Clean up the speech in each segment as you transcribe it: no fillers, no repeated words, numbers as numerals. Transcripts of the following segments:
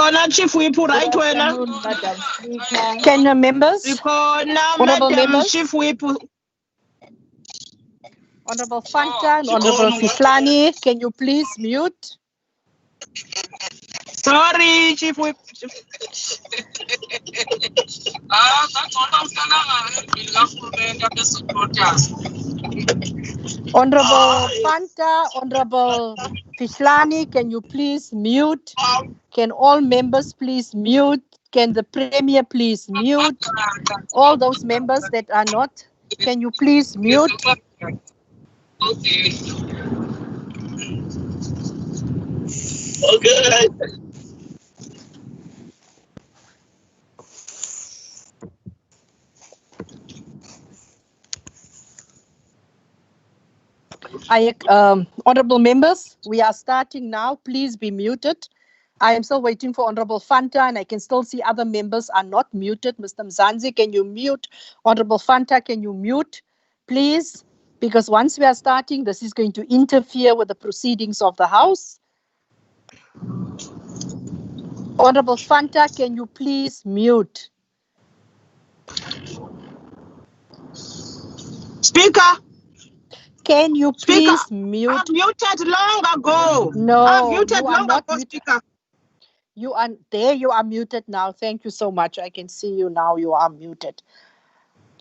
Sikhona Chief Whip right wena. Madam Speaker. Can the members? Sikhona Honorable Madam members? Chief Whip. Honorable Fanta and Honorable Fihlani, can you please mute? Sorry, Chief Whip. Honorable Fanta, Honorable Fihlani, can you please mute? Can all members please mute? Can the Premier please mute? All those members that are not, can you please mute? Okay. Honorable members, we are starting now. Please be muted. I am still waiting for Honorable Fanta, and I can still see other members are not muted. Mr. Mzansi, can you mute? Honorable Fanta, can you mute, please? Because once we are starting, this is going to interfere with the proceedings of the House. Honorable Fanta, can you please mute? Speaker. Can you please mute? I've muted long ago. No, I've muted you are long not ago, muted. Speaker. You are there. You are muted now. Thank you so much. I can see you now. You are muted.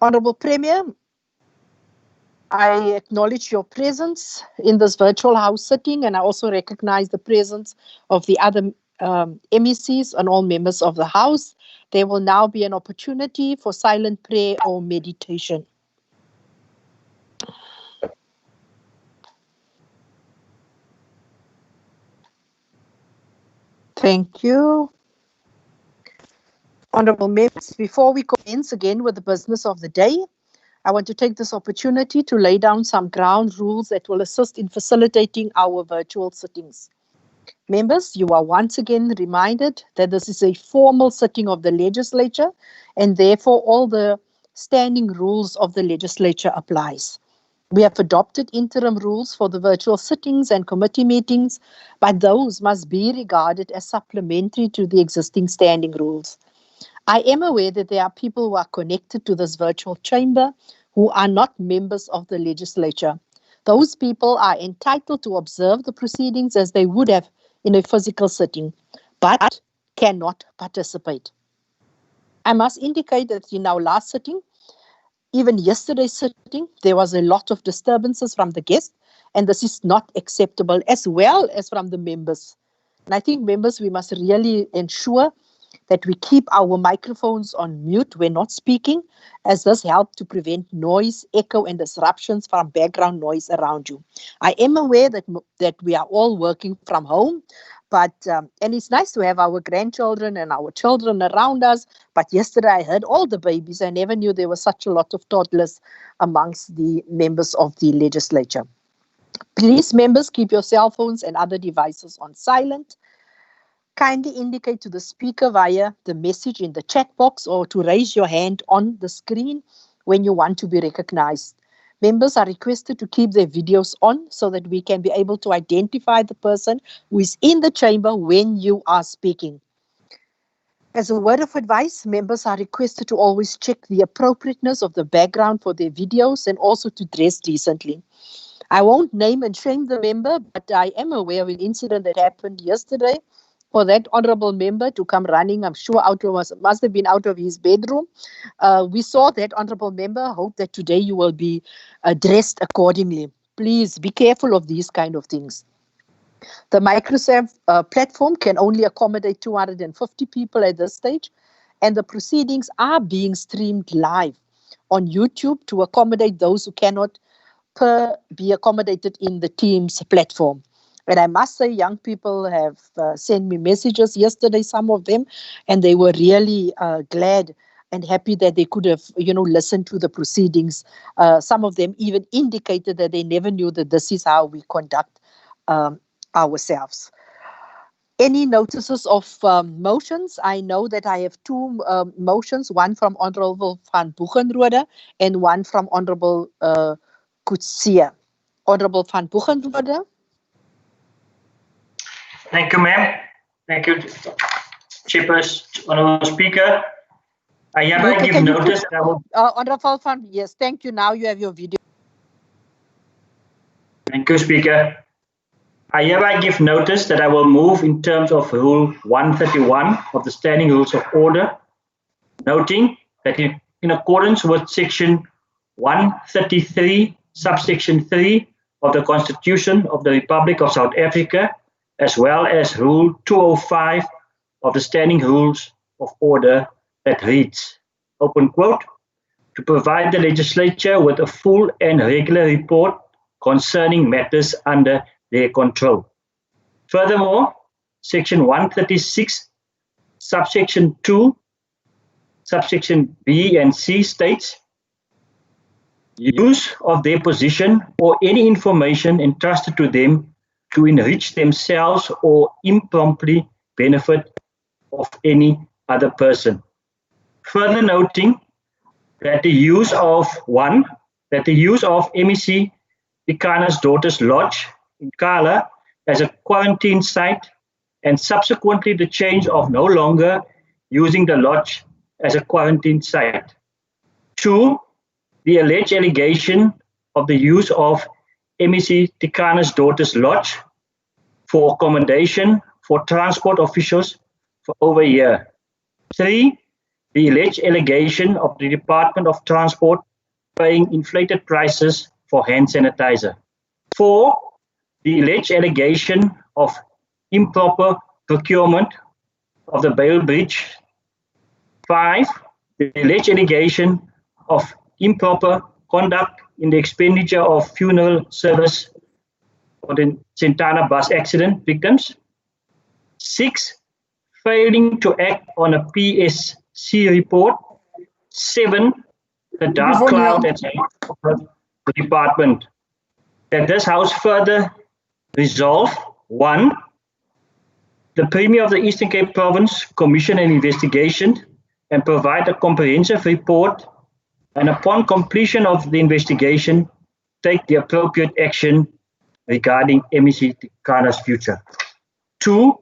Honorable Premier, I acknowledge your presence in this virtual House sitting, and I also recognize the presence of the other MECs and all members of the House. There will now be an opportunity for silent prayer or meditation. Thank you. Honorable members, before we commence again with the business of the day, I want to take this opportunity to lay down some ground rules that will assist in facilitating our virtual sittings. Members, you are once again reminded that this is a formal sitting of the legislature, and therefore all the standing rules of the legislature applies. We have adopted interim rules for the virtual sittings and committee meetings, but those must be regarded as supplementary to the existing standing rules. I am aware that there are people who are connected to this virtual chamber who are not members of the legislature. Those people are entitled to observe the proceedings as they would have in a physical sitting, but cannot participate. I must indicate that in our last sitting, even yesterday's sitting, there was a lot of disturbances from the guests, and this is not acceptable, as well as from the members. And I think, members, we must really ensure that we keep our microphones on mute when not speaking, as this helps to prevent noise, echo, and disruptions from background noise around you. I am aware that we are all working from home, but and it's nice to have our grandchildren and our children around us. But yesterday I heard all the babies. I never knew there was such a lot of toddlers amongst the members of the legislature. Please, members, keep your cell phones and other devices on silent. Kindly indicate to the speaker via the message in the chat box or to raise your hand on the screen when you want to be recognized. Members are requested to keep their videos on so that we can be able to identify the person who is in the chamber when you are speaking. As a word of advice, members are requested to always check the appropriateness of the background for their videos and also to dress decently. I won't name and shame the member, but I am aware of an incident that happened yesterday for that honorable member to come running, I'm sure must have been out of his bedroom. We saw that honorable member. Hope that today you will be dressed accordingly. Please be careful of these kind of things. The Microsoft platform can only accommodate 250 people at this stage, and the proceedings are being streamed live on YouTube to accommodate those who cannot be accommodated in the Teams platform. And I must say, young people have sent me messages yesterday, some of them, and they were really glad and happy that they could have, listened to the proceedings. Some of them even indicated that they never knew that this is how we conduct ourselves. Any notices of motions? I know that I have two motions, one from Honorable Van Boegenrode and one from Honorable Coetzee. Honorable Van Boegenrode. Thank you, ma'am. Thank you. Chairperson, Honourable Speaker, I hereby Okay, give can you notice that I will. Honorable Van, yes, thank you. Now you have your video. Thank you, Speaker. I hereby give notice that I will move in terms of Rule 131 of the Standing Rules of Order, noting that in accordance with Section 133, subsection 3 of the Constitution of the Republic of South Africa, as well as Rule 205 of the Standing Rules of Order that reads, open quote, to provide the legislature with a full and regular report concerning matters under their control. Furthermore, Section 136, subsection 2, subsection B and C states, use of their position or any information entrusted to them to enrich themselves or improperly benefit of any other person. Further noting that the use of MEC Ikana's daughter's lodge in Kala as a quarantine site and subsequently the change of no longer using the lodge as a quarantine site. 2, the alleged allegation of the use of MEC Tikana's daughter's lodge for accommodation for transport officials for over a year. 3, the alleged allegation of the Department of Transport paying inflated prices for hand sanitizer. 4, the alleged allegation of improper procurement of the bail bridge. 5, the alleged allegation of improper conduct in the expenditure of funeral service for the Santana bus accident victims. 6, failing to act on a PSC report. 7, the dark cloud at the department. That this House further resolve 1, the Premier of the Eastern Cape Province commission an investigation and provide a comprehensive report, and upon completion of the investigation, take the appropriate action regarding MEC Tikana's future. 2,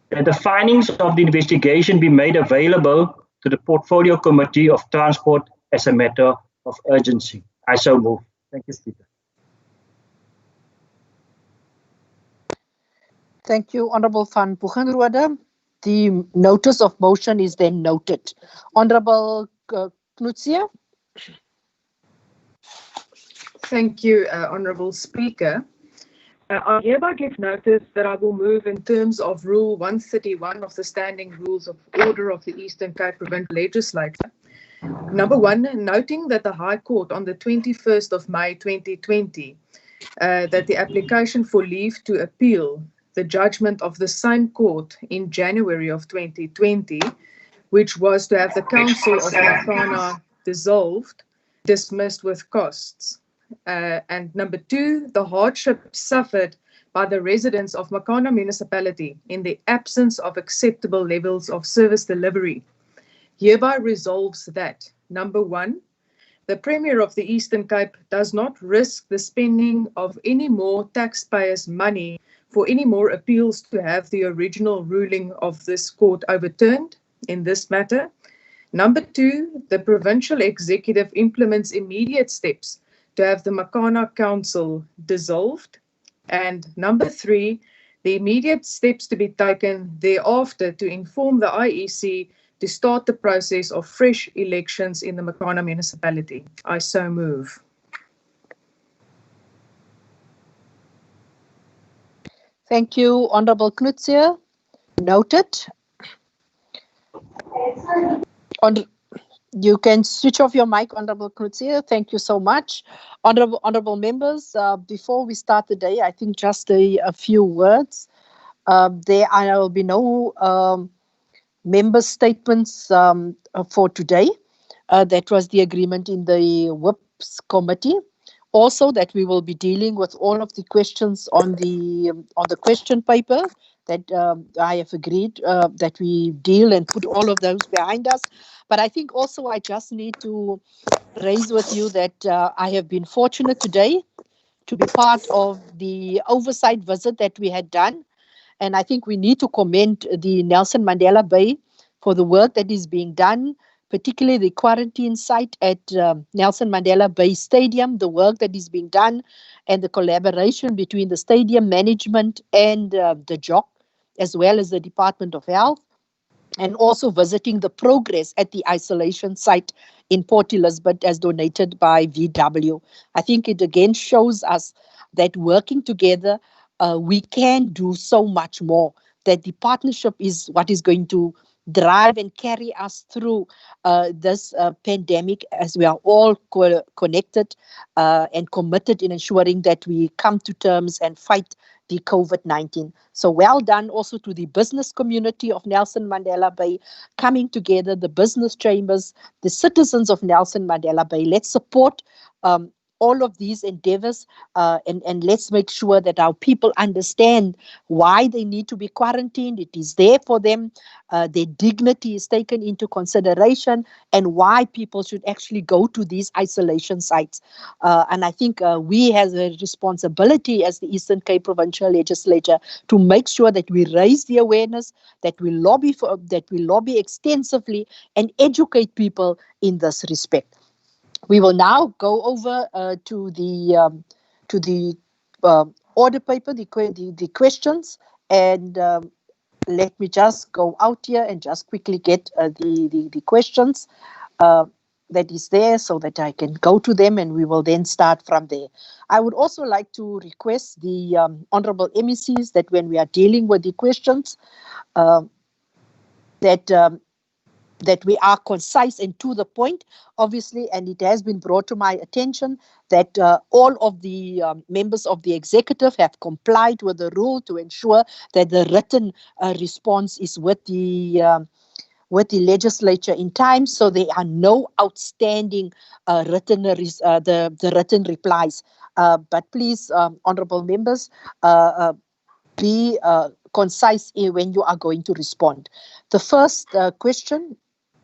that the findings of the investigation be made available to the Portfolio Committee of Transport as a matter of urgency. I so move. Thank you, Speaker. Thank you, Honorable Van Boegenrode. The notice of motion is then noted. Honorable Knutsia. Thank you, Honourable Speaker. I hereby give notice that I will move in terms of Rule 131 of the Standing Rules of Order of the Eastern Cape Provincial Legislature. Number 1, noting that the High Court on the 21st of May 2020, that the application for leave to appeal the judgment of the same court in January of 2020, which was to have the Council of Makana dissolved, dismissed with costs. And number 2, the hardship suffered by the residents of Makana municipality in the absence of acceptable levels of service delivery, hereby resolves that, number 1, the Premier of the Eastern Cape does not risk the spending of any more taxpayers' money for any more appeals to have the original ruling of this court overturned in this matter. Number 2, the Provincial Executive implements immediate steps to have the Makana Council dissolved. And number 3, the immediate steps to be taken thereafter to inform the IEC to start the process of fresh elections in the Makana municipality. I so move. Thank you, Honorable Knutsia. Noted. You can switch off your mic, Honorable Knutsia. Thank you so much. Honorable members, before we start the day, I think just a few words. There will be no member statements for today. That was the agreement in the WIPS committee. Also, that we will be dealing with all of the questions on the question paper that I have agreed that we deal and put all of those behind us. But I think also I just need to raise with you that I have been fortunate today to be part of the oversight visit that we had done. And I think we need to commend the Nelson Mandela Bay for the work that is being done, particularly the quarantine site at Nelson Mandela Bay Stadium, the work that is being done, and the collaboration between the stadium management and the JOC, as well as the Department of Health, and also visiting the progress at the isolation site in Port Elizabeth as donated by VW. I think it again shows us that working together, we can do so much more, that the partnership is what is going to drive and carry us through this pandemic, as we are all connected and committed in ensuring that we come to terms and fight the COVID-19. So well done also to the business community of Nelson Mandela Bay, coming together, the business chambers, the citizens of Nelson Mandela Bay. Let's support all of these endeavors and let's make sure that our people understand why they need to be quarantined. It is there for them. Their dignity is taken into consideration, and why people should actually go to these isolation sites. And I think we have a responsibility as the Eastern Cape Provincial Legislature to make sure that we raise the awareness, that we lobby extensively and educate people in this respect. We will now go over to the order paper, the questions, and let me just go out here and just quickly get the questions that is there so that I can go to them, and we will then start from there. I would also like to request the honorable MECs that when we are dealing with the questions, that we are concise and to the point, obviously, and it has been brought to my attention that all of the members of the executive have complied with the rule to ensure that the written response is with the legislature in time, so there are no outstanding written replies. But please, honorable members, be concise when you are going to respond. The first question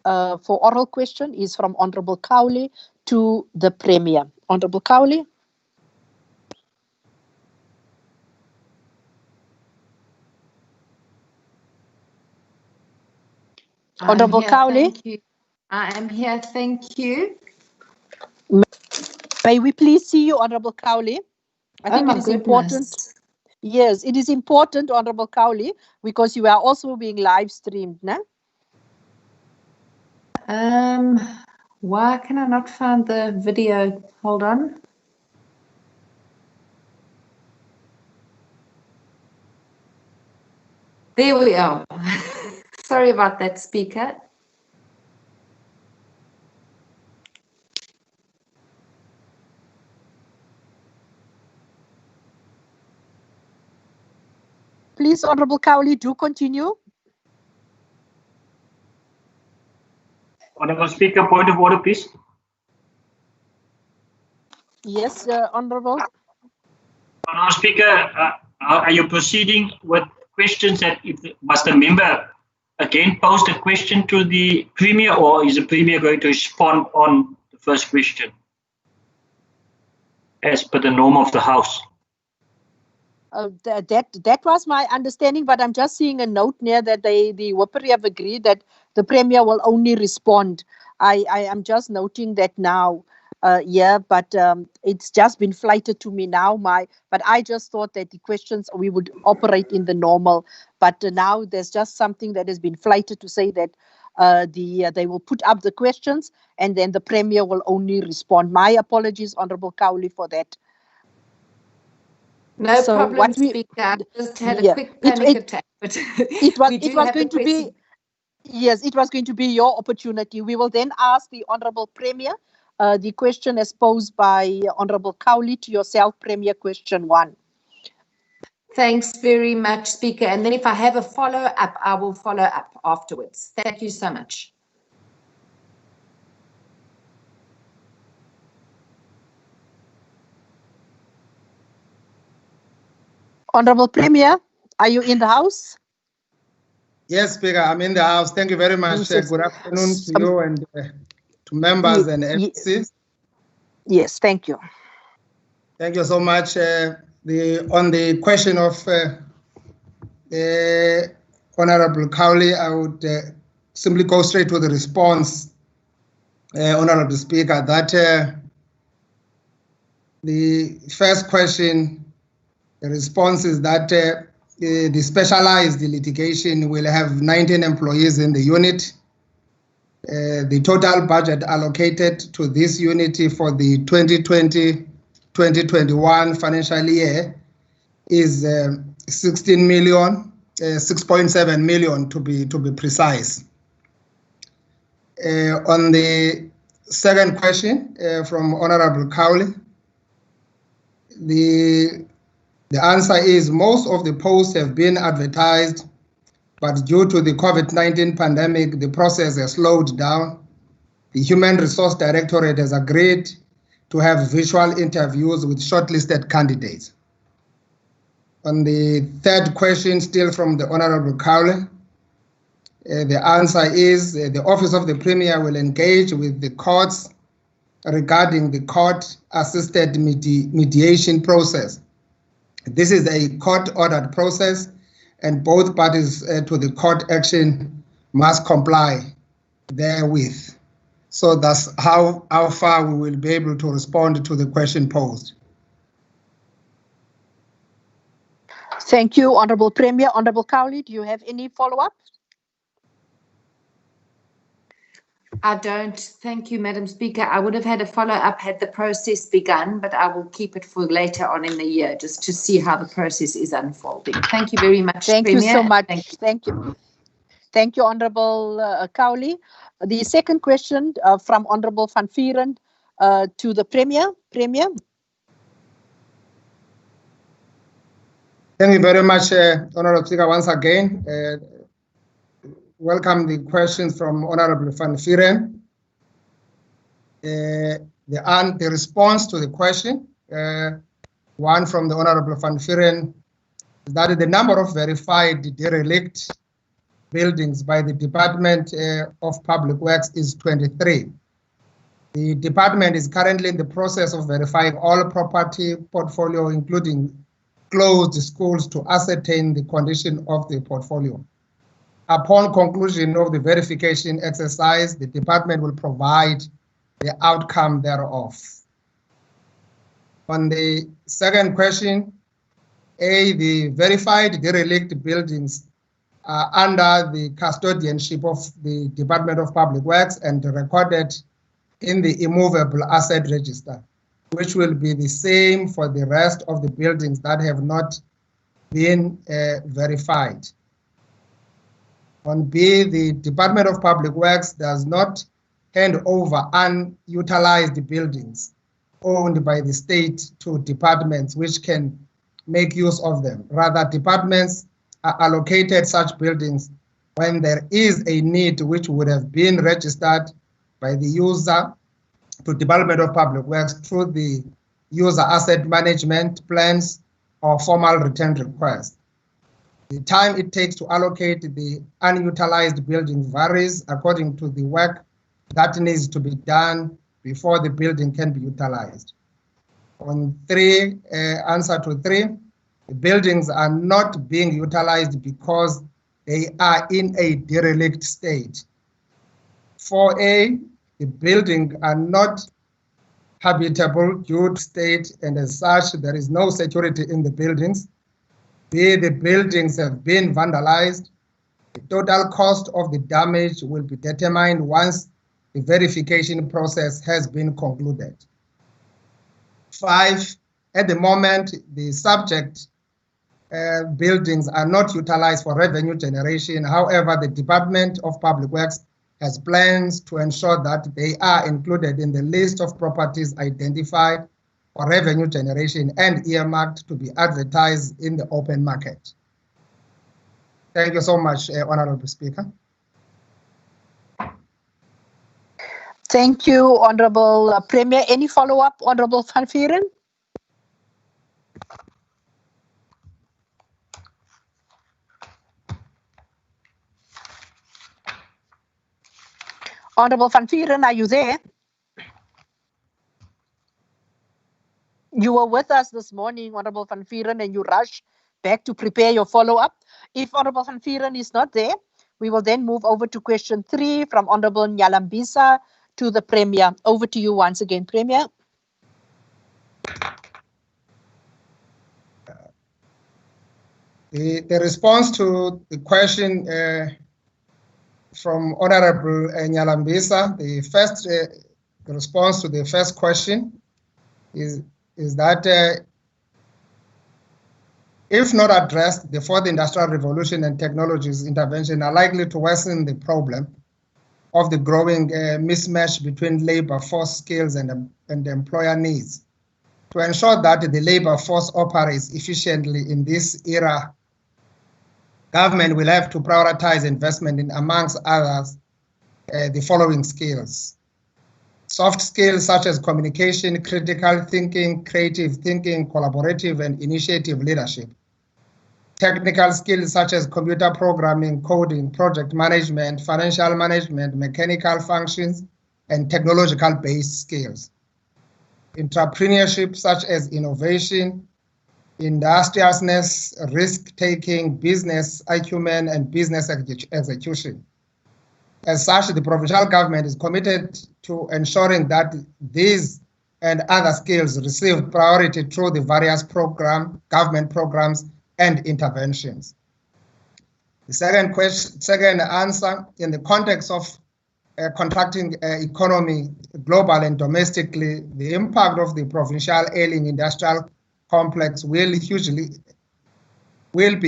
for oral question is from Honorable Cowley to the Premier. Honorable Cowley. Honorable Cowley. Thank you. I am here. Thank you. May we please see you, Honorable Cowley? I think it is important. Yes, it is important, Honorable Cowley, because you are also being live streamed, no? Why can I not find the video? Hold on. There we are. Sorry about that, Speaker. Please, Honorable Cowley, do continue. Honorable Speaker, point of order, please. Yes, Honorable. Honorable Speaker, are you proceeding with questions that must the member again pose a question to the Premier, or is the Premier going to respond on the first question as per the norm of the House? That was my understanding, but I'm just seeing a note near that the WIPRI have agreed that the Premier will only respond. I am just noting that now. But it's just been flighted to me now. But I just thought that the questions we would operate in the normal. But now there's just something that has been flighted to say that they will put up the questions and then the Premier will only respond. My apologies, Honorable Cowley, for that. No problem, Speaker. I just had a quick panic attack. But it was going to be. Yes, it was going to be your opportunity. We will then ask the Honorable Premier the question as posed by Honorable Cowley to yourself, Premier, question 1. Thanks very much, Speaker. And then if I have a follow-up, I will follow up afterwards. Thank you so much. Honorable Premier, are you in the House? Yes, Speaker, I'm in the House. Thank you very much. Good afternoon to you and to members and MCs. Yes, thank you. Thank you so much. On the question of the Honorable Cowley, I would simply go straight to the response, Honorable Speaker, that the first question, the response is that the specialized litigation will have 19 employees in the unit. The total budget allocated to this unit for the 2020-2021 financial year is 6.7 million to be precise. On the second question from Honorable Cowley, the answer is most of the posts have been advertised, but due to the COVID-19 pandemic, the process has slowed down. The Human Resource Directorate has agreed to have virtual interviews with shortlisted candidates. On the third question, still from the Honorable Cowley, the answer is the Office of the Premier will engage with the courts regarding the court-assisted mediation process. This is a court-ordered process, and both parties to the court action must comply therewith. So that's how far we will be able to respond to the question posed. Thank you, Honorable Premier. Honorable Cowley, do you have any follow-up? I don't. Thank you, Madam Speaker. I would have had a follow-up had the process begun, but I will keep it for later on in the year just to see how the process is unfolding. Thank you very much, Thank Premier. you so much. Thank you. Thank you, Honorable Cowley. The second question from Honorable Van Vuuren to the Premier. Premier. Thank you very much, Honorable Speaker, once again. Welcome the questions from Honorable Van Vuuren. The response to the question, one from the Honorable Van Vuuren, that is the number of verified derelict buildings by the Department of Public Works is 23. The department is currently in the process of verifying all property portfolio, including closed schools, to ascertain the condition of the portfolio. Upon conclusion of the verification exercise, the department will provide the outcome thereof. On the second question, the verified derelict buildings are under the custodianship of the Department of Public Works and recorded in the immovable asset register, which will be the same for the rest of the buildings that have not been verified. On B, the Department of Public Works does not hand over unutilized buildings owned by the state to departments which can make use of them. Rather, departments are allocated such buildings when there is a need which would have been registered by the user to Department of Public Works through the user asset management plans or formal return request. The time it takes to allocate the unutilized building varies according to the work that needs to be done before the building can be utilized. On three, answer to three, the buildings are not being utilized because they are in a derelict state. 4A, the buildings are not habitable due to state, and as such, there is no security in the buildings. B, the buildings have been vandalized. The total cost of the damage will be determined once the verification process has been concluded. 5, at the moment, the subject buildings are not utilized for revenue generation. However, the Department of Public Works has plans to ensure that they are included in the list of properties identified for revenue generation and earmarked to be advertised in the open market. Thank you so much, Honorable Speaker. Thank you, Honorable Premier. Any follow-up, Honorable Van Vuuren? Honorable Van Vuuren, are you there? You were with us this morning, Honorable Van Vuuren, and you rushed back to prepare your follow-up. If Honorable Van Vuuren is not there, we will then move over to question 3 from Honorable Nyalambisa to the Premier. Over to you once again, Premier. The response to the question from Honorable Nyalambisa, the response to the first question is that if not addressed, the fourth industrial revolution and technologies intervention are likely to worsen the problem of the growing mismatch between labor force skills and employer needs. To ensure that the labor force operates efficiently in this era, government will have to prioritize investment in, amongst others, the following skills. Soft skills such as communication, critical thinking, creative thinking, collaborative and initiative leadership. Technical skills such as computer programming, coding, project management, financial management, mechanical functions, and technological-based skills. Entrepreneurship such as innovation, industriousness, risk-taking, business acumen, and business execution. As such, the provincial government is committed to ensuring that these and other skills receive priority through the various government programs and interventions. The second answer, in the context of contracting economy, global and domestically, the impact of the provincial ailing industrial complex will be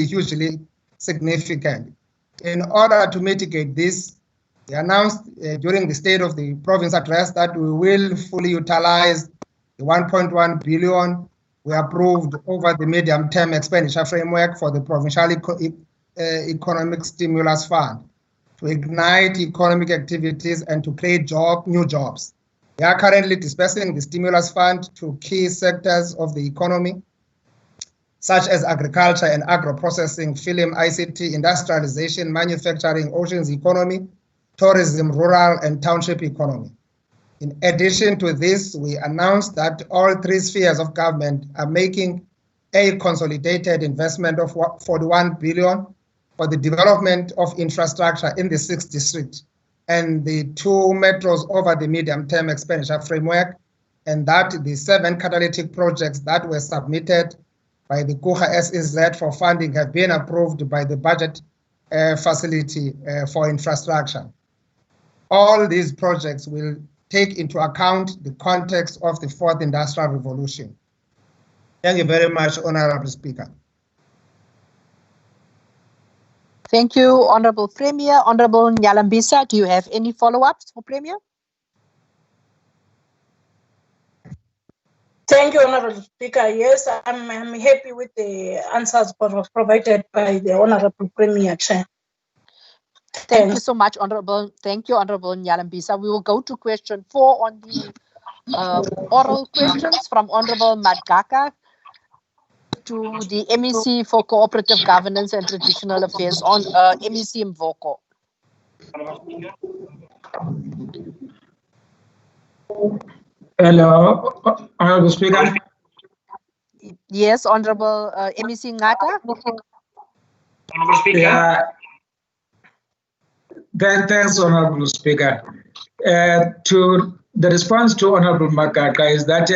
hugely significant. In order to mitigate this, we announced during the State of the Province address that we will fully utilize the 1.1 billion we approved over the medium-term expenditure framework for the Provincial Economic Stimulus Fund to ignite economic activities and to create new jobs. We are currently dispersing the stimulus fund to key sectors of the economy, such as agriculture and agro-processing, film, ICT, industrialization, manufacturing, oceans economy, tourism, rural and township economy. In addition to this, we announced that all 3 spheres of government are making a consolidated investment of 41 billion for the development of infrastructure in the 6th district and the 2 metros over the medium-term expenditure framework, and that the 7 catalytic projects that were submitted by the Kuha SEZ for funding have been approved by the budget facility for infrastructure. All these projects will take into account the context of the 4th Industrial Revolution. Thank you very much, Honorable Speaker. Thank you, Honorable Premier. Honorable Nyalambisa, do you have any follow-ups for Premier? Thank you, Honorable Speaker. Yes, I'm happy with the answers provided by the Honorable Premier Chair. Thank you so much, Honorable. Thank you, Honorable Nyalambisa. We will go to question 4 on the oral questions from Honorable Madgaka to the MEC for Cooperative Governance and Traditional Affairs on MEC Mvoko. Hello, Honorable Speaker. Yes, Honorable MEC Ngata. Honorable Speaker. Yeah. Thanks, Honorable Speaker. To the response to Honorable Magaka is that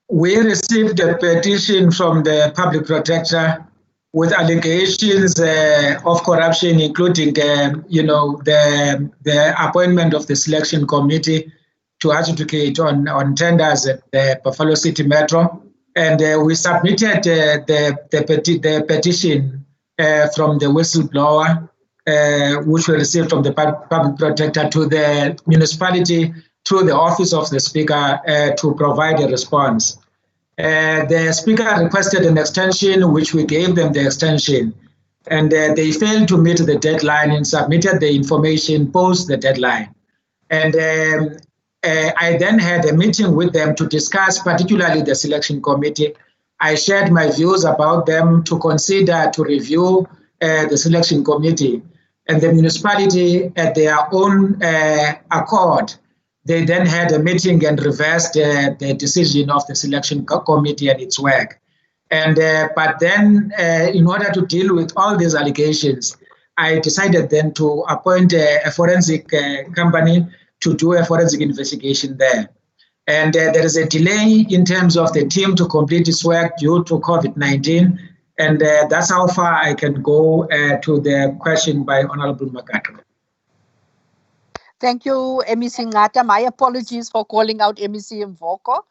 we received a petition from the public protector with allegations of corruption, including, the appointment of the selection committee to adjudicate on tenders at the Buffalo City Metro, and we submitted the petition from the whistleblower, which we received from the public protector to the municipality through the office of the Speaker to provide a response. The Speaker requested an extension, which we gave them the extension, and they failed to meet the deadline and submitted the information post the deadline. And I then had a meeting with them to discuss particularly the selection committee. I shared my views about them to consider to review the selection committee, and the municipality at their own accord, they then had a meeting and reversed the decision of the selection committee and its work. And but then, in order to deal with all these allegations, I decided then to appoint a forensic company to do a forensic investigation there. And there is a delay in terms of the team to complete its work due to COVID-19. And that's how far I can go to the question by Honorable Makata. Thank you, MEC Ngata. My apologies for calling out MEC Mvoko.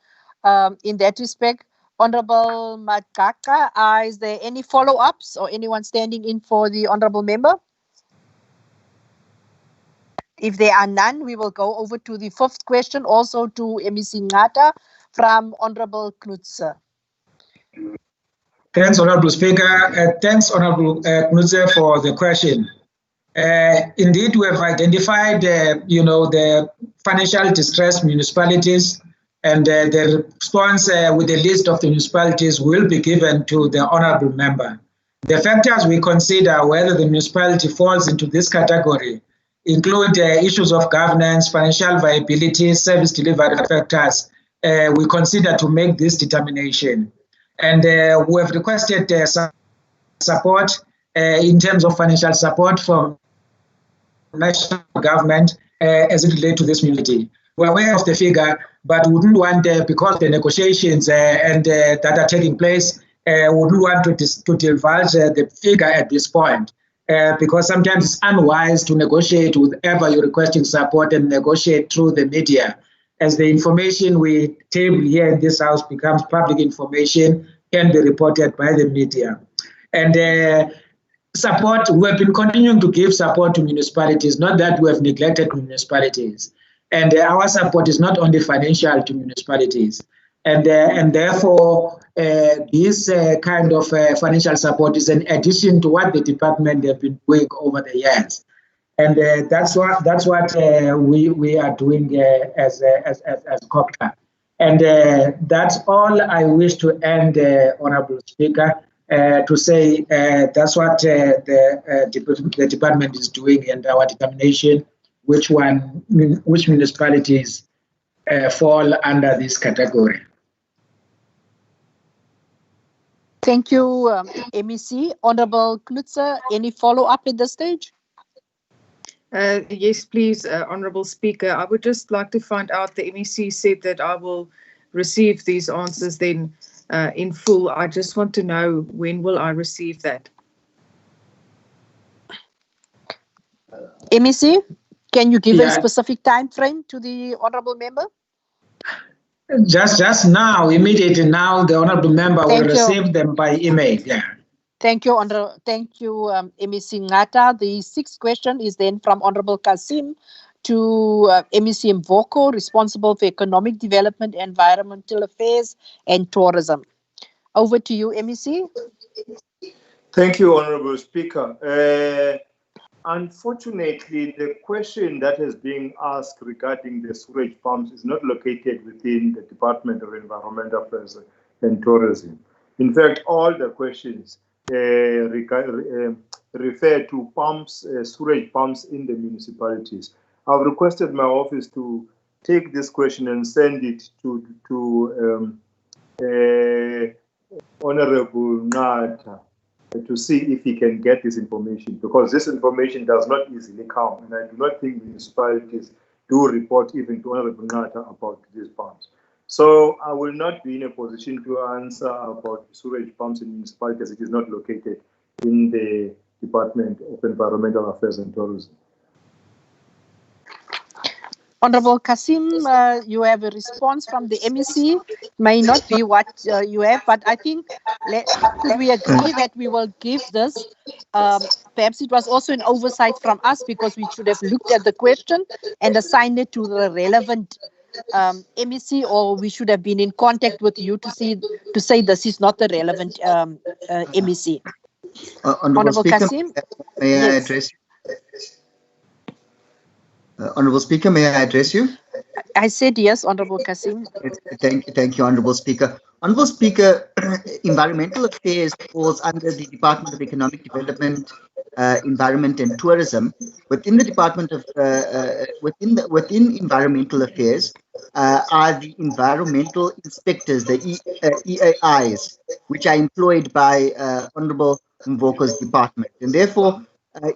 In that respect, Honorable Makaka, is there any follow-ups or anyone standing in for the Honorable Member? If there are none, we will go over to the fifth question, also to MEC Ngata from Honorable Knudse. Thanks, Honorable Speaker. Thanks, Honorable Knudse, for the question. Indeed, we have identified, the financial distressed municipalities, and the response with the list of the municipalities will be given to the Honorable Member. The factors we consider whether the municipality falls into this category include issues of governance, financial viability, service delivery factors. We consider to make this determination. And we have requested support in terms of financial support from national government as it relates to this community. We're aware of the figure, but wouldn't want, because the negotiations that are taking place, wouldn't want to divulge the figure at this point, because sometimes it's unwise to negotiate with whoever you're requesting support and negotiate through the media. As the information we table here in this house becomes public information, can be reported by the media. And support, we have been continuing to give support to municipalities, not that we have neglected municipalities. And our support is not only financial to municipalities. And therefore, this kind of financial support is an addition to what the department have been doing over the years. And that's what we are doing as COPTA. And that's all I wish to end, Honorable Speaker, to say that's what the department is doing, and our determination which municipalities fall under this category. Thank you, MEC. Honorable Knudse, any follow-up at this stage? Yes, please, Honourable Speaker. I would just like to find out, the MEC said that I will receive these answers then in full. I just want to know, when will I receive that? MEC, can you give a specific time frame to the Honourable Member? Just now, immediately now, the Honourable Member will receive them by email. Yeah. Thank you, MEC Ngata. The sixth question is then from Honorable Cassim to MEC Mvoko, responsible for economic development, environmental affairs, and tourism. Over to you, MEC. Thank you, Honorable Speaker. Unfortunately, the question that is being asked regarding the sewage pumps is not located within the Department of Environmental Affairs and Tourism. In fact, all the questions refer to pumps, sewage pumps in the municipalities. I've requested my office to take this question and send it to Honorable Ngata to see if he can get this information, because this information does not easily come, and I do not think municipalities do report even to Honorable Ngata about these pumps. So I will not be in a position to answer about sewage pumps in municipalities. It is not located in the Department of Environmental Affairs and Tourism. Honorable Cassim, you have a response from the MEC. May not be what you have, but I think could we agree that we will give this? Perhaps it was also an oversight from us, because we should have looked at the question and assigned it to the relevant MEC, or we should have been in contact with you to say this is not the relevant MEC. Honorable Speaker, Cassim, may I address you? Honorable Speaker, may I address you? I said yes, Honorable Cassim. Thank you, Honorable Speaker. Honorable Speaker, environmental affairs falls under the Department of Economic Development, Environment and Tourism, within the Department of within Environmental Affairs are the environmental inspectors, the EAIs, which are employed by Honorable Mvoko's department, and therefore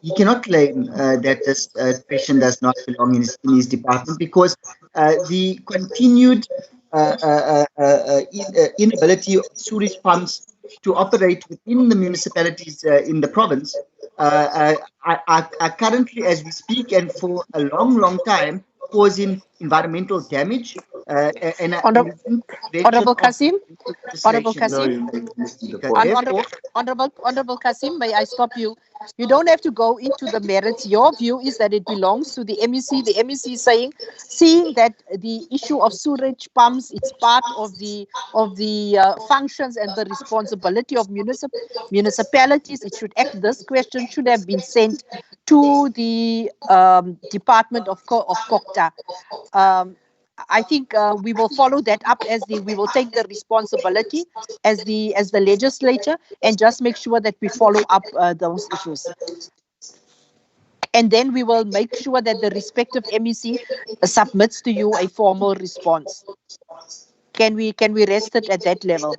he cannot claim that this question does not belong in his department, because the continued inability of sewage pumps to operate within the municipalities in the province are currently, as we speak, and for a long time, causing environmental damage. Honorable Cassim, Honorable Cassim, Honorable Honorable Cassim, may I stop you? You don't have to go into the merits. Your view is that it belongs to the MEC. The MEC is saying, seeing that the issue of sewage pumps, it's part of the functions and the responsibility of municipalities. It should act. This question should have been sent to the Department of COCTA. I think we will follow that up we will take the responsibility as the legislature and just make sure that we follow up those issues. And then we will make sure that the respective MEC submits to you a formal response. Can we rest it at that level?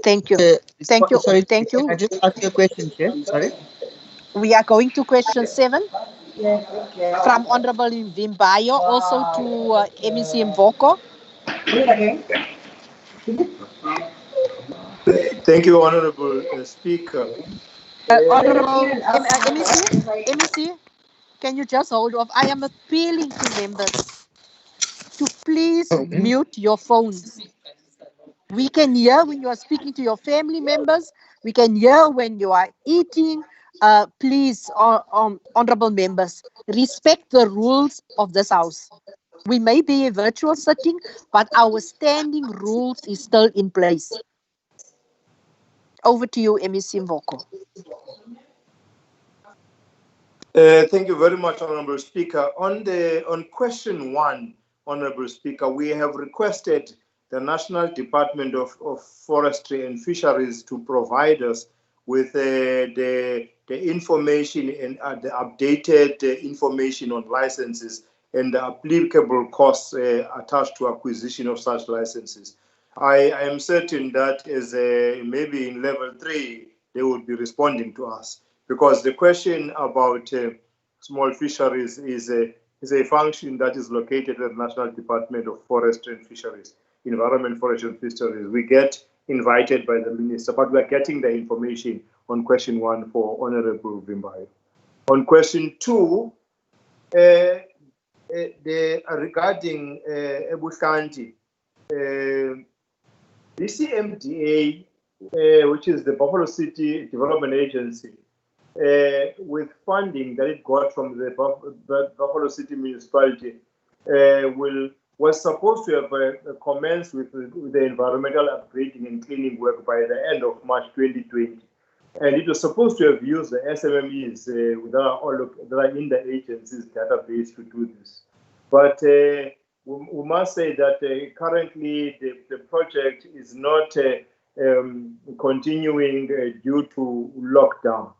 Thank you. Thank you. Sorry, thank you. I just asked you a question, Chair. Sorry. We are going to question 7 from Honorable Vimbayo, also to MEC Mvoko. Thank you, Honorable Speaker. Honorable MEC, can you just hold off? I am appealing to members to please mute your phones. We can hear when you are speaking to your family members. We can hear when you are eating. Please, honorable members, respect the rules of this house. We may be a virtual sitting, but our standing rules is still in place. Over to you, MEC Mvoko. Thank you very much, Honorable Speaker. On question 1, Honorable Speaker, we have requested the National Department of Forestry and Fisheries to provide us with the information and the updated information on licenses and the applicable costs attached to acquisition of such licenses. I am certain that as maybe in level 3, they would be responding to us, because the question about small fisheries is a function that is located at the National Department of Forestry and Fisheries, Environment, Forestry and Fisheries. We get invited by the Minister, but we are getting the information on question 1 for Honorable Vimbayo. On question 2, regarding Ebuhlanti, DCMDA, which is the Buffalo City Development Agency, with funding that it got from the Buffalo City Municipality, was supposed to have commenced with the environmental upgrading and cleaning work by the end of March 2020. And it was supposed to have used the SMMEs that are in the agency's database to do this. But we must say that currently the project is not continuing due to lockdown.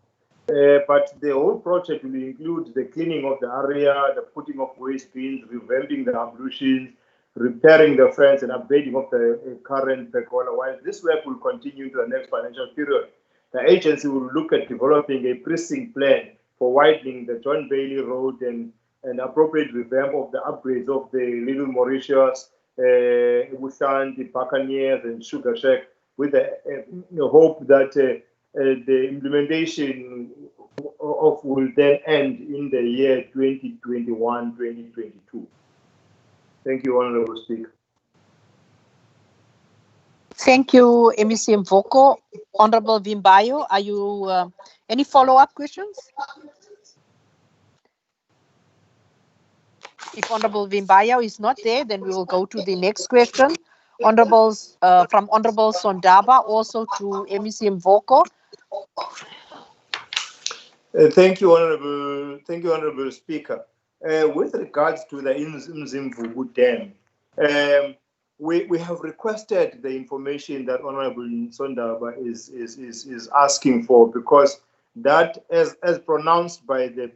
But the whole project will include the cleaning of the area, the putting of waste bins, revamping the ablutions, repairing the fence, and upgrading of the current pergola. While this work will continue into the next financial period, the agency will look at developing a precinct plan for widening the John Bailey Road and appropriate revamp of the upgrades of the Little Mauritius, Ebuhlanti, the Buccaneers, and Sugar Shack, with the hope that the implementation of will then end in the year 2021-2022. Thank you, Honorable Speaker. Thank you, MEC Mvoko. Honorable Vimbayo, are you any follow-up questions? If Honorable Vimbayo is not there, then we will go to the next question. From Honorable Sondaba, also to MEC Mvoko. Thank you, Honorable Speaker. With regards to the Mzimvubu Dam, we have requested the information that Honorable Sondaba is asking for, because that, as pronounced by the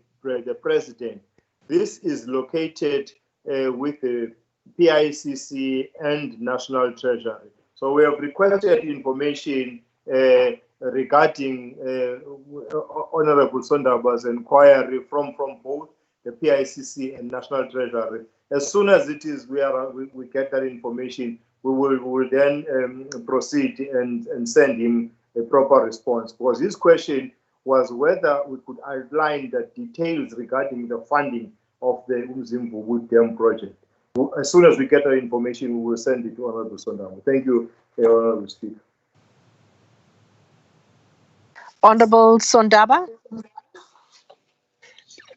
President, this is located with the PICC and National Treasury. So we have requested information regarding Honorable Sondaba's inquiry from both the PICC and National Treasury. As soon as it is we get that information, we will then proceed and send him a proper response. Because his question was whether we could outline the details regarding the funding of the Umzimvubu Dam project. As soon as we get that information, we will send it to Honorable Sondaba. Thank you, Honorable Speaker. Honorable Sondaba.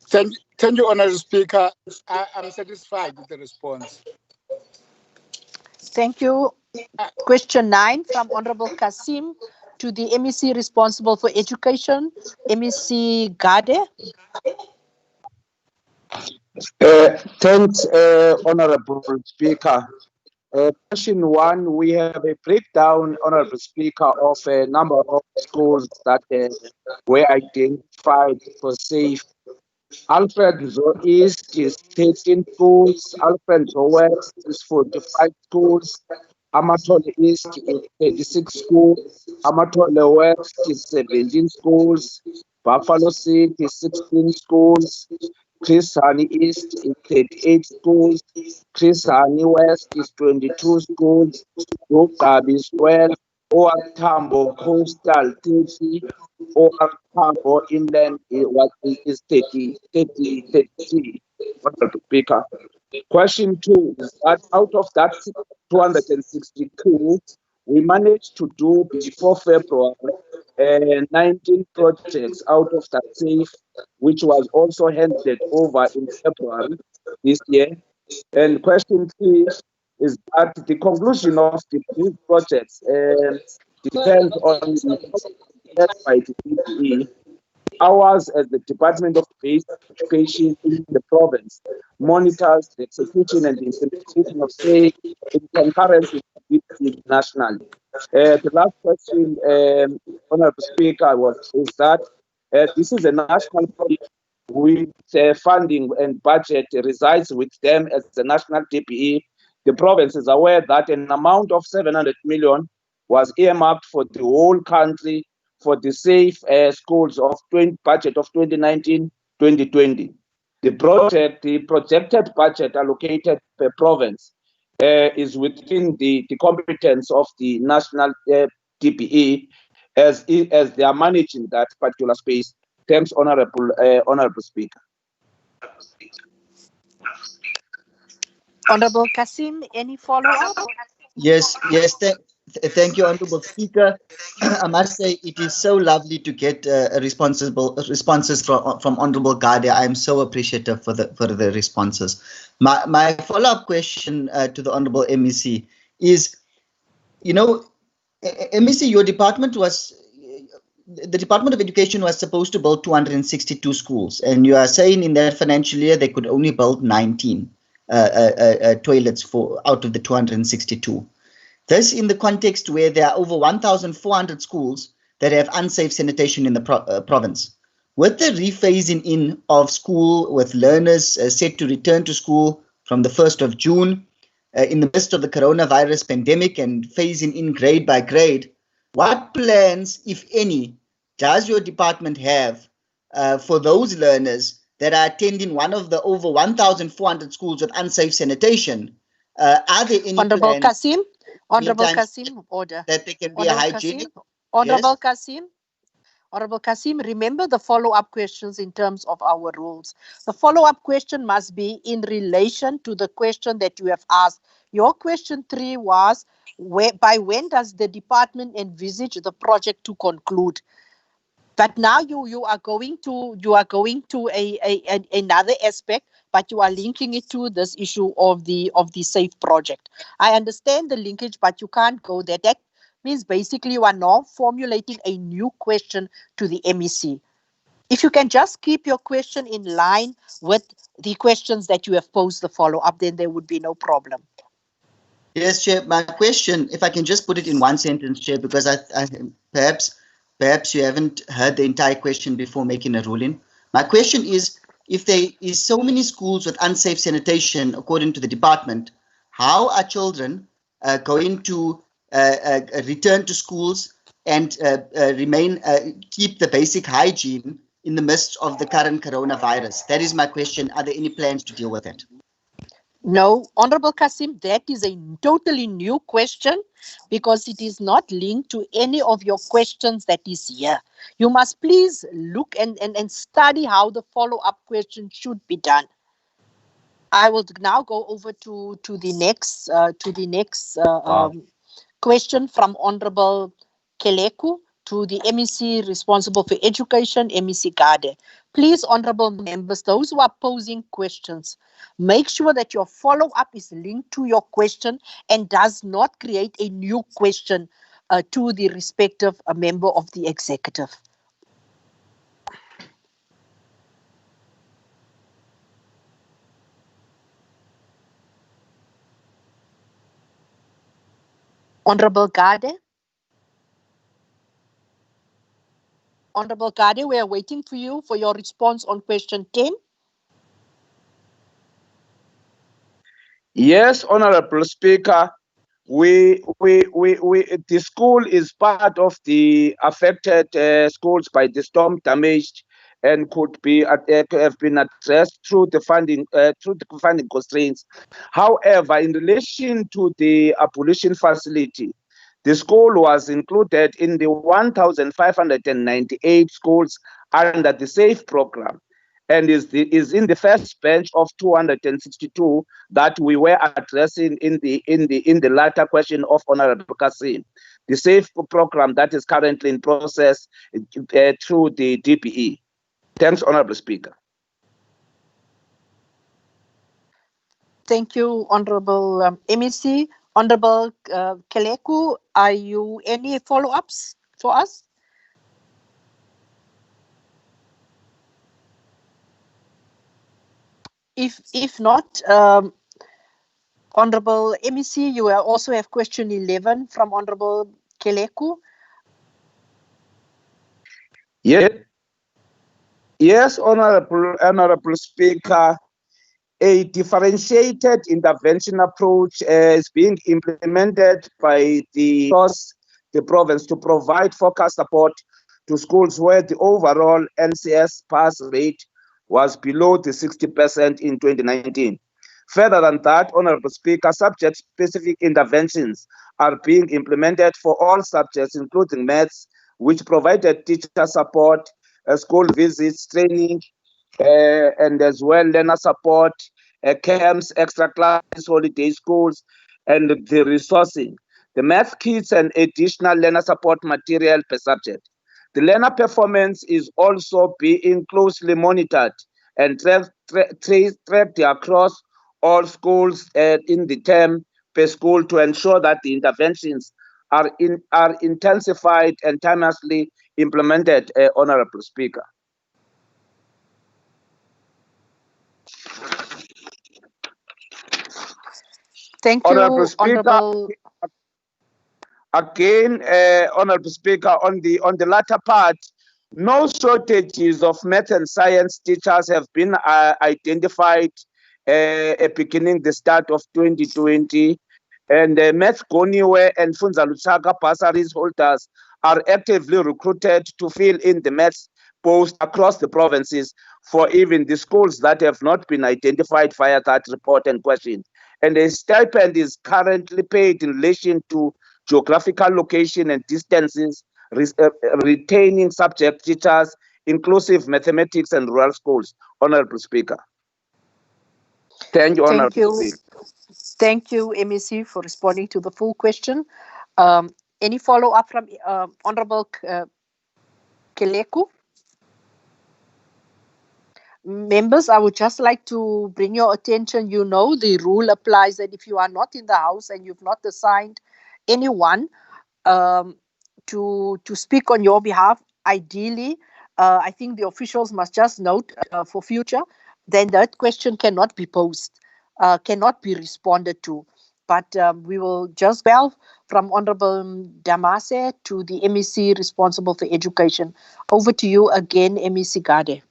Thank you, Honorable Speaker. I'm satisfied with the response. Thank you. Question 9 from Honorable Cassim to the MEC responsible for education, MEC Gade. Thanks, Honorable Speaker. Question 1, we have a breakdown, Honorable Speaker, of a number of schools that were identified for safe. Alfredo East is 13 schools, Alfredo West is 45 schools, Amatole East is 36 schools, Amatole West is 17 schools, Buffalo City is 16 schools, Chris Hani East is 38 schools, Chris Hani West is 22 schools, Rukabi is 12, OR Tambo Coastal 30, OR Tambo Inland is 33. Honorable Speaker. Question 2 is that out of that 262, we managed to do before February 19 projects out of that safe, which was also handed over in February this year. And question 3 is that the conclusion of these projects depends on the by the DPE. Ours as the Department of Basic Education in the province monitors the execution and the implementation of SAFE in concurrence with the national. The last question, Honorable Speaker, is that this is a national project with funding and budget resides with them as the national DPE. The province is aware that an amount of 700 million was earmarked for the whole country for the safe schools of budget of 2019-2020. The projected budget allocated per province is within the competence of the national DPE as they are managing that particular space. Thanks, Honorable Speaker. Honorable Cassim, any follow-up? Yes. Thank you, Honorable Speaker. I must say it is so lovely to get responses from Honorable Gade. I am so appreciative for the responses. My follow-up question to the Honorable MEC is, MEC, your department the Department of Education was supposed to build 262 schools, and you are saying in that financial year they could only build 19 toilets out of the 262. This in the context where there are over 1,400 schools that have unsafe sanitation in the province. With the rephasing in of school, with learners set to return to school from the 1st of June, in the midst of the coronavirus pandemic and phasing in grade by grade, what plans, if any, does your department have for those learners that are attending one of the over 1,400 schools with unsafe sanitation? Are there any Honorable plans? Cassim? Honorable Cassim, order. That they can be hygienic? Honorable Cassim? Honorable Cassim, remember the follow-up questions in terms of our rules. The follow-up question must be in relation to the question that you have asked. Your question 3 was, by when does the department envisage the project to conclude? But now you are going to another aspect, but you are linking it to this issue of the SAFE project. I understand the linkage, but you can't go there. That means basically you are now formulating a new question to the MEC. If you can just keep your question in line with the questions that you have posed the follow-up, then there would be no problem. Yes, Chair. My question, if I can just put it in one sentence, Chair, because I perhaps you haven't heard the entire question before making a ruling. My question is, if there is so many schools with unsafe sanitation, according to the department, how are children going to return to schools and keep the basic hygiene in the midst of the current coronavirus? That is my question. Are there any plans to deal with it? No, Honorable Cassim, that is a totally new question because it is not linked to any of your questions that is here. You must please look and study how the follow-up question should be done. I will now go over to the next question from Honorable Keleku to the MEC responsible for education, MEC Gade. Please, honorable members, those who are posing questions, make sure that your follow-up is linked to your question and does not create a new question to the respective member of the executive. Honorable Gade. Honorable Gade, we are waiting for you for your response on question 10. Yes, Honorable Speaker, the school is part of the affected schools by the storm damaged and could have been addressed through the funding constraints. However, in relation to the abolition facility, the school was included in the 1,598 schools under the SAFE program and is in the first bench of 262 that we were addressing in the latter question of Honorable Cassim. The SAFE program that is currently in process through the DPE. Thanks, Honorable Speaker. Thank you, Honorable MEC. Honorable Keleku, are you any follow-ups for us? If not, Honorable MEC, you also have question 11 from Honorable Keleku. Yes, Honorable Speaker. A differentiated intervention approach is being implemented by the province to provide focused support to schools where the overall NCS pass rate was below the 60% in 2019. Further than that, Honorable Speaker, subject-specific interventions are being implemented for all subjects, including maths, which provided teacher support, school visits, training, and as well learner support, camps, extra classes, holiday schools, and the resourcing. The math kits and additional learner support material per subject. The learner performance is also being closely monitored and tracked across all schools in the term per school to ensure that the interventions are intensified and timelessly implemented, Honorable Speaker. Thank you, Honorable Speaker. Again, Honorable Speaker, on the latter part, no shortages of math and science teachers have been identified at beginning the start of 2020. And Math Goniwe and Funza Luchaka bursaries holders are actively recruited to fill in the maths post across the provinces for even the schools that have not been identified via that report and question. And a stipend is currently paid in relation to geographical location and distances, retaining subject teachers, inclusive mathematics and rural schools. Honorable Speaker. Thank you, Honorable Speaker. Thank you, MEC, for responding to the full question. Any follow-up from Honorable Keleku? Members, I would just like to bring your attention, you know, the rule applies that if you are not in the house and you've not assigned anyone to speak on your behalf, ideally, I think the officials must just note for future, then that question cannot be posed, cannot be responded to. but we will just from Honorable Damase to the MEC responsible for education. Over to you again, MEC Gade.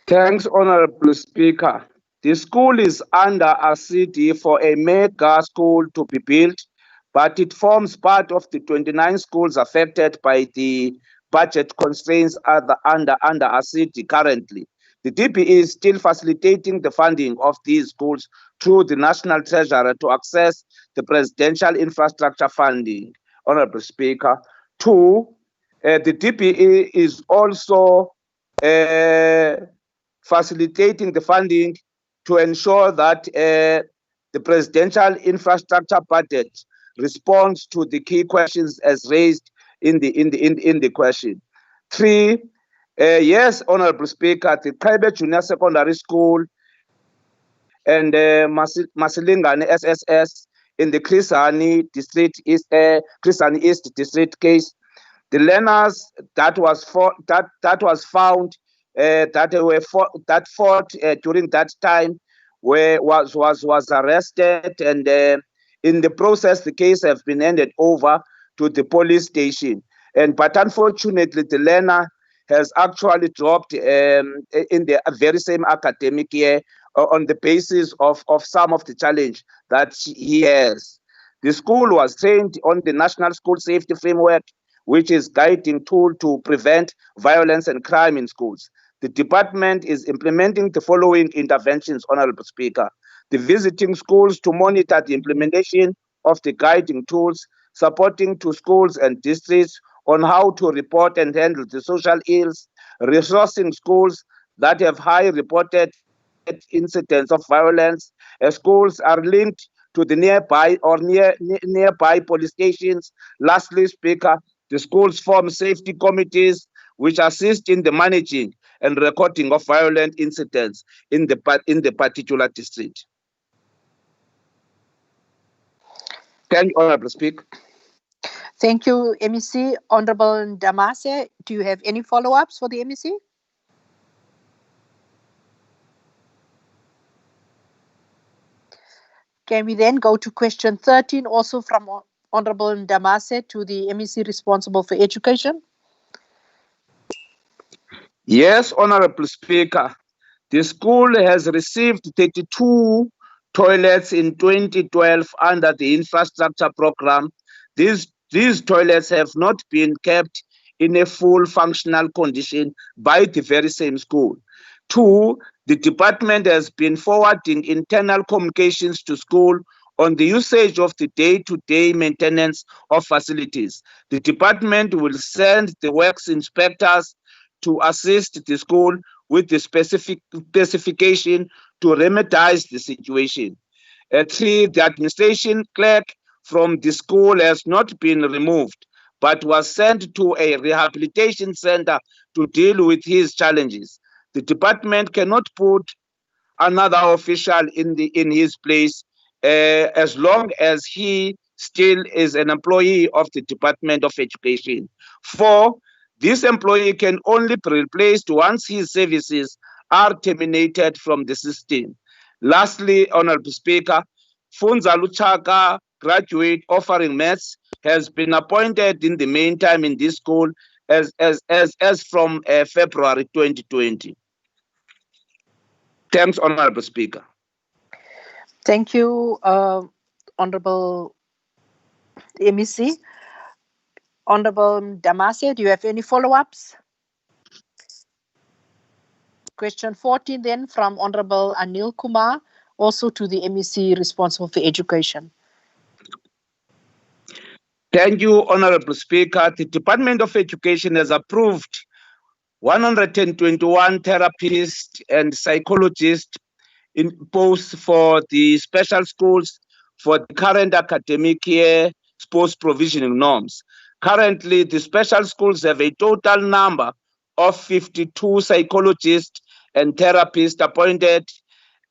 Thanks, Honorable Speaker. The school is under a CD for a mega school to be built, but it forms part of the 29 schools affected by the budget constraints under a CD currently. The DP is still facilitating the funding of these schools through the National Treasury to access the presidential infrastructure funding, Honorable Speaker. Two, the DPE is also facilitating the funding to ensure that the presidential infrastructure budget responds to the key questions as raised in the question. Three, yes, Honorable Speaker, the private junior secondary school and Masilingane SSS in the Krisani East District case, the learners that was found that fought during that time was arrested, and in the process the case has been handed over to the police station. But unfortunately, the learner has actually dropped in the very same academic year on the basis of some of the challenge that he has. The school was trained on the National School Safety Framework, which is guiding tool to prevent violence and crime in schools. The department is implementing the following interventions, Honorable Speaker. The visiting schools to monitor the implementation of the guiding tools, supporting to schools and districts on how to report and handle the social ills, resourcing schools that have high reported incidents of violence. Schools are linked to the nearby police stations. Lastly, Speaker, the schools form safety committees which assist in the managing and recording of violent incidents in the particular district. Thank you, Honorable Speaker. Thank you, MEC. Honorable Damase, do you have any follow-ups for the MEC? Can we then go to question 13, also from Honorable Damase to the MEC responsible for education? Yes, Honorable Speaker. The school has received 32 toilets in 2012 under the infrastructure program. These toilets have not been kept in a full functional condition by the very same school. Two, the department has been forwarding internal communications to school on the usage of the day-to-day maintenance of facilities. The department will send the works inspectors to assist the school with the specification to remedize the situation. Three, the administration clerk from the school has not been removed, but was sent to a rehabilitation center to deal with his challenges. The department cannot put another official in his place as long as he still is an employee of the Department of Education. Four, this employee can only be replaced once his services are terminated from the system. Lastly, Honorable Speaker, Funza Luchaka, graduate offering maths, has been appointed in the meantime in this school as from February 2020. Thanks, Honorable Speaker. Thank you, Honorable MEC. Honorable Damase, do you have any follow-ups? Question 14 then from Honorable Anil Kumar, also to the MEC responsible for education. Thank you, Honorable Speaker. The Department of Education has approved 121 therapists and psychologists in posts for the special schools for the current academic year post provisioning norms. Currently, the special schools have a total number of 52 psychologists and therapists appointed,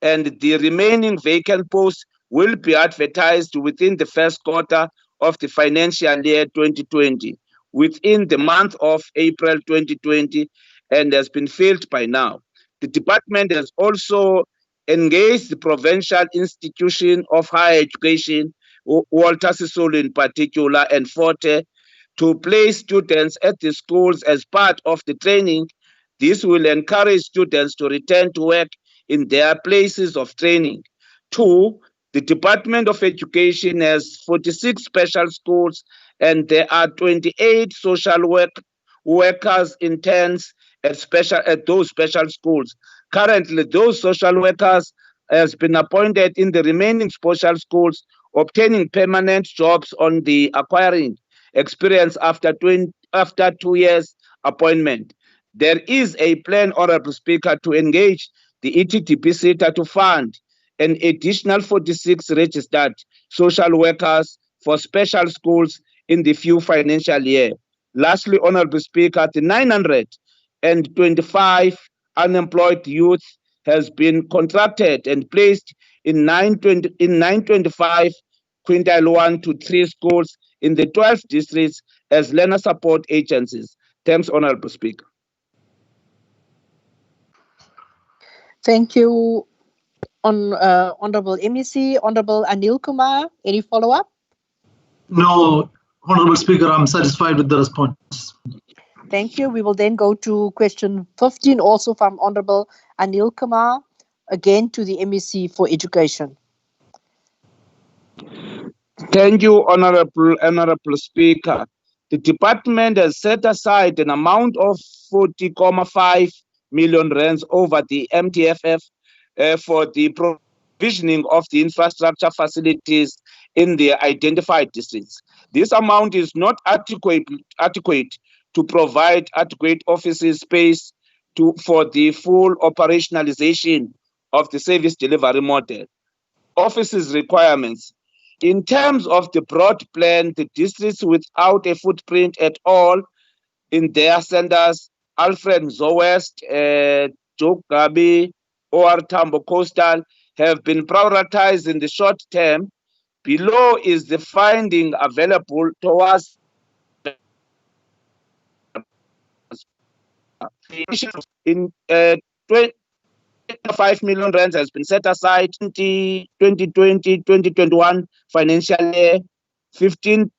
and the remaining vacant posts will be advertised within the first quarter of the financial year 2020, within the month of April 2020, and has been filled by now. The department has also engage the provincial institution of higher education, Walter Sisulu in particular, and Forte, to place students at the schools as part of the training. This will encourage students to return to work in their places of training. 2, the Department of Education has 46 special schools and there are 28 social workers interns at those special schools. Currently, those social workers has been appointed in the remaining special schools, obtaining permanent jobs on the acquiring experience after 2 years appointment. There is a plan, Honorable Speaker, to engage the ETDP SETA to fund an additional 46 registered social workers for special schools in the few financial year. Lastly, Honorable Speaker, the 925 unemployed youth has been contracted and placed in 925 quintile 1 to 3 schools in the 12 districts as learner support agencies. Thanks, Honorable Speaker. Thank you, Honorable MEC. Honorable Anil Kumar, any follow-up? No, Honorable Speaker, I'm satisfied with the response. Thank you. We will then go to question 15, also from Honorable Anil Kumar, again to the MEC for Education. Thank you, Honorable Speaker. The department has set aside an amount of 40.5 million rands over the MTFF for the provisioning of the infrastructure facilities in the identified districts. This amount is not adequate to provide adequate offices space for the full operationalization of the service delivery model. Offices requirements. In terms of the broad plan, the districts without a footprint at all in their centers, Alfred Nzo West, Joe Gabi, or Tambo Coastal, have been prioritized in the short term. Below is the finding available towards in 5 million rands has been set aside 2020-2021 financial year. 15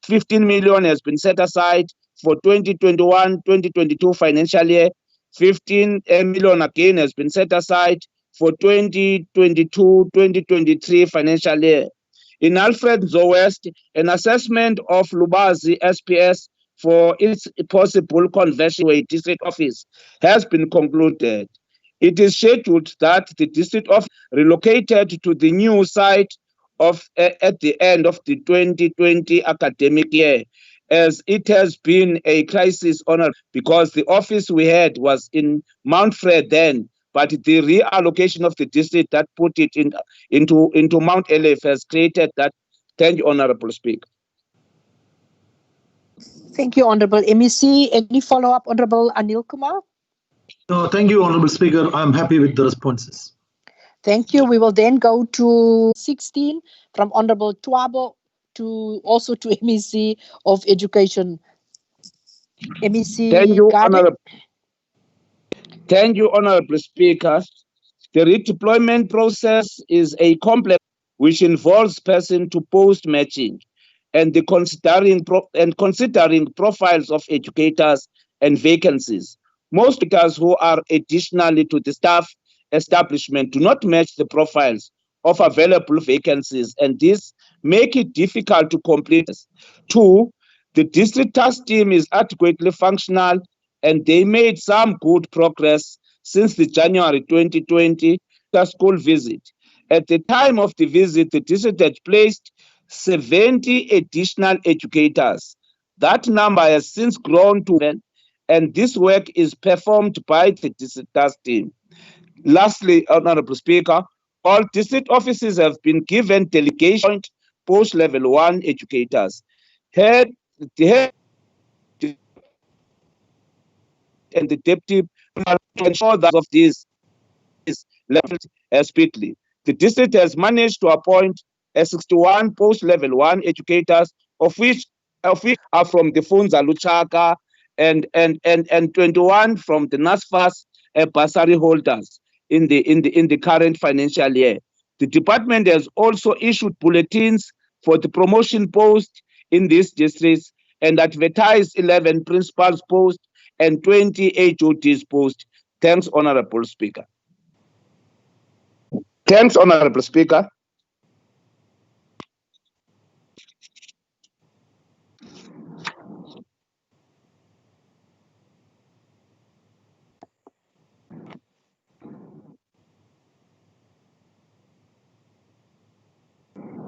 million has been set aside for 2021-2022 financial year. 15 million again has been set aside for 2022-2023 financial year. In Alfred Nzo West, an assessment of Lubazi SPS for its possible conversion to a district office has been concluded. It is scheduled that the district office relocated to the new site at the end of the 2020 academic year, as it has been a crisis because the office we had was in Mount Fred then, but the reallocation of the district that put it into Mount Elif has created that. Thank you, Honorable Speaker. Thank you, Honorable MEC. Any follow-up, Honorable Anil Kumar? No, thank you, Honorable Speaker. I'm happy with the responses. Thank you. We will then go to 16 from Honorable Tuabo also to MEC of Education. MEC Thank you, Honorable Speaker. The redeployment process is a complex which involves person to post matching and considering profiles of educators and vacancies. Most educators who are additionally to the staff establishment do not match the profiles of available vacancies, and this make it difficult to complete. 2, the district task team is adequately functional, and they made some good progress since the January 2020 school visit. At the time of the visit, the district had placed 70 additional educators. That number has since grown to 10, and this work is performed by the district task team. Lastly, Honorable Speaker, all district offices have been given delegation post level 1 educators. The head and the deputy to ensure that of these is levels speedily. The district has managed to appoint 61 post level 1 educators, of which are from the Funza Luchaka and 21 from the NASFAS bursary holders. in the current financial year. The department has also issued bulletins for the promotion post in these districts and advertised 11 principals posts and 20 HODs posts. Thanks, Honorable Speaker. Thanks, Honorable Speaker.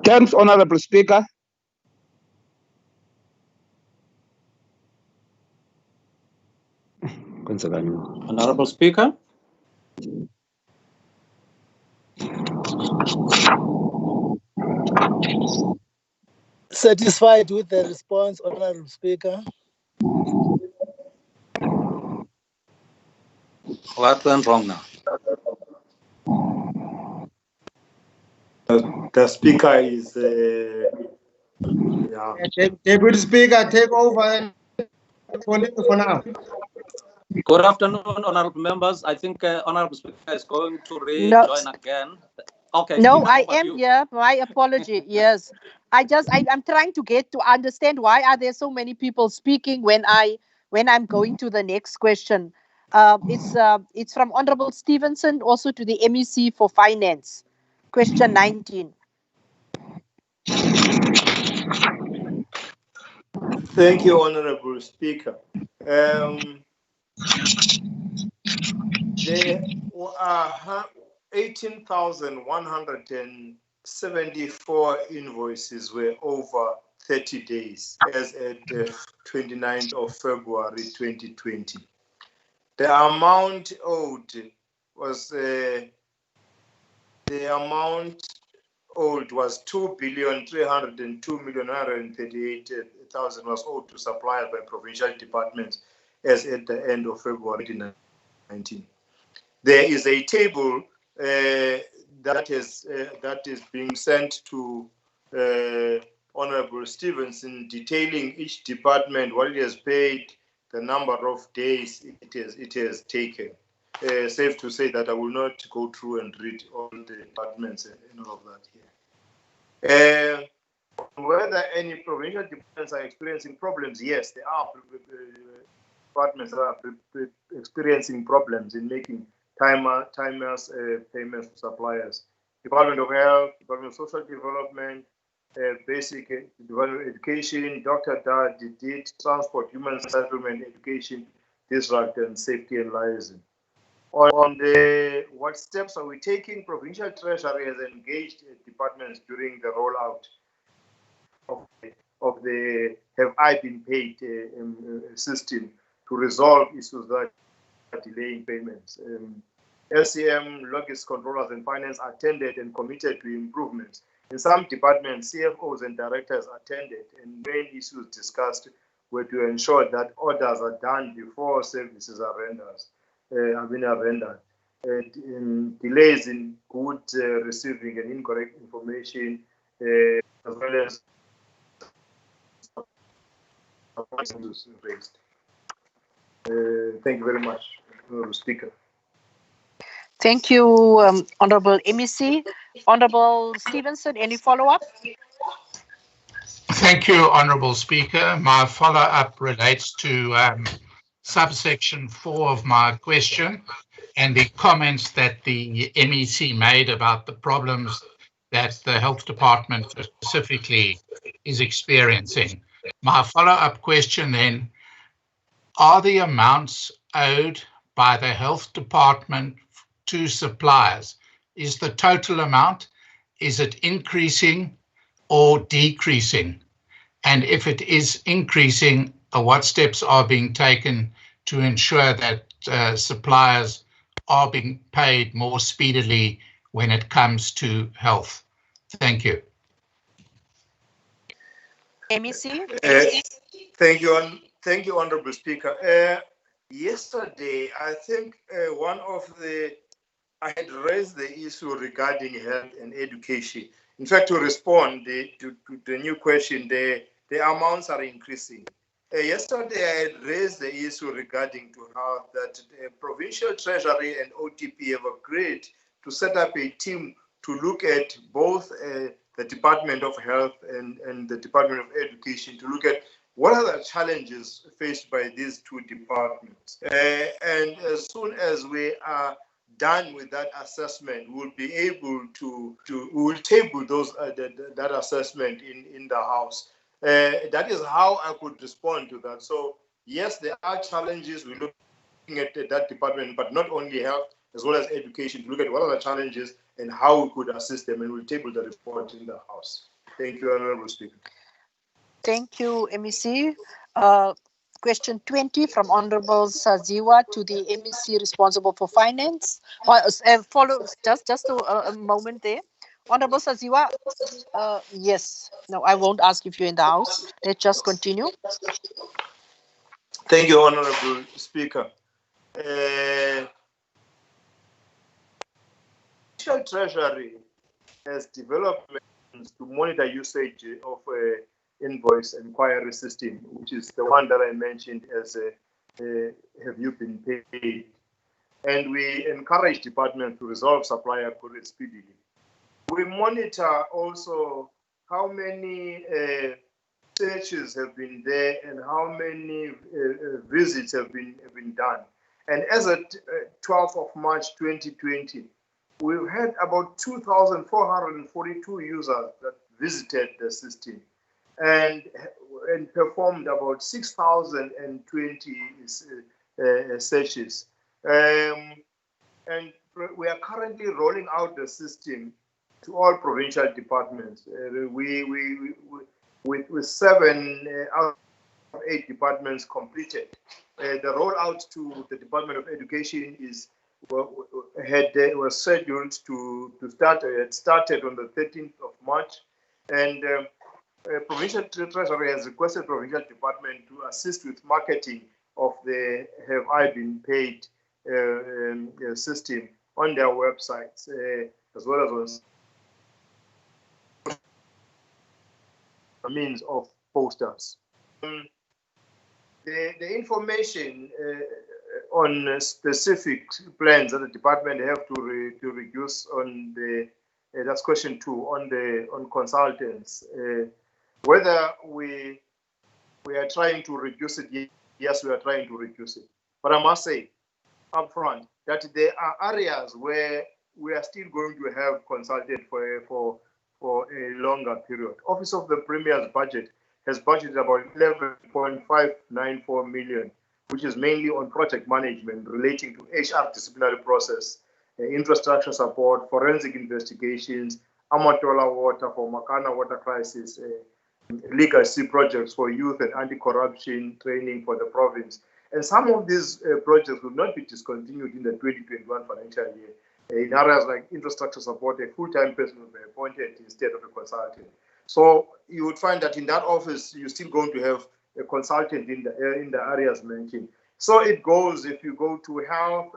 Thanks, Honorable Speaker. Honorable Speaker. Satisfied with the response, Honorable Speaker. What went wrong now? The speaker is Deputy Speaker, take over for now. Good afternoon, honorable members. I think Honorable Speaker is going to rejoin again. Okay. No, I am here. My apology. Yes, I'm trying to get to understand why are there so many people speaking when I'm going to the next question. It's from Honorable Stevenson, also to the MEC for Finance. Question 19. Thank you, Honorable Speaker. There are 18,174 invoices were over 30 days as at 29th of February 2020. The amount owed was 2,302,138,000 was owed to suppliers by provincial departments as at the end of February 2019. There is a table that is being sent to Honorable Stevenson detailing each department, what it has paid, the number of days it has taken. Safe to say that I will not go through and read all the departments and all of that here. Whether any provincial departments are experiencing problems, yes, there are departments that are experiencing problems in making timers payments to suppliers. Department of Health, Department of Social Development, Basic Development Education, Dr. did Transport, Human Settlement, Education, District, and Safety and Liaison. On the what steps are we taking? Provincial Treasury has engaged departments during the rollout of the Have I Been Paid system to resolve issues that are delaying payments. LCM, logistics controllers, and finance attended and committed to improvements. In some departments, CFOs and directors attended, and main issues discussed were to ensure that orders are done before services are rendered. Delays in goods receiving and incorrect information, as well as raised. Thank you very much, Honorable Speaker. Thank you, Honorable MEC. Honorable Stevenson, any follow-up? Thank you, Honorable Speaker. My follow-up relates to subsection 4 of my question and the comments that the MEC made about the problems that the Health Department specifically is experiencing. My follow-up question then, are the amounts owed by the Health Department to suppliers, is the total amount, is it increasing or decreasing? And if it is increasing, what steps are being taken to ensure that suppliers are being paid more speedily when it comes to health? Thank you. MEC? Thank you, Honorable Speaker. Yesterday, I think I had raised the issue regarding health and education. In fact, to respond to the new question, the amounts are increasing. Yesterday, I raised the issue regarding to how that Provincial Treasury and OTP have agreed to set up a team to look at both the Department of Health and the Department of Education to look at what are the challenges faced by these two departments. And as soon as we are done with that assessment, we'll be able to we will table those that assessment in the House. That is how I could respond to that. So yes, there are challenges. We're looking at that department, but not only health as well as education, to look at what are the challenges and how we could assist them, and we'll table the report in the House. Thank you, Honourable Speaker. Thank you, MEC. Question 20 from Honourable Saziwa to the MEC responsible for finance. Follow just a moment there. Honourable Saziwa, yes. No, I won't ask if you're in the House. Let's just continue. Thank you, Honourable Speaker. Provincial Treasury has developed to monitor usage of invoice inquiry system, which is the one that I mentioned as have you been paid? And we encourage department to resolve supplier queries speedily. We monitor also how many searches have been there and how many visits have been done. And as of 12th of March 2020, we've had about 2,442 users that visited the system and performed about 6,020 searches. And we are currently rolling out the system to all provincial departments. With 7 out of 8 departments completed. The rollout to the Department of Education was scheduled to start. It started on the 13th of March, and Provincial Treasury has requested Provincial Department to assist with marketing of the Have I Been Paid system on their websites, as well as on means of posters. The information on specific plans that the department have to reduce on the that's question 2 on consultants. Whether we are trying to reduce it, yes, we are trying to reduce it. But I must say upfront that there are areas where we are still going to have consulted for a longer period. Office of the Premier's budget has budgeted about 11.594 million, which is mainly on project management relating to HR disciplinary process, infrastructure support, forensic investigations, Amatola water for Makana water crisis, legacy projects for youth and anti-corruption training for the province. And some of these projects will not be discontinued in the 2021 financial year. In areas like infrastructure support, a full-time person will be appointed instead of a consultant. So you would find that in that office, you're still going to have a consultant in the areas mentioned. So it goes, if you go to health,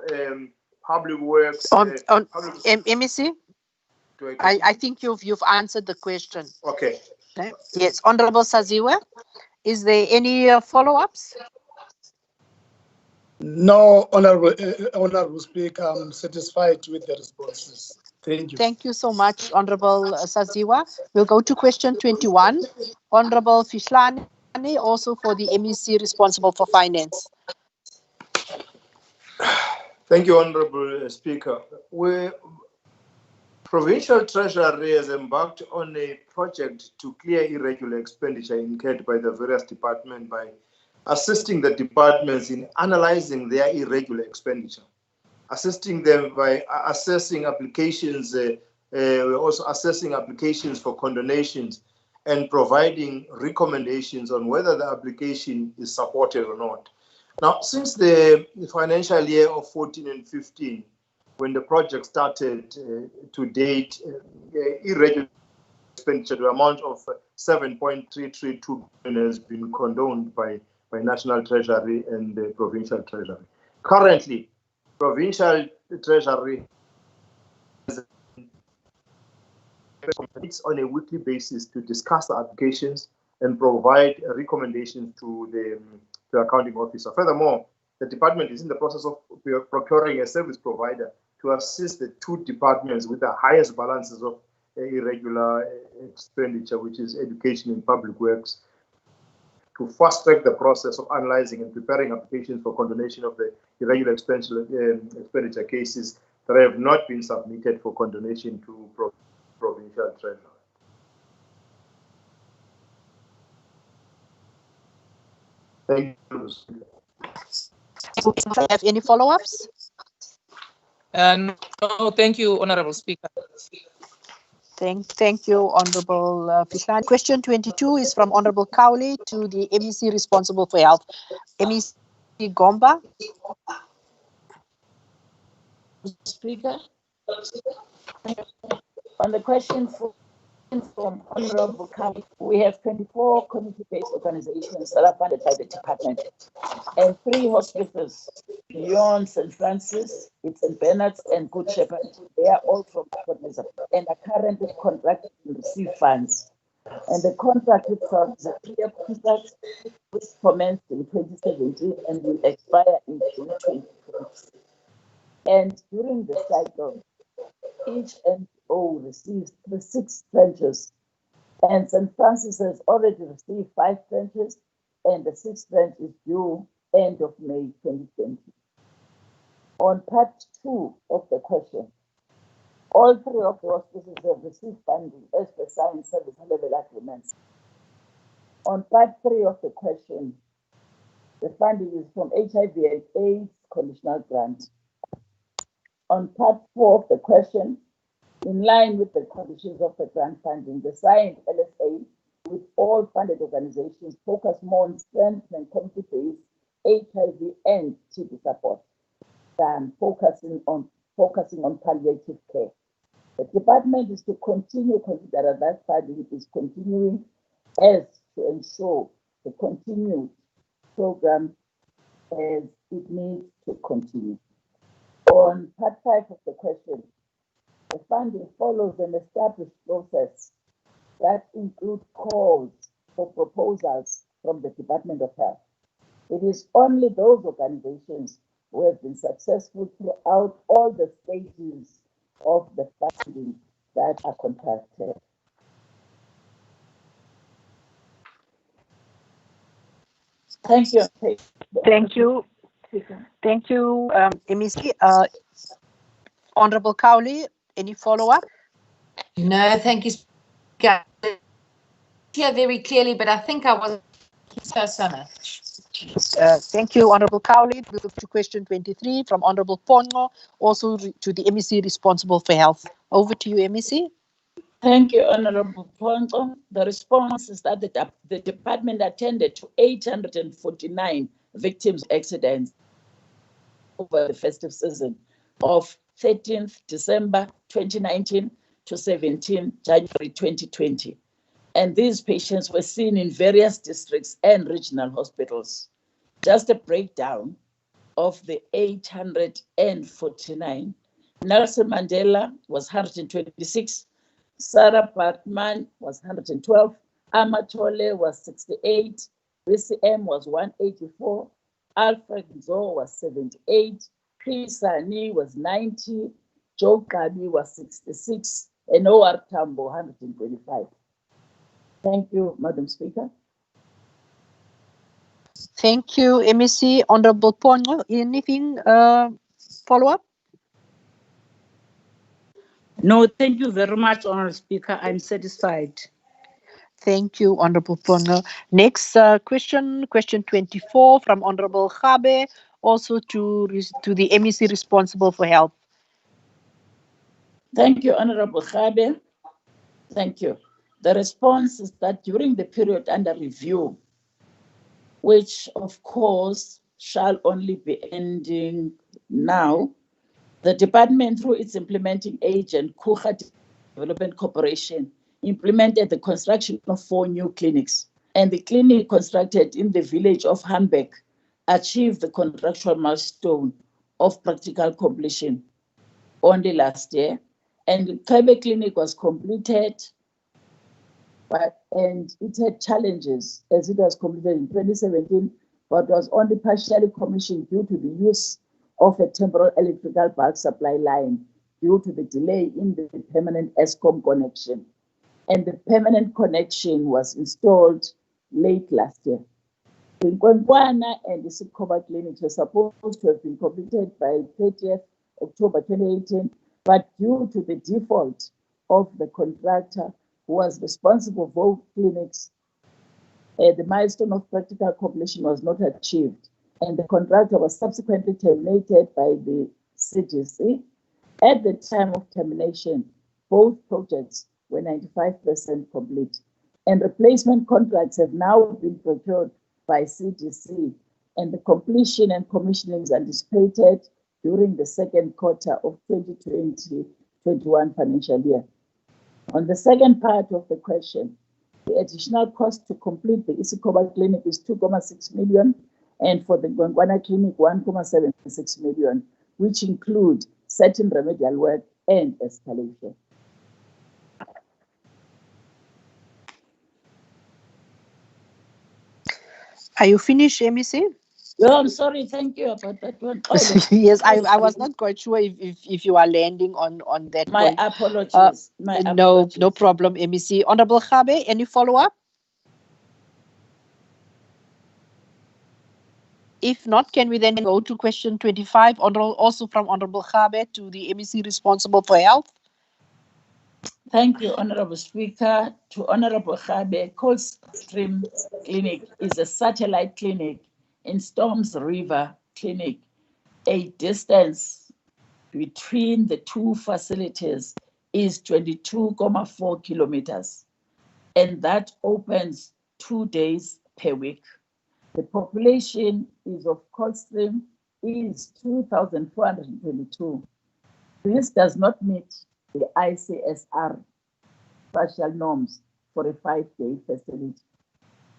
public works. MEC, I think you've answered the question. Okay. Yes, Honourable Saziwa, is there any follow-ups? No, Honourable Speaker, I'm satisfied with the responses. Thank you. Thank you so much, Honourable Saziwa. We'll go to question 21. Honourable Fishlani, also for the MEC responsible for finance. Thank you, Honourable Speaker. Provincial Treasury has embarked on a project to clear irregular expenditure incurred by the various departments by assisting the departments in analyzing their irregular expenditure, assisting them by assessing applications, also assessing applications for condonations and providing recommendations on whether the application is supported or not. Now, since the financial year of 14 and 15, when the project started to date, irregular expenditure, the amount of 7.332 billion has been condoned by National Treasury and the Provincial Treasury. Currently, Provincial Treasury meets on a weekly basis to discuss the applications and provide recommendations to the accounting officer. Furthermore, the department is in the process of procuring a service provider to assist the two departments with the highest balances of irregular expenditure, which is Education and Public Works, to fast-track the process of analyzing and preparing applications for condonation of the irregular expenditure cases that have not been submitted for condonation to provincial treasurer. Thank you. Have any follow-ups? No, thank you, Honorable Speaker. Thank you, Honorable Fihlani. Question 22 is from Honorable Cowley to the MEC responsible for health. MEC Gomba. Speaker, on the question from Honorable Cowley, we have 24 community-based organizations that are funded by the department and 3 hospices beyond St. Francis, it's St. Bernard's and Good Shepherd. They are all from Port and are currently contracted to receive funds. And the contract itself is a 3-year contract which commenced in 2017 and will expire in June 2020. And during the cycle, each NGO receives 6 tranches, and St. Francis has already received 5 tranches, and the 6th tranche is due end of May 2020. On part 2 of the question, all 3 of the hospitals have received funding as per signed service level agreements. On part 3 of the question, the funding is from HIV and AIDS conditional grant. On part 4 of the question, in line with the conditions of the grant funding, the signed LSA with all funded organizations focus more on strengthening community-based HIV and TB support than focusing on palliative care. The department is to continue consider that funding is continuing as to ensure the continued program as it needs to continue. On part 5 of the question, the funding follows an established process that includes calls for proposals from the Department of Health. It is only those organizations who have been successful throughout all the stages of the funding that are contacted. Thank you. Thank you. Thank you, MEC. Honorable Cowley, any follow-up? No, thank you, Speaker. Hear very clearly, but I think I was so much. Thank you, Honorable Cowley. We move to question 23 from Honorable Pongo, also to the MEC responsible for health. Over to you, MEC. Thank you, Honorable Pongo. The response is that the department attended to 849 victims' accidents over the festive season of 13th December 2019 to 17 January 2020. And these patients were seen in various districts and regional hospitals. Just a breakdown of the 849. Nelson Mandela was 126, Sarah Bartman was 112, Amatole was 68, BCM was 184, Alfred Nzo was 78, Pisani was 90, Joe Kabi was 66, and O.R. Tambo 125. Thank you, Madam Speaker. Thank you, MEC. Honorable Pongo, anything follow-up? No, thank you very much, Honorable Speaker. I'm satisfied. Thank you, Honorable Pongo. Next question 24 from Honorable Khabe, also to the MEC responsible for health. Thank you, Honorable Khabe. Thank you. The response is that during the period under review, which of course shall only be ending now, the department, through its implementing agent, Kucha Development Corporation, implemented the construction of 4 new clinics. And the clinic constructed in the village of Hambeck achieved the contractual milestone of practical completion only last year. And the Kaibe Clinic was completed and it had challenges as it was completed in 2017, but was only partially commissioned due to the use of a temporary electrical bulk supply line due to the delay in the permanent ESCOM connection. And the permanent connection was installed late last year. The Nkwenkwana and the Sikoba clinics were supposed to have been completed by 30th October 2018, but due to the default of the contractor who was responsible for both clinics, the milestone of practical completion was not achieved, and the contractor was subsequently terminated by the CGC. At the time of termination, both projects were 95% complete, and replacement contracts have now been procured by CGC, and the completion and commissioning is anticipated during the second quarter of 2020-21 financial year. On the second part of the question, the additional cost to complete the Isikoba clinic is 2.6 million, and for the Nkwenkwana clinic, 1.76 million, which include certain remedial work and escalation. Are you finished, MEC? No, I'm sorry. Thank you about that one. Yes, I was not quite sure if you are landing on that My point. apologies. No problem, MEC. Honorable Khabe, any follow-up? If not, can we then go to question 25, also from Honorable Khabe to the MEC responsible for health? Thank you, Honorable Speaker. To Honorable Khabe, Coldstream Clinic is a satellite clinic in Storms River Clinic. A distance between the two facilities is 22.4 kilometers, and that opens 2 days per week. The population of Coldstream is 2,422. This does not meet the ICSR spatial norms for a 5-day facility.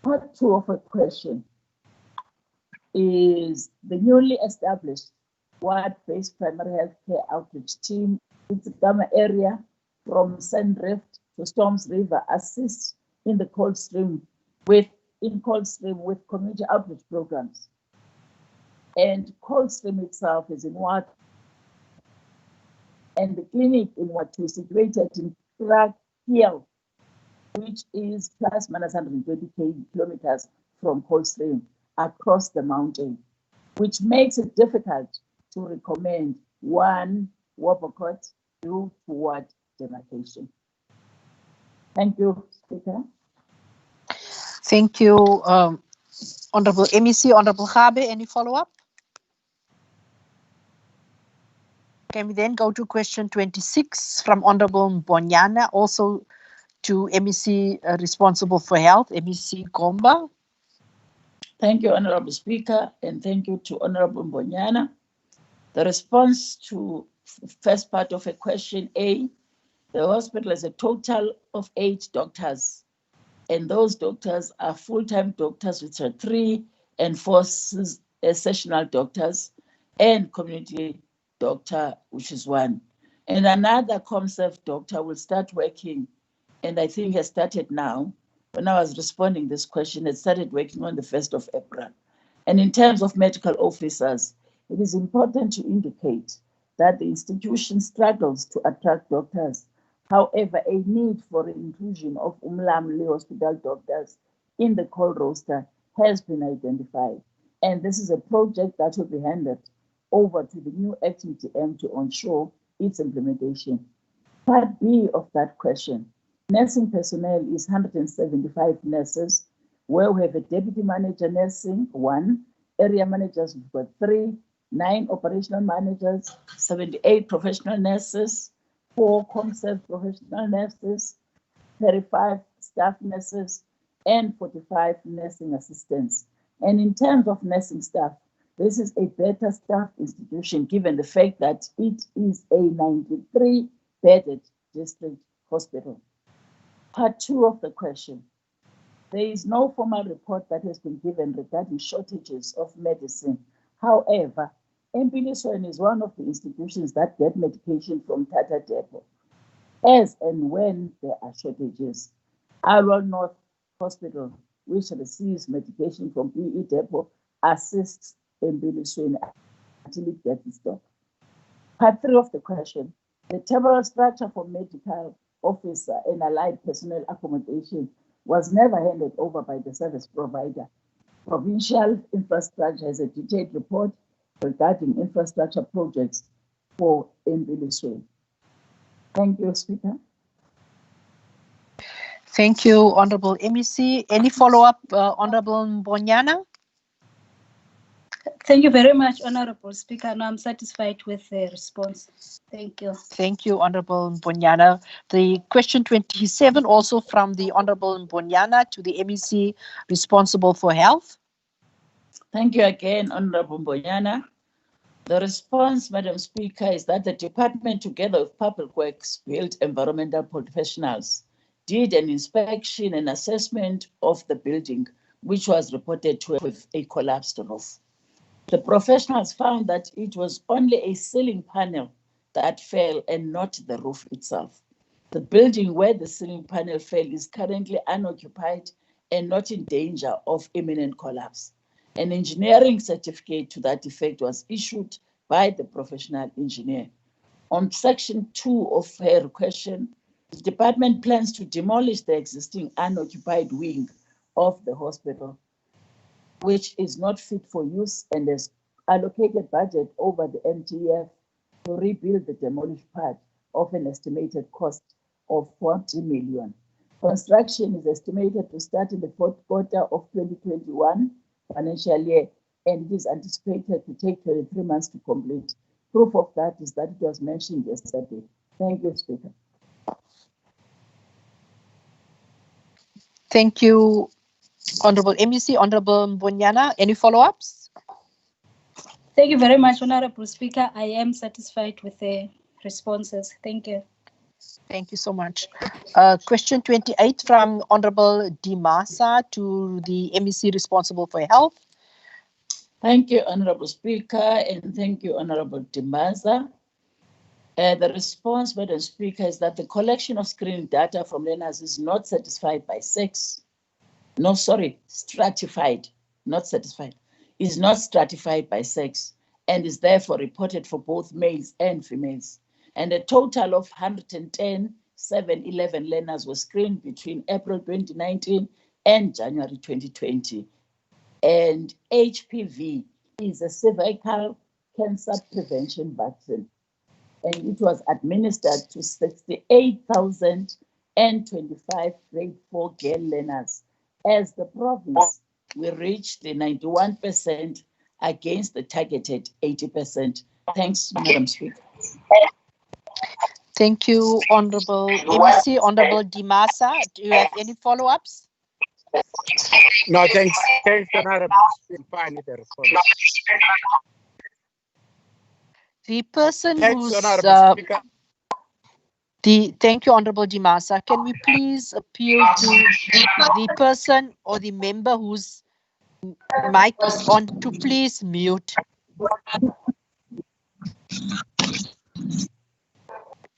Part 2 of a question is the newly established ward-based primary health care outreach team in the Gama area from Sandrift to Storms River assists in the Coldstream with community outreach programs. And Coldstream itself is in Wat, and the clinic in Wat is situated in Crack Hill, which is plus minus 120 kilometers from Coldstream across the mountain, which makes it difficult to recommend one Wapocot due toward demarcation. Thank you, Speaker. Thank you, Honorable MEC. Honorable Khabe, any follow-up? Can we then go to question 26 from Honorable Mbonyana, also to MEC responsible for health, MEC Komba? Thank you, Honorable Speaker, and thank you to Honorable Mbonyana. The response to first part of a question A, the hospital has a total of 8 doctors, and those doctors are full-time doctors, which are 3, and 4 sessional doctors, and community doctor, which is 1. And another ComServe doctor will start working, and I think has started now. When I was responding this question, it started working on the 1st of April. And in terms of medical officers, it is important to indicate that the institution struggles to attract doctors. However, a need for the inclusion of Umlamli hospital doctors in the call roster has been identified. And this is a project that will be handed over to the new acting TM to ensure its implementation. Part B of that question, nursing personnel is 175 nurses, where we have a deputy manager nursing, 1, area managers, we've got 3, 9 operational managers, 78 professional nurses, 4 ComServe professional nurses, 35 staff nurses, and 45 nursing assistants. And in terms of nursing staff, this is a better staff institution given the fact that it is a 93-bedded district hospital. Part 2 of the question. There is no formal report that has been given regarding shortages of medicine. However, Mpilisweni is one of the institutions that get medication from Tata Depot, as and when there are shortages. Arrow North Hospital, which receives medication from PE Depot, assists Mbilisweni until it gets stopped. Part 3 of the question. The temporal structure for medical officer and allied personnel accommodation was never handed over by the service provider. Provincial Infrastructure has a detailed report regarding infrastructure projects for Mbilisweni. Thank you, Speaker. Thank you, Honorable MEC. Any follow-up, Honorable Mbonyana? Thank you very much, Honorable Speaker. No, I'm satisfied with the response. Thank you. Thank you, Honorable Mbonyana. The question 27, also from the Honorable Mbonyana to the MEC responsible for health. Thank you again, Honorable Mbonyana. The response, Madam Speaker, is that the department, together with Public Works, Build Environmental Professionals, did an inspection and assessment of the building, which was reported to have a collapsed roof. The professionals found that it was only a ceiling panel that fell and not the roof itself. The building where the ceiling panel fell is currently unoccupied and not in danger of imminent collapse. An engineering certificate to that effect was issued by the professional engineer. On section 2 of her question, the department plans to demolish the existing unoccupied wing of the hospital, which is not fit for use, and has allocated budget over the MTF to rebuild the demolished part of an estimated cost of 40 million. Construction is estimated to start in the fourth quarter of 2021 financial year, and it is anticipated to take 23 months to complete. Proof of that is that it was mentioned yesterday. Thank you, Speaker. Thank you, Honorable MEC. Honorable Mbonyana, any follow-ups? Thank you very much, Honorable Speaker. I am satisfied with the responses. Thank you. Thank you so much. Question 28 from Honorable Dimasa to the MEC responsible for health. Thank you, Honorable Speaker, and thank you, Honorable Dimasa. The response, Madam Speaker, is that the collection of screening data from learners is not satisfied by sex. No, sorry, stratified, not satisfied, is not stratified by sex, and is therefore reported for both males and females. And a total of 110 711 learners were screened between April 2019 and January 2020. And HPV is a cervical cancer prevention vaccine, and it was administered to 68,025 grade 4 girl learners. As the province, we reached the 91% against the targeted 80%. Thanks, Madam Speaker. Thank you, Honorable MEC. Honorable Dimasa, do you have any follow-ups? No, thanks. Thanks, Honorable. Fine with the response. The person Thanks, who's Honorable Speaker. thank you, Honorable Dimasa. Can we please appeal to the person or the member whose mic is on to please mute?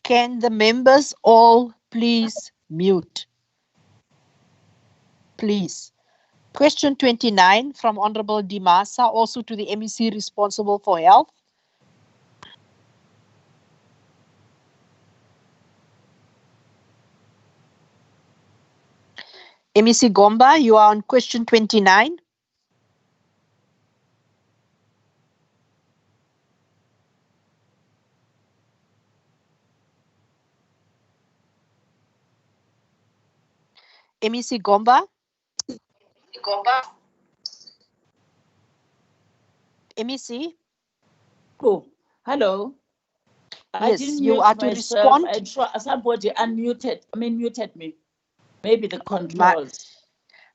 Can the members all please mute? Please. Question 29 from Honorable Dimasa, also to the MEC responsible for health. MEC Gomba, you are on question 29. MEC Gomba. MEC. Oh, hello. I Yes, didn't you mute are to myself. respond. Somebody muted me. Maybe the controls.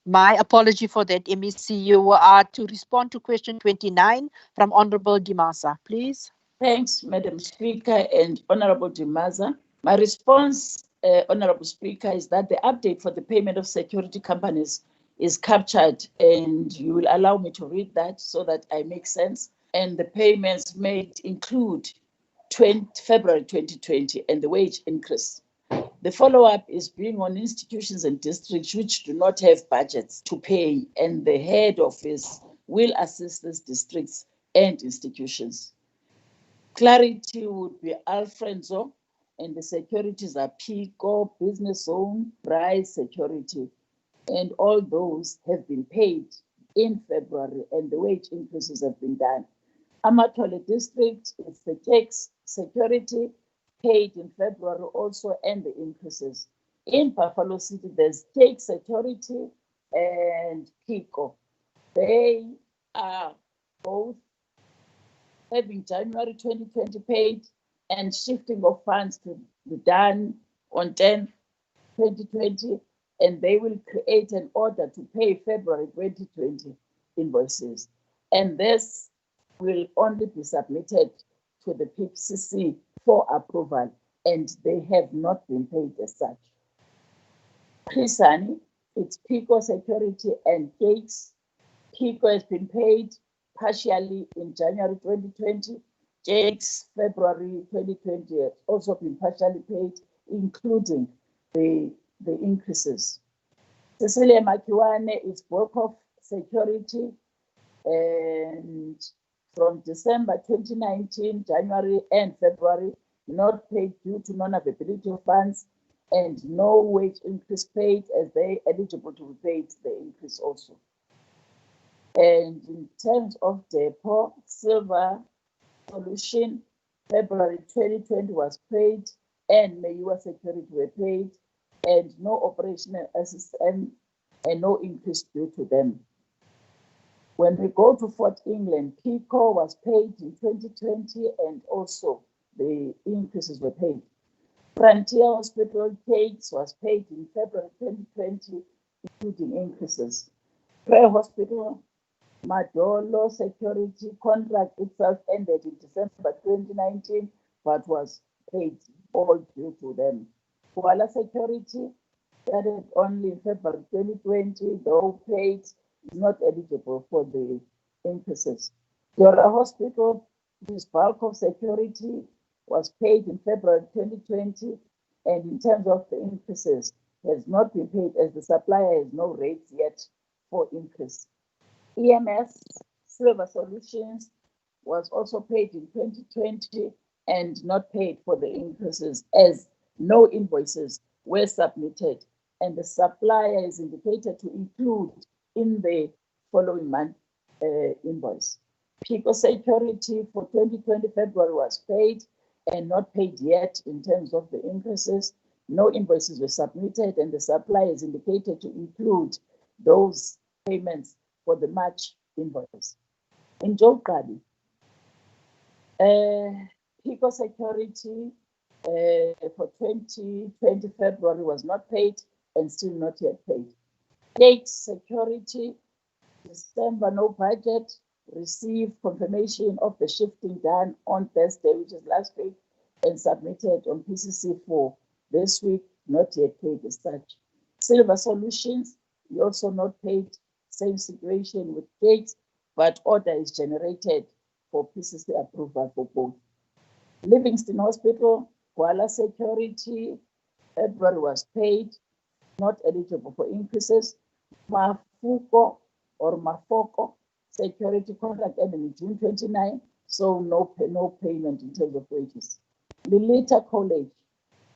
My apology for that, MEC. You are to respond to question 29 from Honorable Dimasa, please. Thanks, Madam Speaker and Honorable Dimasa. My response, Honorable Speaker, is that the update for the payment of security companies is captured, and you will allow me to read that so that I make sense. And the payments made include February 2020 and the wage increase. The follow-up is being on institutions and districts which do not have budgets to pay, and the head office will assist these districts and institutions. Clarity would be Alfredo, and the securities are PICO, Business Zone, Bryce Security, and all those have been paid in February, and the wage increases have been done. Amatole District is the tax security paid in February also, and the increases. In Buffalo City, there's tax security and PICO. They are both having January 2020 paid and shifting of funds to be done on 10 2020, and they will create an order to pay February 2020 invoices. And this will only be submitted to the PPCC for approval, and they have not been paid as such. Prisani, it's PICO Security and Cakes. PICO has been paid partially in January 2020. Cakes, February 2020 has also been partially paid, including the increases. Cecilia Makiwane is Brokoff Security, and from December 2019, January and February, not paid due to non-availability of funds, and no wage increase paid as they eligible to be paid the increase also. And in terms of depot, Silver Solution, February 2020 was paid, and Mayua Security were paid, and no operational SSM and no increase due to them. When we go to Fort England, PICO was paid in 2020, and also the increases were paid. Frontier Hospital Cakes was paid in February 2020, including increases. Prayer Hospital, Madolo Security contract itself ended in December 2019, but was paid all due to them. Kuala Security started only in February 2020, though paid is not eligible for the increases. Dora Hospital, this bulk of security was paid in February 2020, and in terms of the increases, has not been paid as the supplier has no rates yet for increase. EMS Silver Solutions was also paid in 2020 and not paid for the increases as no invoices were submitted, and the supplier is indicated to include in the following month invoice. PICO Security for 2020 February was paid and not paid yet in terms of the increases. No invoices were submitted, and the supplier is indicated to include those payments for the March invoice. In Job Gabi, PICO Security for 2020 February was not paid and still not yet paid. Gates Security, December no budget, received confirmation of the shifting done on Thursday, which is last week, and submitted on PCC for this week, not yet paid as such. Silver Solutions, we also not paid, same situation with Gates, but order is generated for PCC approval for both. Livingston Hospital, Kuala Security, February was paid, not eligible for increases. Mafuko or Mafoko Security contract ending in June 29, so no payment in terms of wages. Lilita College,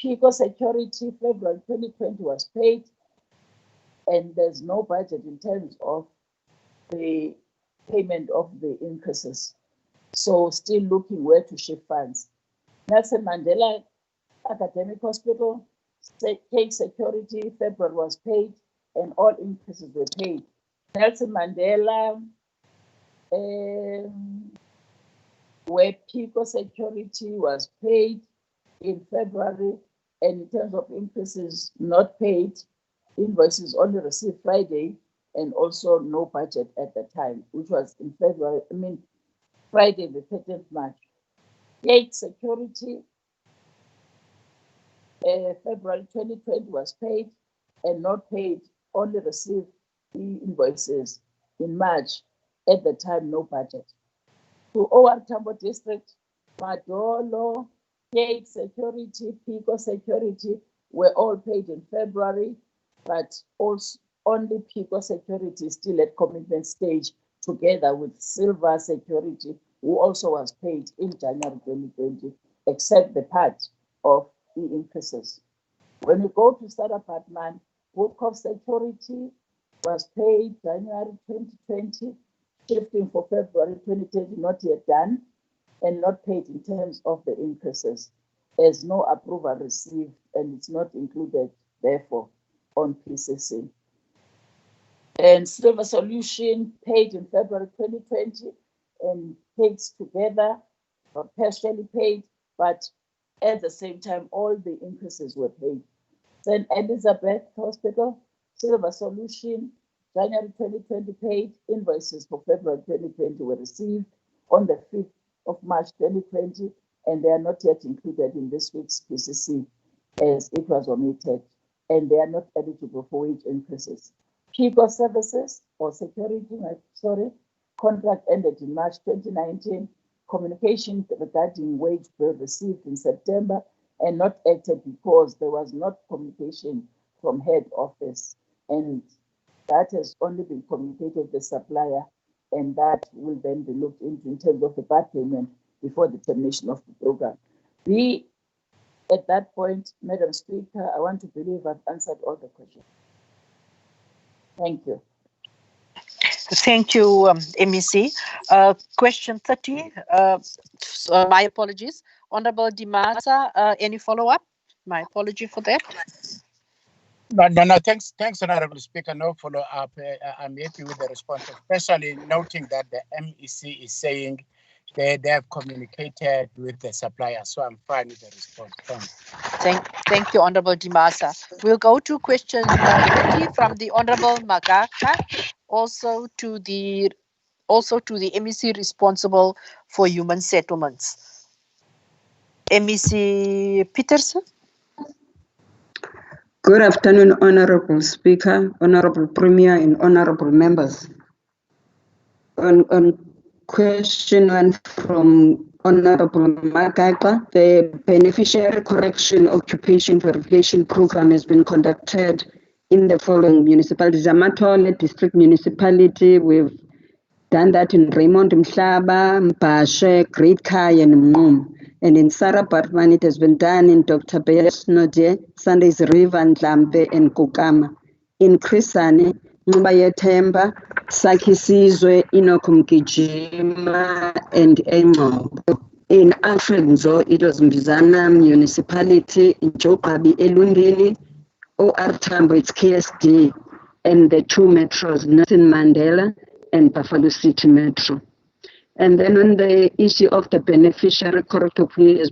PICO Security, February 2020 was paid, and there's no budget in terms of the payment of the increases. So still looking where to shift funds. Nelson Mandela Academic Hospital, Cake Security, February was paid, and all increases were paid. Nelson Mandela, where PICO Security was paid in February, and in terms of increases not paid, invoices only received Friday, and also no budget at the time, which was in February, Friday the 13th March. Gate Security, February 2020 was paid and not paid, only received invoices in March, at the time no budget. To OR Tambo District, Madolo, Gate Security, PICO Security, were all paid in February, but also only Pico Security still at commitment stage together with Silver Security, who also was paid in January 2020, except the part of the increases. When we go to Sarah Batman, Woodcock Security was paid January 2020, shifting for February 2020, not yet done, and not paid in terms of the increases, as no approval received, and it's not included, therefore, on PCC. And Silver Solution paid in February 2020 and paid together, or partially paid, but at the same time, all the increases were paid. St. Elizabeth Hospital, Silver Solution, January 2020 paid, invoices for February 2020 were received on the 5th of March 2020, and they are not yet included in this week's PCC as it was omitted, and they are not eligible for wage increases. Pico Services or Security, contract ended in March 2019. Communication regarding wage bill received in September and not acted because there was not communication from head office, and that has only been communicated with the supplier, and that will then be looked into in terms of the back payment before the termination of the program. At that point, Madam Speaker, I want to believe I've answered all the questions. Thank you. Thank you, MEC. Question 30, my apologies. Honorable Dimasa, any follow-up? My apology for that. No, thanks, Honorable Speaker. No follow-up. I'm happy with the response, especially noting that the MEC is saying they have communicated with the supplier, so I'm fine with the response. Thank you, Honorable Dimasa. We'll go to question 30 from the Honorable Magaka, also to the MEC responsible for human settlements. MEC Peterson. Good afternoon, Honorable Speaker, Honorable Premier, and Honorable members. On question 1 from Honorable Magaka, the Beneficiary Correction Occupation Verification Program has been conducted in the following municipalities: Amatole District Municipality. We've done that in Raymond Mhlaba, Mbashe, Great Kai, and Mum. And in Sarah Bartman, it has been done in Dr. Bayes Nodje, Sundays River, and Lambe, and Kukama. In Krisane, Mbayetemba, Sakisizwe, Inokumkijima, and Engobo. In Alfredzo, it was Mbizana Municipality, in Jopabi, Elundini, OR Tambo, it's KSD, and the 2 metros, Nelson Mandela and Buffalo City Metro. And then on the issue of the beneficiary corrective plea has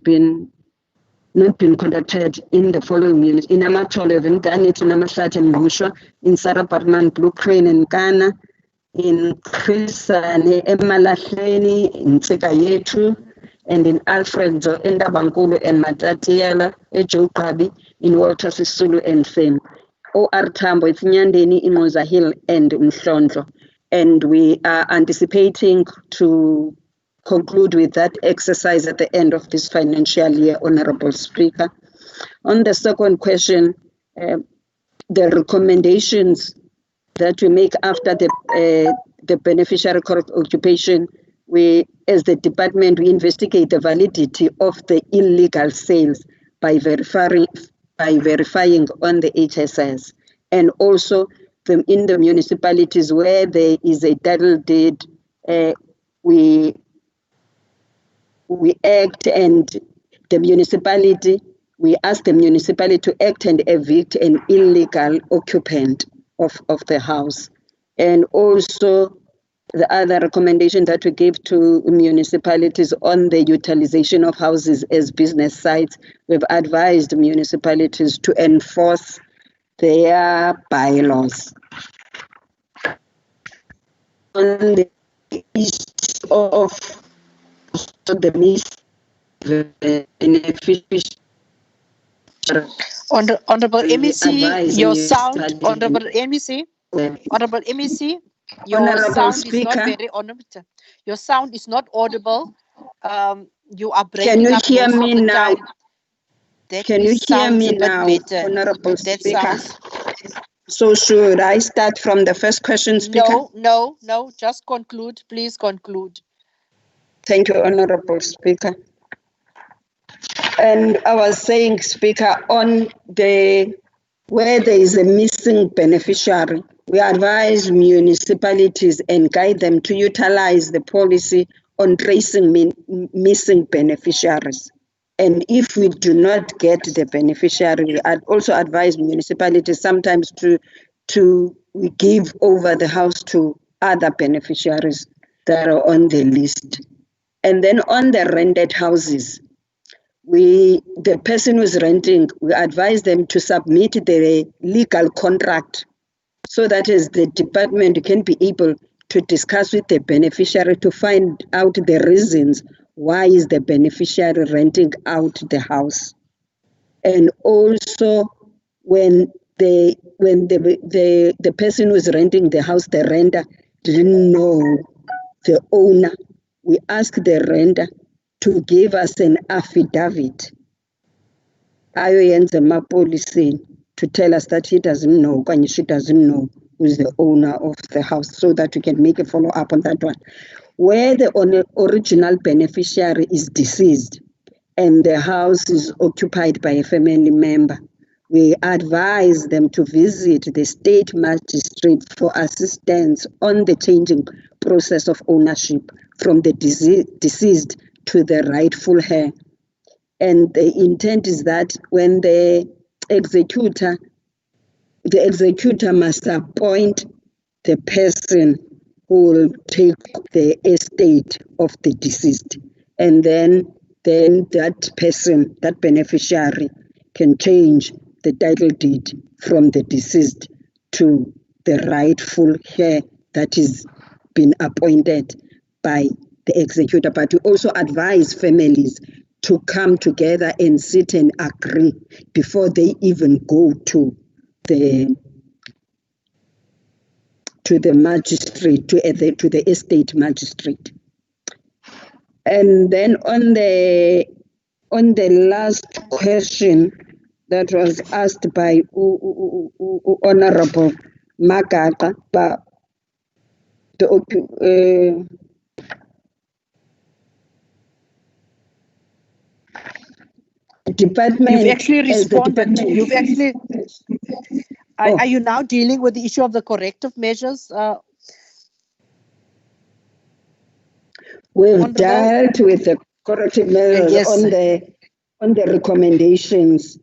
not been conducted in the following units. In Amatole, we've done it in Amashat and Mushwa, in Sarah Bartman, Blue Crane and Ghana, in Krisane, Emalahleni, in Tsekayetu, and in Alfredzo, Endabankulu and Matatiela, Ejokabi, in Walter Sisulu and Fame. OR Tambo, it's Nyandeni, in Moza Hill and Mhlonzo. And we are anticipating to conclude with that exercise at the end of this financial year, Honorable Speaker. On the second question, the recommendations that we make after the beneficiary correct occupation, we, as the department, we investigate the validity of the illegal sales by verifying on the HSS, and also in the municipalities where there is a title deed, we act, and the municipality, we ask the municipality to act and evict an illegal occupant of the house. And also the other recommendation that we give to municipalities on the utilization of houses as business sites, we've advised municipalities to enforce their bylaws. On the issue of the Honorable MEC, your sound, Honorable MEC, your sound is not very audible. Your sound is not audible. You are breaking up. Can you hear me now? That Can you hear sounds me a bit now, better. Honorable That Speaker? sounds. So should I start from the first question, Speaker? No, just conclude. Please conclude. Thank you, Honorable Speaker. And I was saying, Speaker, on the where there is a missing beneficiary, we advise municipalities and guide them to utilize the policy on tracing missing beneficiaries. And if we do not get the beneficiary, we also advise municipalities sometimes to give over the house to other beneficiaries that are on the list. And then on the rented houses, the person who's renting, we advise them to submit the legal contract so that as the department can be able to discuss with the beneficiary to find out the reasons why is the beneficiary renting out the house. And also when the person who's renting the house, the renter didn't know the owner, we ask the renter to give us an affidavit ayoyenza emapoliseni to tell us that he doesn't know and she doesn't know who's the owner of the house, so that we can make a follow-up on that one. Where the original beneficiary is deceased and the house is occupied by a family member, we advise them to visit the state magistrate for assistance on the changing process of ownership from the deceased to the rightful heir. And the intent is that when the executor must appoint the person who will take the estate of the deceased. And then that person, that beneficiary, can change the title deed from the deceased to the rightful heir that is been appointed by the executor. But we also advise families to come together and sit and agree before they even go to the magistrate, to the estate magistrate. And then on the last question that was asked by Honorable Magaka, but the department. You've actually responded. You've actually. Oh. Are you now dealing with the issue of the corrective measures? We've dealt with the corrective measures yes. on the recommendations,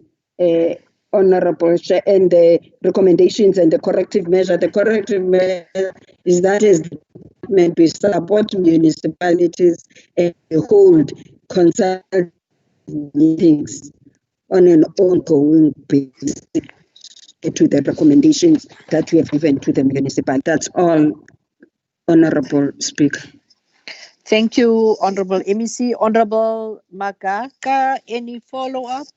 Honorable Chair, and the recommendations and the corrective measure. The corrective measure is that as the department, we support municipalities and hold consultative meetings on an ongoing basis to the recommendations that we have given to the municipality. That's all, Honorable Speaker. Thank you, Honorable MEC. Honorable Magaka, any follow-up?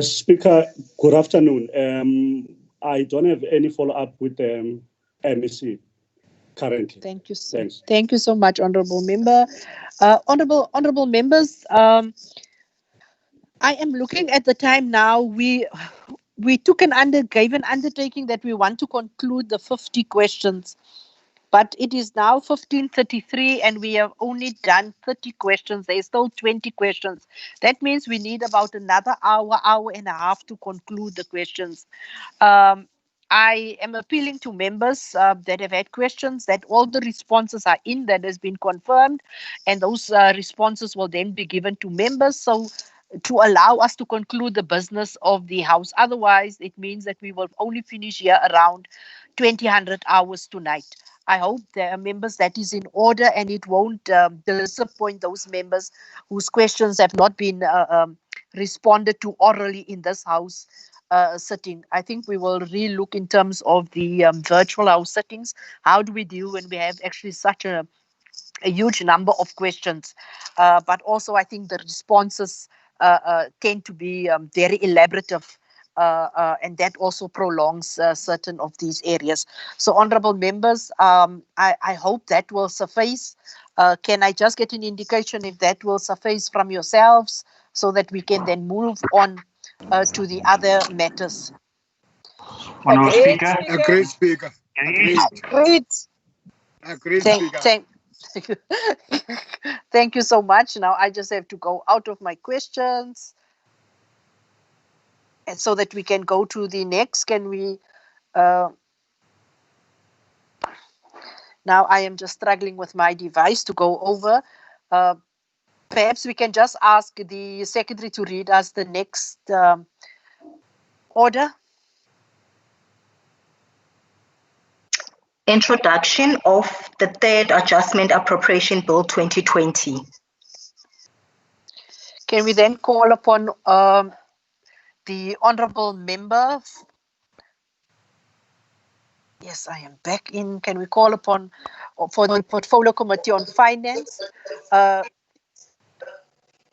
Speaker, good afternoon. I don't have any follow-up with the MEC currently. Thank you. Thanks. Thank you so much, Honorable Member. Honorable members, I am looking at the time now. We gave an undertaking that we want to conclude the 50 questions. But it is now 15:33 and we have only done 30 questions. There's still 20 questions. That means we need about another hour and a half to conclude the questions. I am appealing to members that have had questions that all the responses are in, that has been confirmed, and those responses will then be given to members. So to allow us to conclude the business of the House. Otherwise, it means that we will only finish here around 2000 hours tonight. I hope there are members that is in order and it won't disappoint those members whose questions have not been responded to orally in this House sitting. I think we will re-look in terms of the virtual House sittings. How do we deal when we have actually such a huge number of questions? But also I think the responses tend to be very elaborative. And that also prolongs certain of these areas. So, honourable members, I hope that will suffice. Can I just get an indication if that will suffice from yourselves, so that we can then move on to the other matters. Honourable Speaker. Agreed, Speaker. Agreed. Agreed, Speaker. Thank you so much. Now I just have to go out of my questions, and so that we can go to the next. Can we? Now I am just struggling with my device to go over. Perhaps we can just ask the secretary to read us the next order. Introduction of the third adjustment appropriation bill 2020. Can we then call upon the honourable member? Yes, I am back in. Can we call upon for the Portfolio Committee on Finance,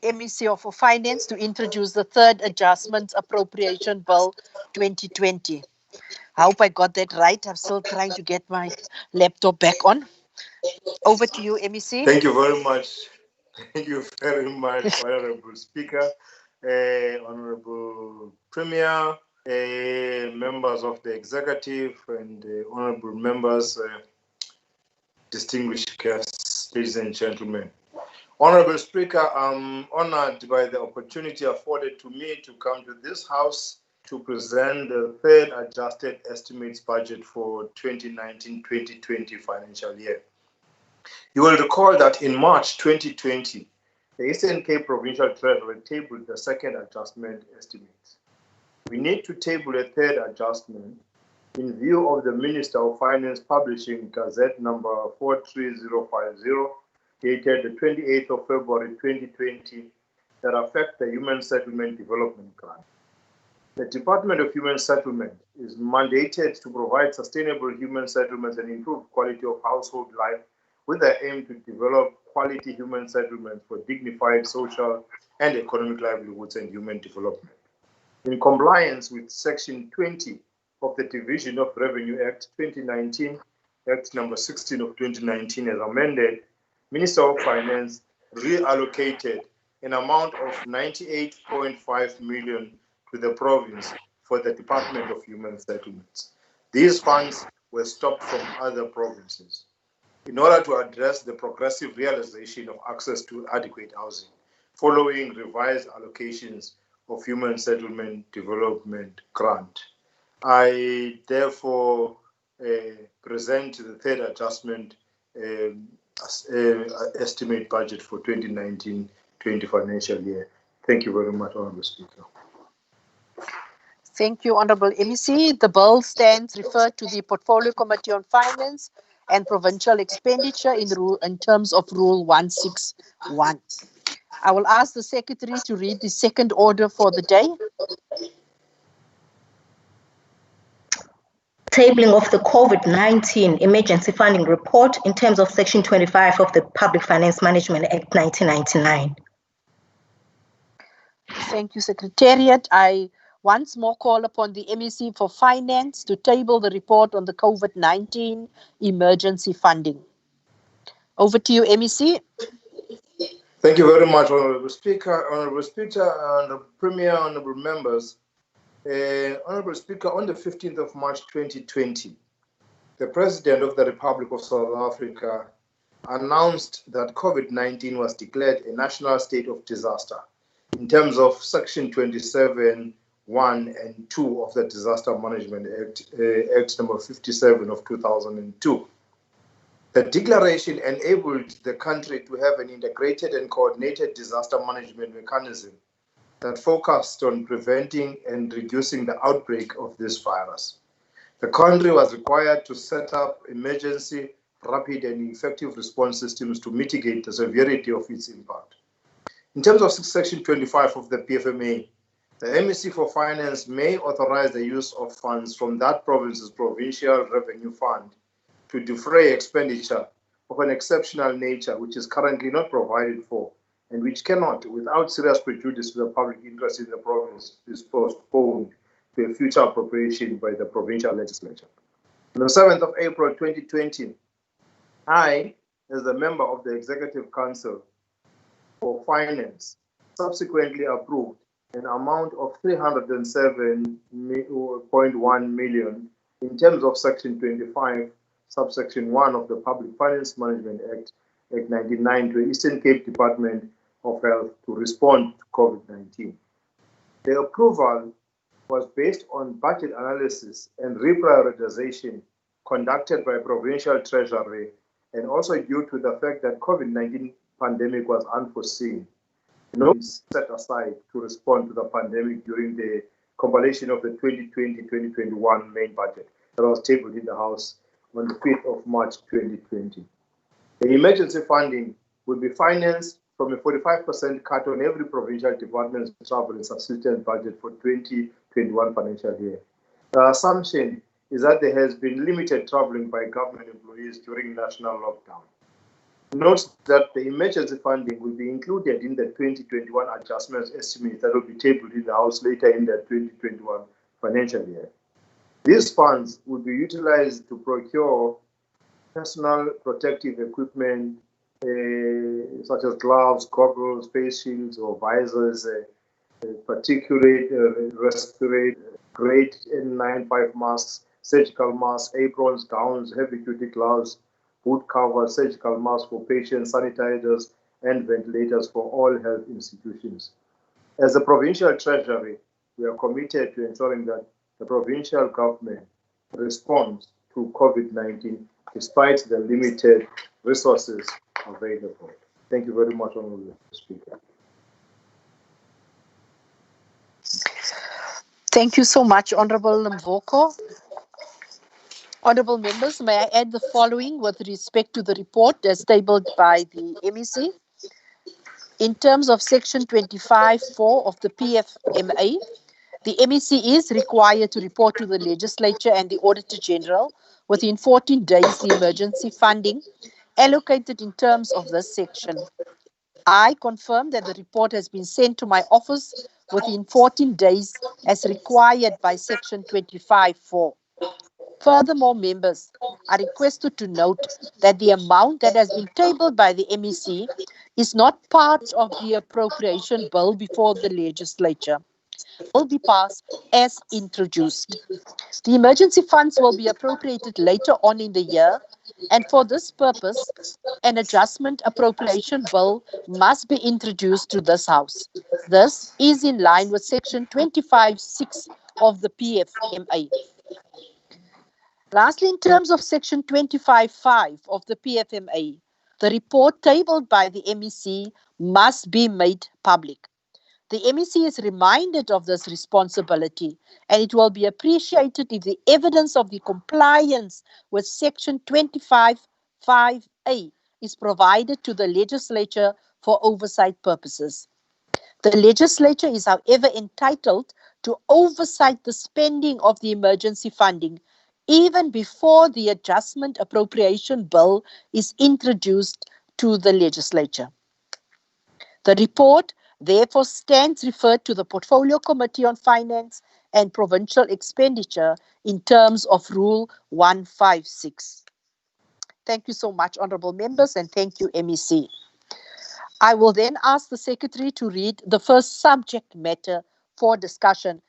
MEC for Finance, to introduce the third adjustment appropriation bill 2020? I hope I got that right. I'm still trying to get my laptop back on. Over to you, MEC. Thank you very much. Thank you very much, Honourable Speaker, Honourable Premier, members of the executive, and honourable members, distinguished guests, ladies and gentlemen. Honourable Speaker, I'm honoured by the opportunity afforded to me to come to this House to present the third adjusted estimates budget for 2019-2020 financial year. You will recall that in March 2020, the Eastern Cape Provincial Treasury tabled the second adjustment estimate. We need to table a third adjustment in view of the Minister of Finance publishing Gazette number 43050, dated the 28th of February 2020, that affect the Human Settlement Development Grant. The Department of Human Settlement is mandated to provide sustainable human settlements and improve quality of household life with the aim to develop quality human settlements for dignified social and economic livelihoods and human development. In compliance with Section 20 of the Division of Revenue Act 2019, Act number 16 of 2019 as amended, Minister of Finance reallocated an amount of 98.5 million to the province for the Department of Human Settlements. These funds were stopped from other provinces in order to address the progressive realization of access to adequate housing following revised allocations of Human Settlement Development Grant. I therefore present the third adjustment estimate budget for 2019-20 financial year. Thank you very much, Honourable Speaker. Thank you, Honourable MEC. The bill stands referred to the Portfolio Committee on Finance and Provincial Expenditure in terms of Rule 161. I will ask the Secretary to read the second order for the day. Tabling of the COVID-19 Emergency Funding Report in terms of Section 25 of the Public Finance Management Act 1999. Thank you, Secretariat. I once more call upon the MEC for Finance to table the report on the COVID-19 emergency funding. Over to you, MEC. Thank you very much, Honourable Speaker, Honourable Premier, Honourable members. Honourable Speaker, on the 15th of March 2020, the President of the Republic of South Africa announced that COVID-19 was declared a national state of disaster in terms of Section 27, 1 and 2 of the Disaster Management Act, Act number 57 of 2002. The declaration enabled the country to have an integrated and coordinated disaster management mechanism that focused on preventing and reducing the outbreak of this virus. The country was required to set up emergency, rapid and effective response systems to mitigate the severity of its impact. In terms of Section 25 of the PFMA, the MEC for Finance may authorize the use of funds from that province's provincial revenue fund to defray expenditure of an exceptional nature which is currently not provided for and which cannot, without serious prejudice to the public interest in the province, is postponed to a future appropriation by the provincial legislature. On the 7th of April 2020, I, as a member of the Executive Council for Finance, subsequently approved an amount of 307.1 million in terms of Section 25, subsection 1 of the Public Finance Management Act, Act 99, to the Eastern Cape Department of Health to respond to COVID-19. The approval was based on budget analysis and reprioritization conducted by Provincial Treasury, and also due to the fact that COVID-19 pandemic was unforeseen. No set aside to respond to the pandemic during the compilation of the 2020-2021 main budget that was tabled in the House on the 5th of March 2020. The emergency funding will be financed from a 45% cut on every provincial department's travel and subsistence budget for 2021 financial year. The assumption is that there has been limited traveling by government employees during national lockdown. Note that the emergency funding will be included in the 2021 adjustments estimate that will be tabled in the House later in the 2021 financial year. These funds will be utilized to procure personal protective equipment, such as gloves, goggles, face shields, or visors, particulate, respiratory, grade N95 masks, surgical masks, aprons, gowns, heavy-duty gloves, boot covers, surgical masks for patients, sanitizers, and ventilators for all health institutions. As the Provincial Treasury, we are committed to ensuring that the provincial government responds to COVID-19 despite the limited resources available. Thank you very much, Honourable Speaker. Thank you so much, Honourable Mvoko. Honourable members, may I add the following with respect to the report as tabled by the MEC. In terms of Section 25(4) of the PFMA, the MEC is required to report to the Legislature and the Auditor General within 14 days the emergency funding allocated in terms of this section. I confirm that the report has been sent to my office within 14 days as required by Section 25(4). Furthermore, members are requested to note that the amount that has been tabled by the MEC is not part of the appropriation bill before the Legislature. It will be passed as introduced. The emergency funds will be appropriated later on in the year, and for this purpose, an adjustment appropriation bill must be introduced to this House. This is in line with Section 25(6) of the PFMA. Lastly, in terms of Section 25(5) of the PFMA, the report tabled by the MEC must be made public. The MEC is reminded of this responsibility, and it will be appreciated if the evidence of the compliance with Section 25(5)(a) is provided to the Legislature for oversight purposes. The Legislature is, however, entitled to oversight the spending of the emergency funding even before the adjustment appropriation bill is introduced to the Legislature. The report therefore stands referred to the Portfolio Committee on Finance and Provincial Expenditure in terms of Rule 156. Thank you so much, honourable members, and thank you, MEC. I will then ask the Secretary to read the first subject matter for discussion.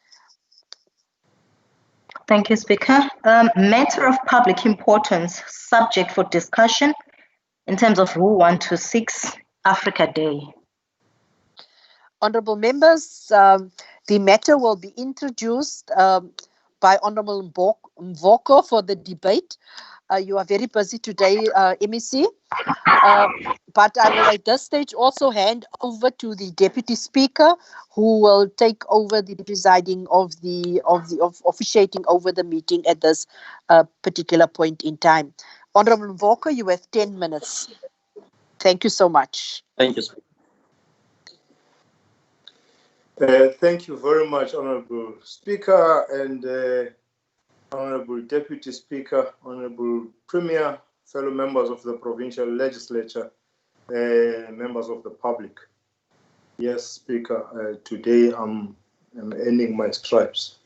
Thank you, Speaker. Matter of public importance, subject for discussion in terms of Rule 126, Africa Day. Honourable members, the matter will be introduced by Honourable Mvoko for the debate. You are very busy today, MEC, but I will at this stage also hand over to the Deputy Speaker, who will take over the presiding of officiating over the meeting at this particular point in time. Honourable Mvoko, you have 10 minutes. Thank you so much. Thank you, Speaker. Thank you very much, Honourable Speaker and Honourable Deputy Speaker, Honourable Premier, fellow members of the Provincial Legislature, members of the public. Yes, Speaker, today I'm ending my stripes.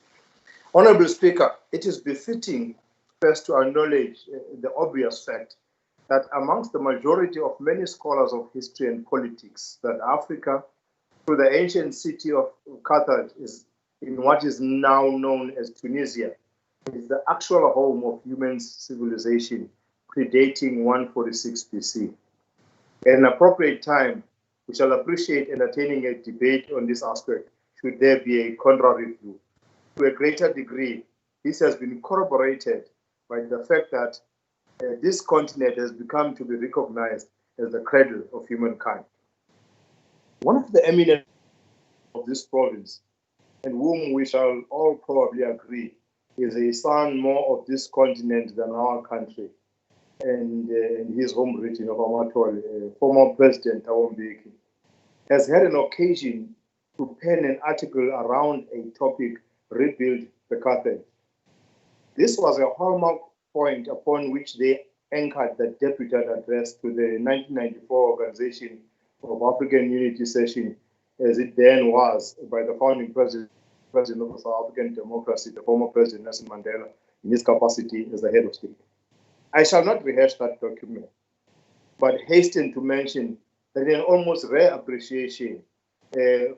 Honourable Speaker, it is befitting first to acknowledge the obvious fact that amongst the majority of many scholars of history and politics, that Africa to the ancient city of Carthage is in what is now known as Tunisia. It is the actual home of human civilization predating 146 BC. At an appropriate time, we shall appreciate entertaining a debate on this aspect, should there be a contrary view. To a greater degree, this has been corroborated by the fact that this continent has become to be recognized as the cradle of humankind. One of the eminent of this province, and whom we shall all probably agree, is a son more of this continent than our country, and in his home region of Amatole, former President Thabo Mbeki, has had an occasion to pen an article around a topic, Rebuild the Carthage. This was a hallmark point upon which they anchored the deputed address to the 1994 Organization of African Unity session, as it then was, by the founding president of South African democracy, the former President Nelson Mandela, in his capacity as the head of state. I shall not rehash that document, but hasten to mention that in almost rare appreciation,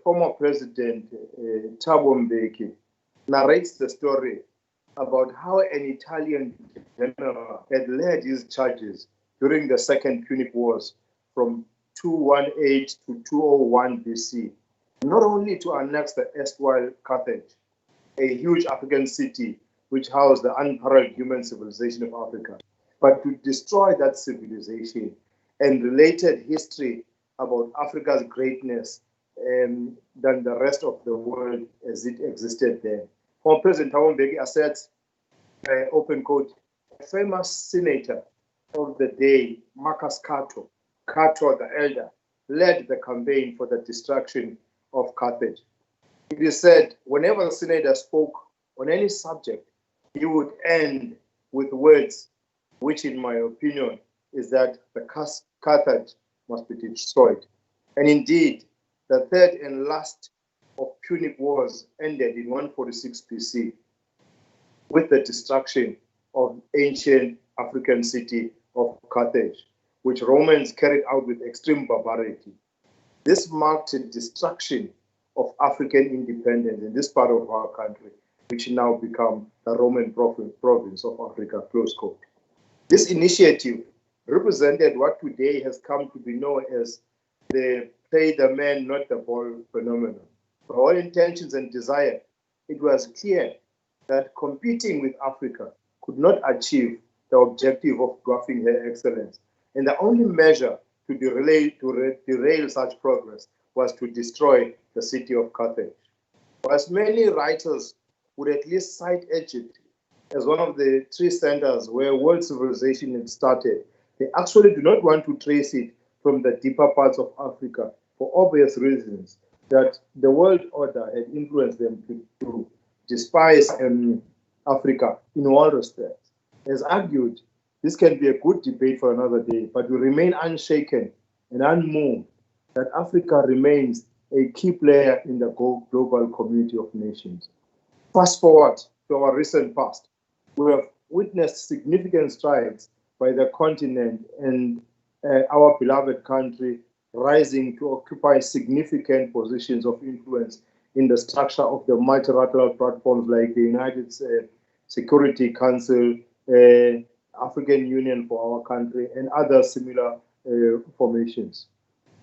former President Thabo Mbeki narrates the story about how an Italian general had led his charges during the Second Punic Wars from 218 to 201 BC, not only to annex the erstwhile Carthage, a huge African city which housed the unparalleled human civilization of Africa, but to destroy that civilization and related history about Africa's greatness than the rest of the world as it existed then. Former President Thabo Mbeki asserts, open quote, a famous senator of the day, Marcus Cato the elder, led the campaign for the destruction of Carthage. It is said whenever the senator spoke on any subject, he would end with words, which in my opinion is that the Carthage must be destroyed. And indeed, the third and last of Punic Wars ended in 146 BC with the destruction of ancient African city of Carthage, which Romans carried out with extreme barbarity. This marked the destruction of African independence in this part of our country, which now become the Roman province of Africa, close quote. This initiative represented what today has come to be known as the play the man, not the ball phenomenon. For all intentions and desire, it was clear that competing with Africa could not achieve the objective of dwarfing her excellence. And the only measure to derail such progress was to destroy the city of Carthage. Whilst many writers would at least cite Egypt as one of the three centers where world civilization had started, they actually do not want to trace it from the deeper parts of Africa for obvious reasons, that the world order had influenced them to despise Africa in all respects. As argued, this can be a good debate for another day, but we remain unshaken and unmoved that Africa remains a key player in the global community of nations. Fast forward to our recent past, we have witnessed significant strides by the continent and our beloved country rising to occupy significant positions of influence in the structure of the multilateral platforms like the United Security Council, African Union for our country, and other similar formations.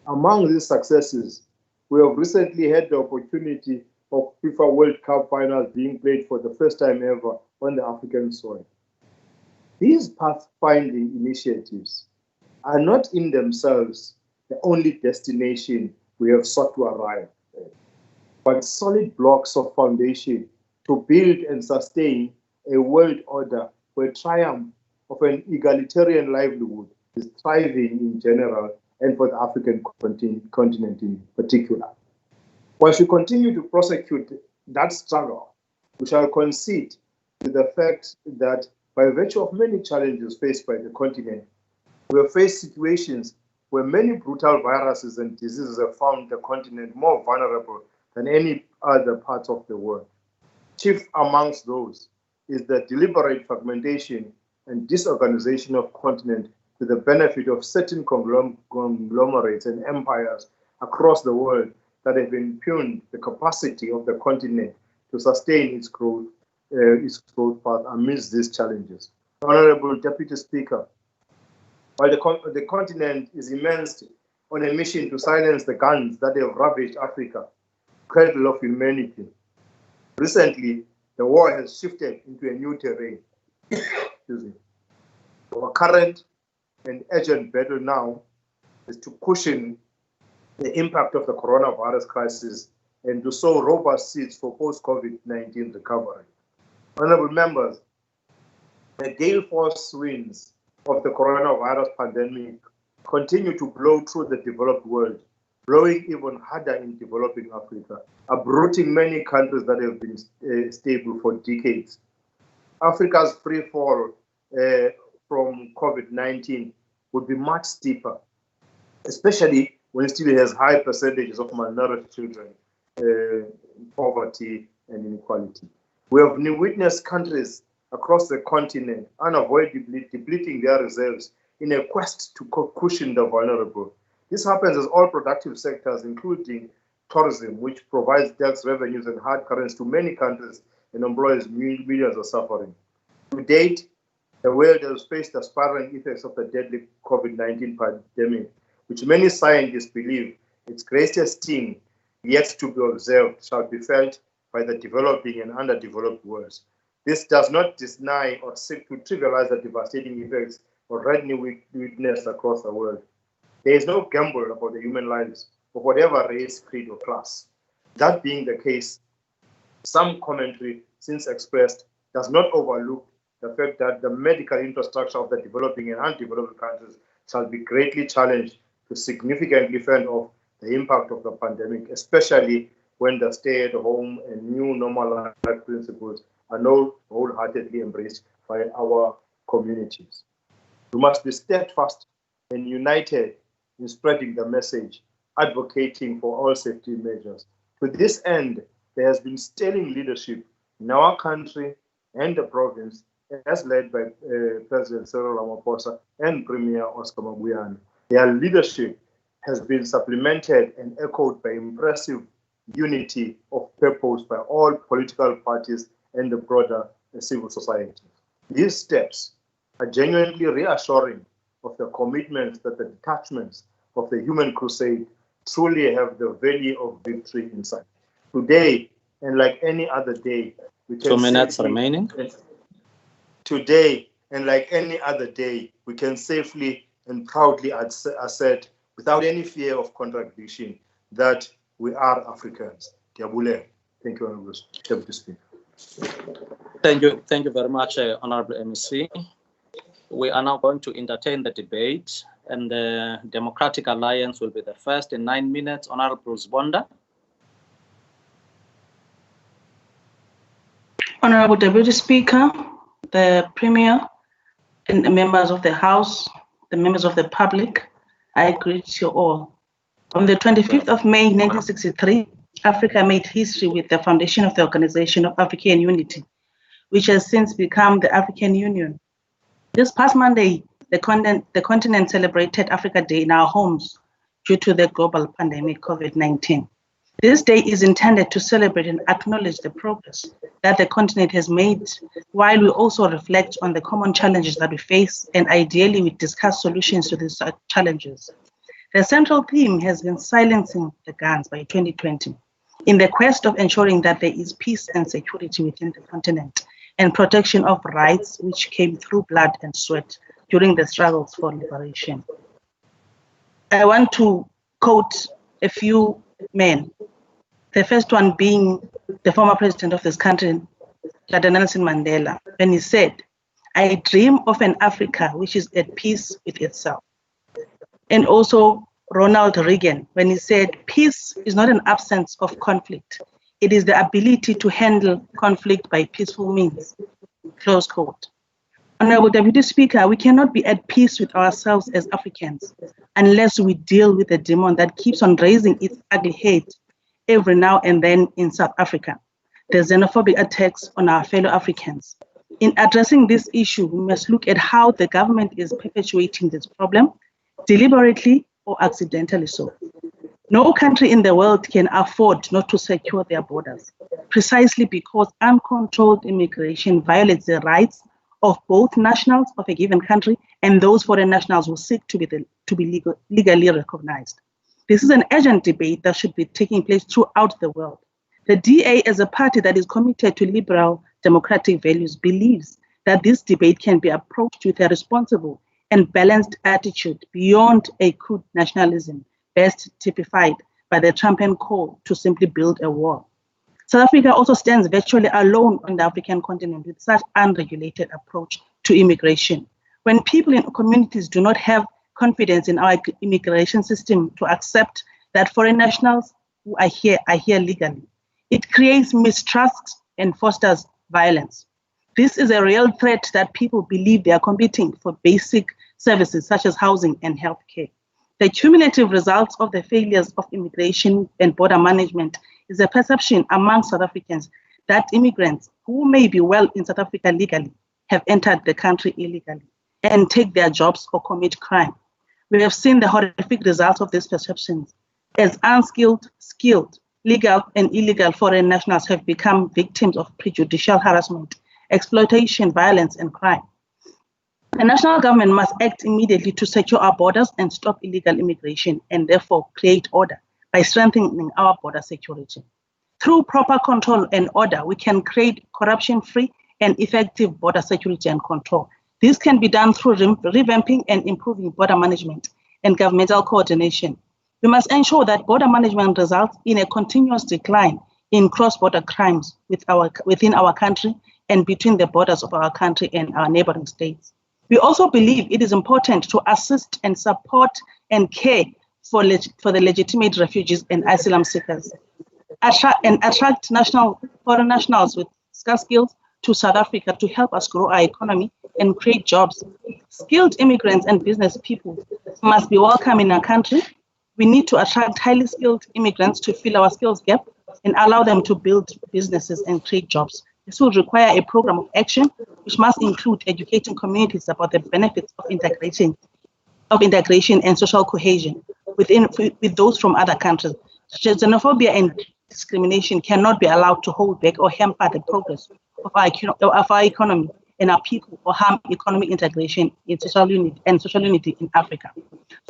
Among these successes, we have recently had the opportunity of FIFA World Cup finals being played for the first time ever on the African soil. These pathfinding initiatives are not in themselves the only destination we have sought to arrive at, but solid blocks of foundation to build and sustain a world order where triumph of an egalitarian livelihood is thriving in general and for the African continent in particular. While we continue to prosecute that struggle, we shall concede to the fact that by virtue of many challenges faced by the continent, we have faced situations where many brutal viruses and diseases have found the continent more vulnerable than any other part of the world. Chief amongst those is the deliberate fragmentation and disorganization of continent to the benefit of certain conglomerates and empires across the world that have impugned the capacity of the continent to sustain its growth path amidst these challenges. Honorable Deputy Speaker, while the continent is immersed on a mission to silence the guns that have ravaged Africa, cradle of humanity, recently the war has shifted into a new terrain. Excuse me. Our current and urgent battle now is to cushion the impact of the coronavirus crisis and to sow robust seeds for post-COVID-19 recovery. Honorable members, the gale force winds of the coronavirus pandemic continue to blow through the developed world, blowing even harder in developing Africa, uprooting many countries that have been stable for decades. Africa's free fall from COVID-19 would be much steeper, especially when it still has high percentages of minority children, poverty and inequality. We have witnessed countries across the continent unavoidably depleting their reserves in a quest to cushion the vulnerable. This happens as all productive sectors, including tourism, which provides tax revenues and hard currency to many countries and employs millions, are suffering. To date, the world has faced the spiraling effects of the deadly COVID-19 pandemic, which many scientists believe its greatest sting yet to be observed shall be felt by the developing and underdeveloped worlds. This does not deny or seek to trivialize the devastating effects already witnessed across the world. There is no gamble about the human lives of whatever race, creed, or class. That being the case, some commentary since expressed does not overlook the fact that the medical infrastructure of the developing and undeveloped countries shall be greatly challenged to significantly fend off the impact of the pandemic, especially when the stay-at-home and new normal life principles are not wholeheartedly embraced by our communities. We must be steadfast and united in spreading the message, advocating for all safety measures. To this end, there has been sterling leadership in our country and the province, as led by President Cyril Ramaphosa and Premier Oscar Mabuyane. Their leadership has been supplemented and echoed by impressive unity of purpose by all political parties and the broader civil society. These steps are genuinely reassuring of the commitment that the detachments of the human crusade truly have the value of victory in sight. Today, and like any other day, we can 2 minutes remaining. Today, and like any other day, we can safely and proudly assert, without any fear of contradiction, that we are Africans. Diabule. Thank you, Honorable Deputy Speaker. Thank you very much, Honorable MEC. We are now going to entertain the debate, and the Democratic Alliance will be the first in 9 minutes. Honorable Zbonda. Honorable Deputy Speaker, the Premier, and the members of the House, the members of the public, I greet you all. On the 25th of May, 1963, Africa made history with the foundation of the Organization of African Unity, which has since become the African Union. This past Monday, the continent celebrated Africa Day in our homes due to the global pandemic COVID-19. This day is intended to celebrate and acknowledge the progress that the continent has made, while we also reflect on the common challenges that we face, and ideally we discuss solutions to these challenges. The central theme has been silencing the guns by 2020, in the quest of ensuring that there is peace and security within the continent, and protection of rights which came through blood and sweat during the struggles for liberation. I want to quote a few men. The first one being the former president of this country, Dr. Nelson Mandela, when he said, "I dream of an Africa which is at peace with itself." And also Ronald Reagan, when he said, "Peace is not an absence of conflict. It is the ability to handle conflict by peaceful means." Close quote. Honorable Deputy Speaker, we cannot be at peace with ourselves as Africans unless we deal with the demon that keeps on raising its ugly head every now and then in South Africa, the xenophobic attacks on our fellow Africans. In addressing this issue, we must look at how the government is perpetuating this problem, deliberately or accidentally so. No country in the world can afford not to secure their borders, precisely because uncontrolled immigration violates the rights of both nationals of a given country and those foreign nationals who seek to be legally recognized. This is an urgent debate that should be taking place throughout the world. The DA, as a party that is committed to liberal democratic values, believes that this debate can be approached with a responsible and balanced attitude beyond a crude nationalism, best typified by the Trumpian call to simply build a wall. South Africa also stands virtually alone on the African continent with such unregulated approach to immigration. When people in communities do not have confidence in our immigration system to accept that foreign nationals who are here legally, it creates mistrust and fosters violence. This is a real threat that people believe they are competing for basic services such as housing and healthcare. The cumulative results of the failures of immigration and border management is a perception among South Africans that immigrants who may be well in South Africa legally have entered the country illegally and take their jobs or commit crime. We have seen the horrific results of these perceptions as unskilled, skilled, legal and illegal foreign nationals have become victims of prejudicial harassment, exploitation, violence, and crime. The national government must act immediately to secure our borders and stop illegal immigration and therefore create order by strengthening our border security. Through proper control and order, we can create corruption-free and effective border security and control. This can be done through revamping and improving border management and governmental coordination. We must ensure that border management results in a continuous decline in cross-border crimes within our country and between the borders of our country and our neighboring states. We also believe it is important to assist and support and care for the legitimate refugees and asylum seekers, attract foreign nationals with scarce skills to South Africa to help us grow our economy and create jobs. Skilled immigrants and business people must be welcome in our country. We need to attract highly skilled immigrants to fill our skills gap and allow them to build businesses and create jobs. This will require a program of action which must include educating communities about the benefits of integration and social cohesion with those from other countries. Xenophobia and discrimination cannot be allowed to hold back or hamper the progress of our economy and our people or harm economic integration in social unity in Africa.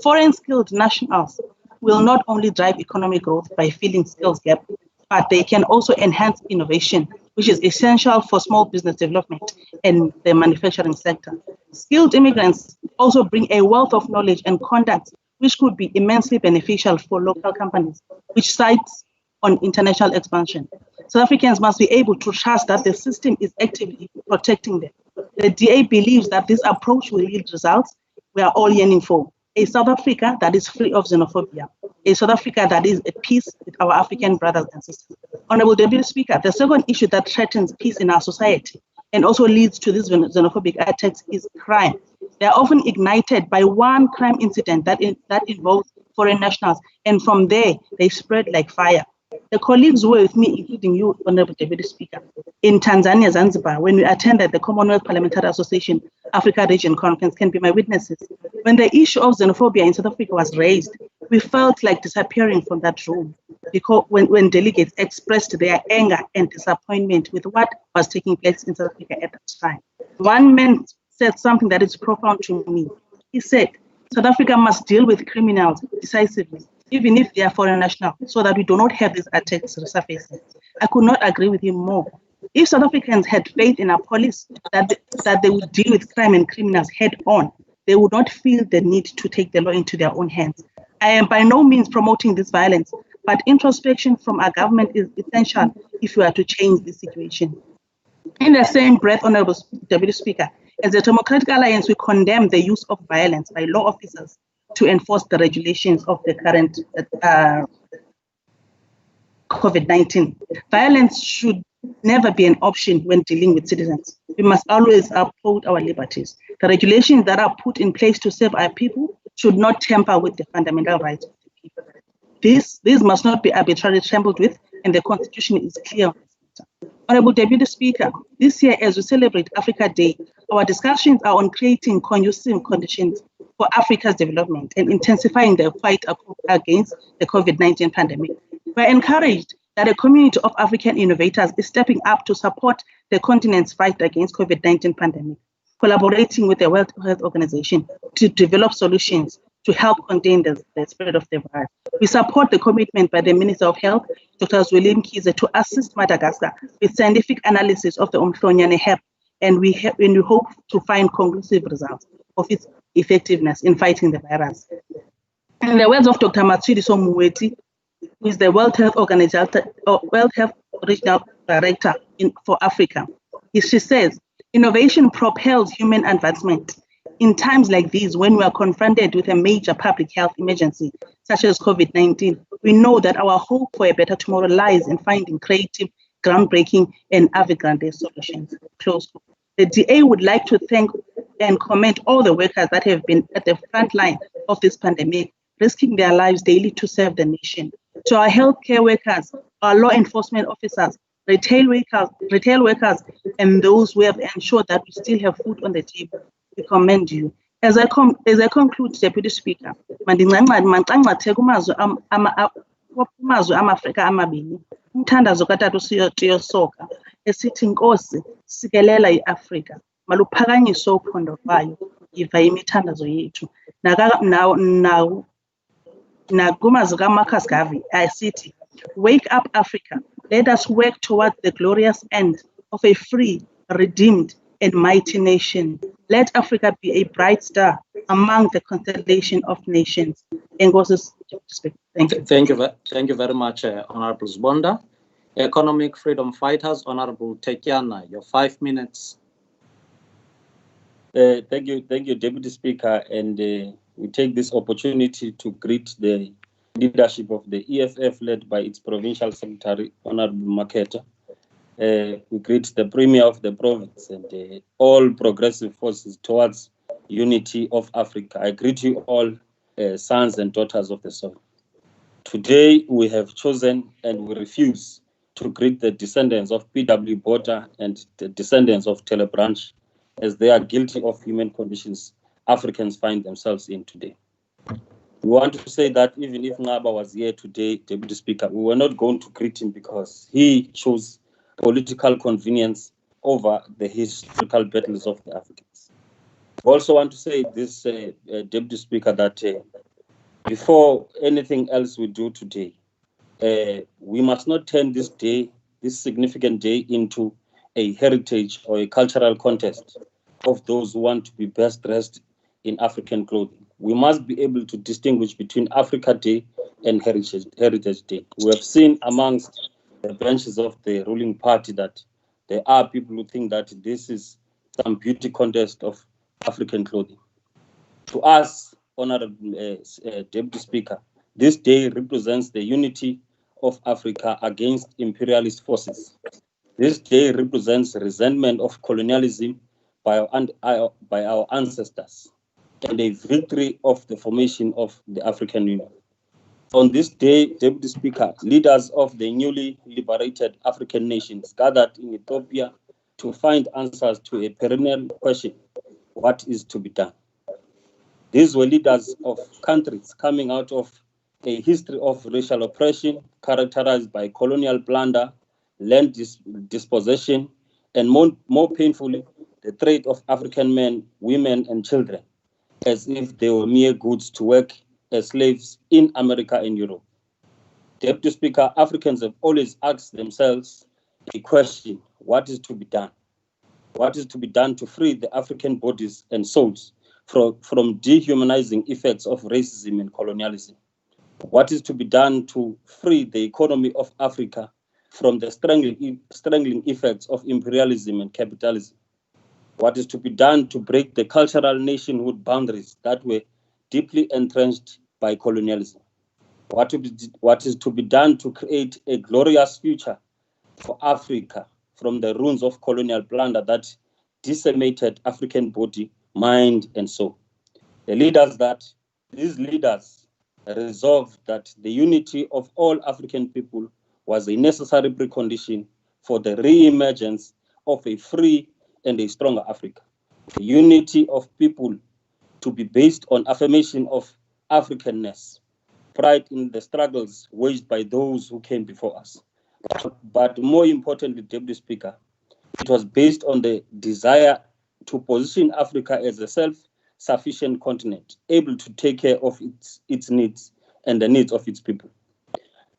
Foreign skilled nationals will not only drive economic growth by filling skills gap, but they can also enhance innovation, which is essential for small business development and the manufacturing sector. Skilled immigrants also bring a wealth of knowledge and contacts, which could be immensely beneficial for local companies, which sites on international expansion. South Africans must be able to trust that the system is actively protecting them. The DA believes that this approach will yield results we are all yearning for. A South Africa that is free of xenophobia, a South Africa that is at peace with our African brothers and sisters. Honorable Deputy Speaker, the second issue that threatens peace in our society and also leads to these xenophobic attacks is crime. They are often ignited by one crime incident that involves foreign nationals, and from there, they spread like fire. The colleagues who were with me, including you, Honorable Deputy Speaker, in Tanzania, Zanzibar, when we attended the Commonwealth Parliamentary Association Africa Region Conference, can be my witnesses. When the issue of xenophobia in South Africa was raised, we felt like disappearing from that room because when delegates expressed their anger and disappointment with what was taking place in South Africa at that time. One man said something that is profound to me. He said, South Africa must deal with criminals decisively, even if they are foreign nationals, so that we do not have these attacks resurfacing. I could not agree with him more. If South Africans had faith in our police that they would deal with crime and criminals head on, they would not feel the need to take the law into their own hands. I am by no means promoting this violence, but introspection from our government is essential if we are to change this situation. In the same breath, Honorable Deputy Speaker, as a Democratic Alliance, we condemn the use of violence by law officers to enforce the regulations of the current COVID-19. Violence should never be an option when dealing with citizens. We must always uphold our liberties. The regulations that are put in place to save our people should not tamper with the fundamental rights of the people. These must not be arbitrarily trampled with, and the Constitution is clear on this matter. Honorable Deputy Speaker, this year as we celebrate Africa Day, our discussions are on creating conducive conditions for Africa's development and intensifying the fight against the COVID-19 pandemic. We're encouraged that a community of African innovators is stepping up to support the continent's fight against COVID-19 pandemic, collaborating with the World Health Organization to develop solutions to help contain the spread of the virus. We support the commitment by the Minister of Health, Dr. Zweli Mkhize, to assist Madagascar with scientific analysis of the Omhlonyane hep, and we hope to find conclusive results of its effectiveness in fighting the virus. In the words of Dr. Matshidiso Muweti, who is the World Health Regional Director for Africa, she says, innovation propels human advancement. In times like these, when we are confronted with a major public health emergency, such as COVID-19, we know that our hope for a better tomorrow lies in finding creative, groundbreaking, and avant-garde solutions. Close. The DA would like to thank and commend all the workers that have been at the front line of this pandemic, risking their lives daily to serve the nation. To our healthcare workers, our law enforcement officers, retail workers, and those who have ensured that we still have food on the table, we commend you. As I conclude, Deputy Speaker, mandincancatheke kumazwe ama-Afrika amabini, umthandazo katata uSiyotiyo Soga esithi Nkosi sikelela iAfrika, maluphakanyiswe uphondo lwayo, yiva imithandazo yethu. Nakumazwe kaMarcus Garvey asithi, wake up Africa, let us work towards the glorious end of a free, redeemed, and mighty nation. Let Africa be a bright star among the constellation of nations. Thank you. Thank you very much, Honorable Zbonda. Economic Freedom Fighters, Honorable Tekiana, your 5 minutes. Thank you, Deputy Speaker, and we take this opportunity to greet the leadership of the EFF led by its Provincial Secretary, Honorable Maketa. We greet the Premier of the province and all progressive forces towards unity of Africa. I greet you all, sons and daughters of the soil. Today, we have chosen and we refuse to greet the descendants of P.W. Botha and the descendants of Telebranch, as they are guilty of human conditions Africans find themselves in today. We want to say that even if Ngaba was here today, Deputy Speaker, we were not going to greet him because he chose political convenience over the historical battles of the Africans. We also want to say this, Deputy Speaker, that before anything else we do today, we must not turn this day, this significant day, into a heritage or a cultural contest of those who want to be best dressed in African clothing. We must be able to distinguish between Africa Day and Heritage Day. We have seen amongst the benches of the ruling party that there are people who think that this is some beauty contest of African clothing. To us, Honorable Deputy Speaker, this day represents the unity of Africa against imperialist forces. This day represents resentment of colonialism by our ancestors and a victory of the formation of the African Union. On this day, Deputy Speaker, leaders of the newly liberated African nations gathered in Ethiopia to find answers to a perennial question: what is to be done? These were leaders of countries coming out of a history of racial oppression characterized by colonial plunder, land dispossession, and more painfully, the trade of African men, women, and children, as if they were mere goods to work as slaves in America and Europe. Deputy Speaker, Africans have always asked themselves a question: what is to be done? What is to be done to free the African bodies and souls from dehumanizing effects of racism and colonialism? What is to be done to free the economy of Africa from the strangling effects of imperialism and capitalism? What is to be done to break the cultural nationhood boundaries that were deeply entrenched by colonialism? What is to be done to create a glorious future for Africa from the ruins of colonial plunder that decimated African body, mind, and soul? These leaders resolved that the unity of all African people was a necessary precondition for the re-emergence of a free and a stronger Africa. The unity of people to be based on affirmation of Africanness, pride in the struggles waged by those who came before us. But more importantly, Deputy Speaker, it was based on the desire to position Africa as a self-sufficient continent, able to take care of its needs and the needs of its people.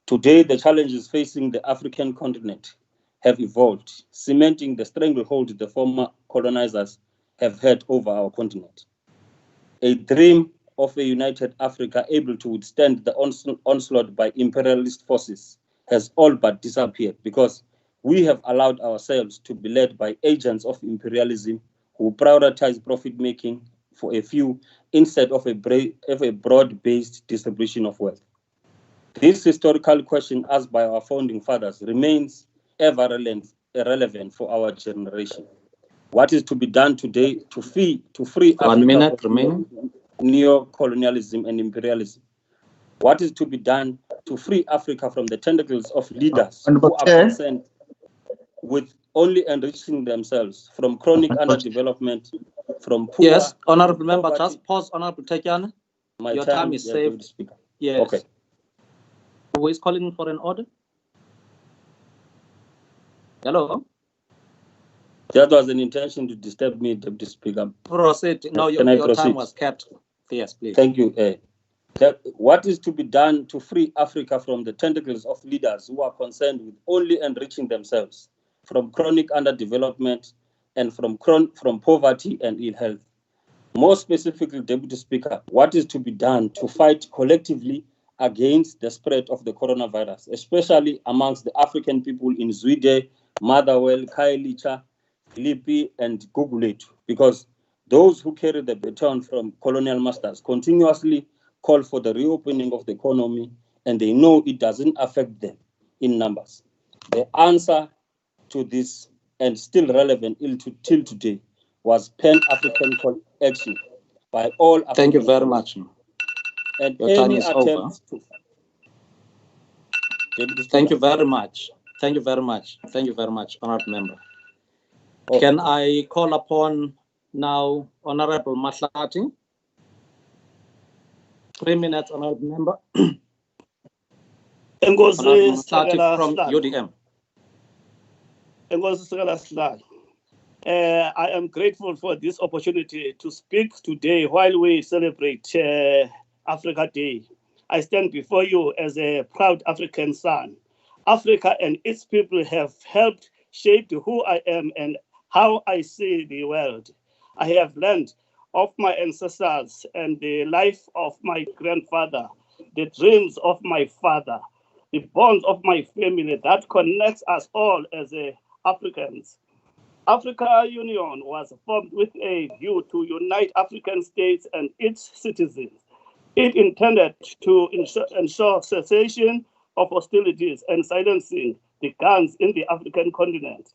Today, the challenges facing the African continent have evolved, cementing the stranglehold the former colonizers have had over our continent. A dream of a united Africa able to withstand the onslaught by imperialist forces has all but disappeared because we have allowed ourselves to be led by agents of imperialism who prioritize profit-making for a few instead of a broad-based distribution of wealth. This historical question asked by our founding fathers remains ever relevant for our generation. What is to be done today to free Africa from neo-colonialism and imperialism? What is to be done to free Africa from the tentacles of leaders who are concerned with only enriching themselves from chronic underdevelopment, from poor... Yes, Honorable Member, just pause, Honorable Tekiana. Your time is saved. Yes. Okay. Who is calling for an order? Hello? That was an intention to disturb me, Deputy Speaker. Proceed. No, your time was kept. Yes, please. Thank you. What is to be done to free Africa from the tentacles of leaders who are concerned with only enriching themselves from chronic underdevelopment and from poverty and ill health? More specifically, Deputy Speaker, what is to be done to fight collectively against the spread of the coronavirus, especially amongst the African people in Zwide, Motherwell, Khayelitsha, Philippi, and Guguletu? Because those who carry the baton from colonial masters continuously call for the reopening of the economy, and they know it doesn't affect them in numbers. The answer to this, and still relevant till today, was Pan-African action by all African. Thank you very much. And your time is over. Thank you very much. Thank you very much. Thank you very much, Honourable Member. Okay. Can I call upon now Honourable Mahlati? 3 minutes, Honourable Member. Honourable Mahlati from UDM. I am grateful for this opportunity to speak today while we celebrate Africa Day. I stand before you as a proud African son. Africa and its people have helped shape who I am and how I see the world. I have learned of my ancestors and the life of my grandfather, the dreams of my father, the bonds of my family that connects us all as Africans. Africa Union was formed with a view to unite African states and its citizens. It intended to ensure cessation of hostilities and silencing the guns in the African continent,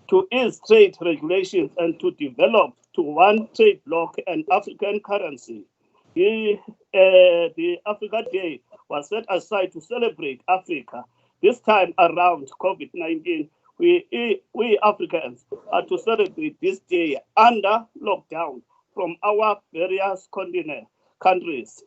to ease trade regulations and to develop to one trade bloc and African currency. The Africa Day was set aside to celebrate Africa. This time around COVID-19, we Africans are to celebrate this day under lockdown from our various countries.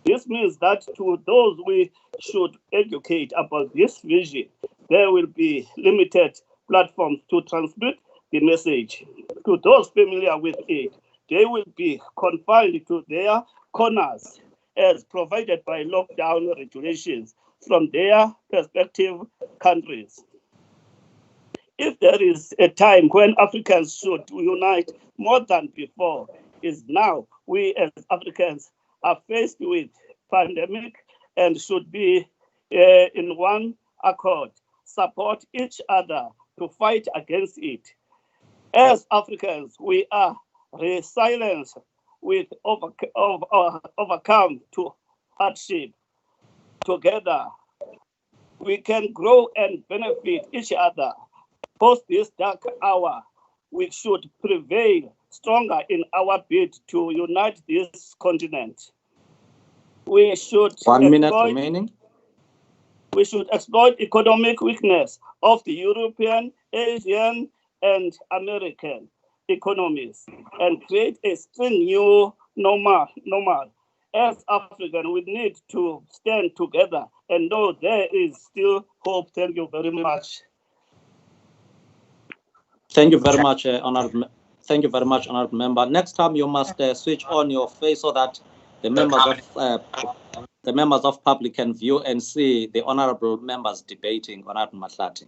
This means that to those we should educate about this vision, there will be limited platforms to transmit the message. To those familiar with it, they will be confined to their corners as provided by lockdown regulations from their respective countries. If there is a time when Africans should unite more than before, is now. We as Africans are faced with pandemic and should be in one accord, support each other to fight against it. As Africans, we are resilient with overcome to hardship. Together, we can grow and benefit each other. Post this dark hour, we should prevail stronger in our bid to unite this continent. We should 1 minute remaining. We should exploit economic weakness of the European, Asian, and American economies and create a strong new normal. As African, we need to stand together and know there is still hope. Thank you very much. Thank you very much, honorable. Thank you very much, honorable member. Next time you must switch on your face so that the members of public can view and see the honorable members debating. Honorable Matlati.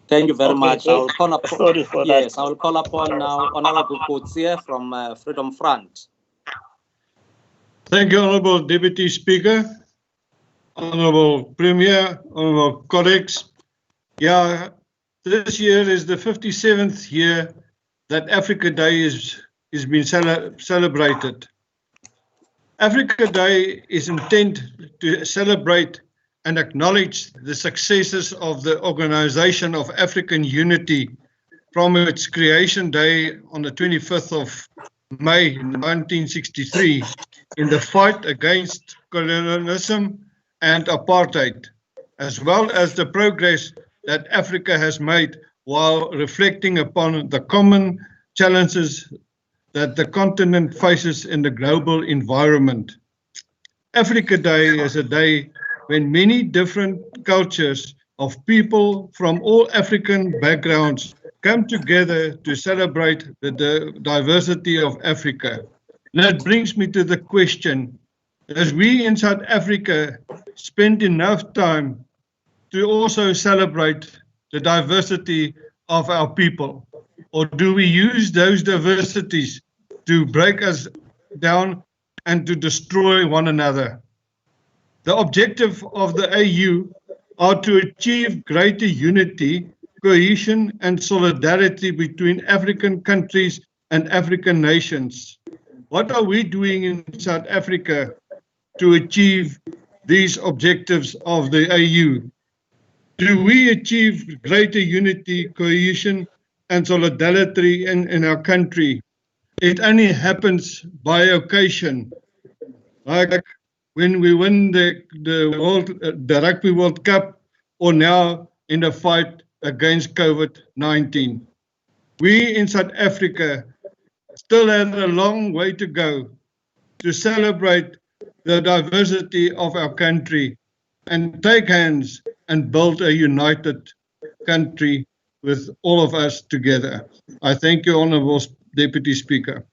Thank you very much. I will call upon. Sorry for yes, that. I will call upon now Honorable Kutsie from Freedom Front. Thank you, Honorable Deputy Speaker, Honorable Premier, Honorable colleagues. Yeah, this year is the 57th year that Africa Day is been celebrated. Africa Day is intended to celebrate and acknowledge the successes of the Organization of African Unity from its creation day on the 25th of May 1963 in the fight against colonialism and apartheid, as well as the progress that Africa has made while reflecting upon the common challenges that the continent faces in the global environment. Africa Day is a day when many different cultures of people from all African backgrounds come together to celebrate the diversity of Africa. And that brings me to the question, does we in South Africa spend enough time to also celebrate the diversity of our people? Or do we use those diversities to break us down and to destroy one another? The objective of the AU are to achieve greater unity, cohesion and solidarity between African countries and African nations. What are we doing in South Africa to achieve these objectives of the AU? Do we achieve greater unity, cohesion and solidarity in our country? It only happens by occasion, like when we win the Rugby World Cup, or now in the fight against COVID-19. We in South Africa still have a long way to go to celebrate the diversity of our country and take hands and build a united country with all of us together. I thank you, Honourable Deputy Speaker.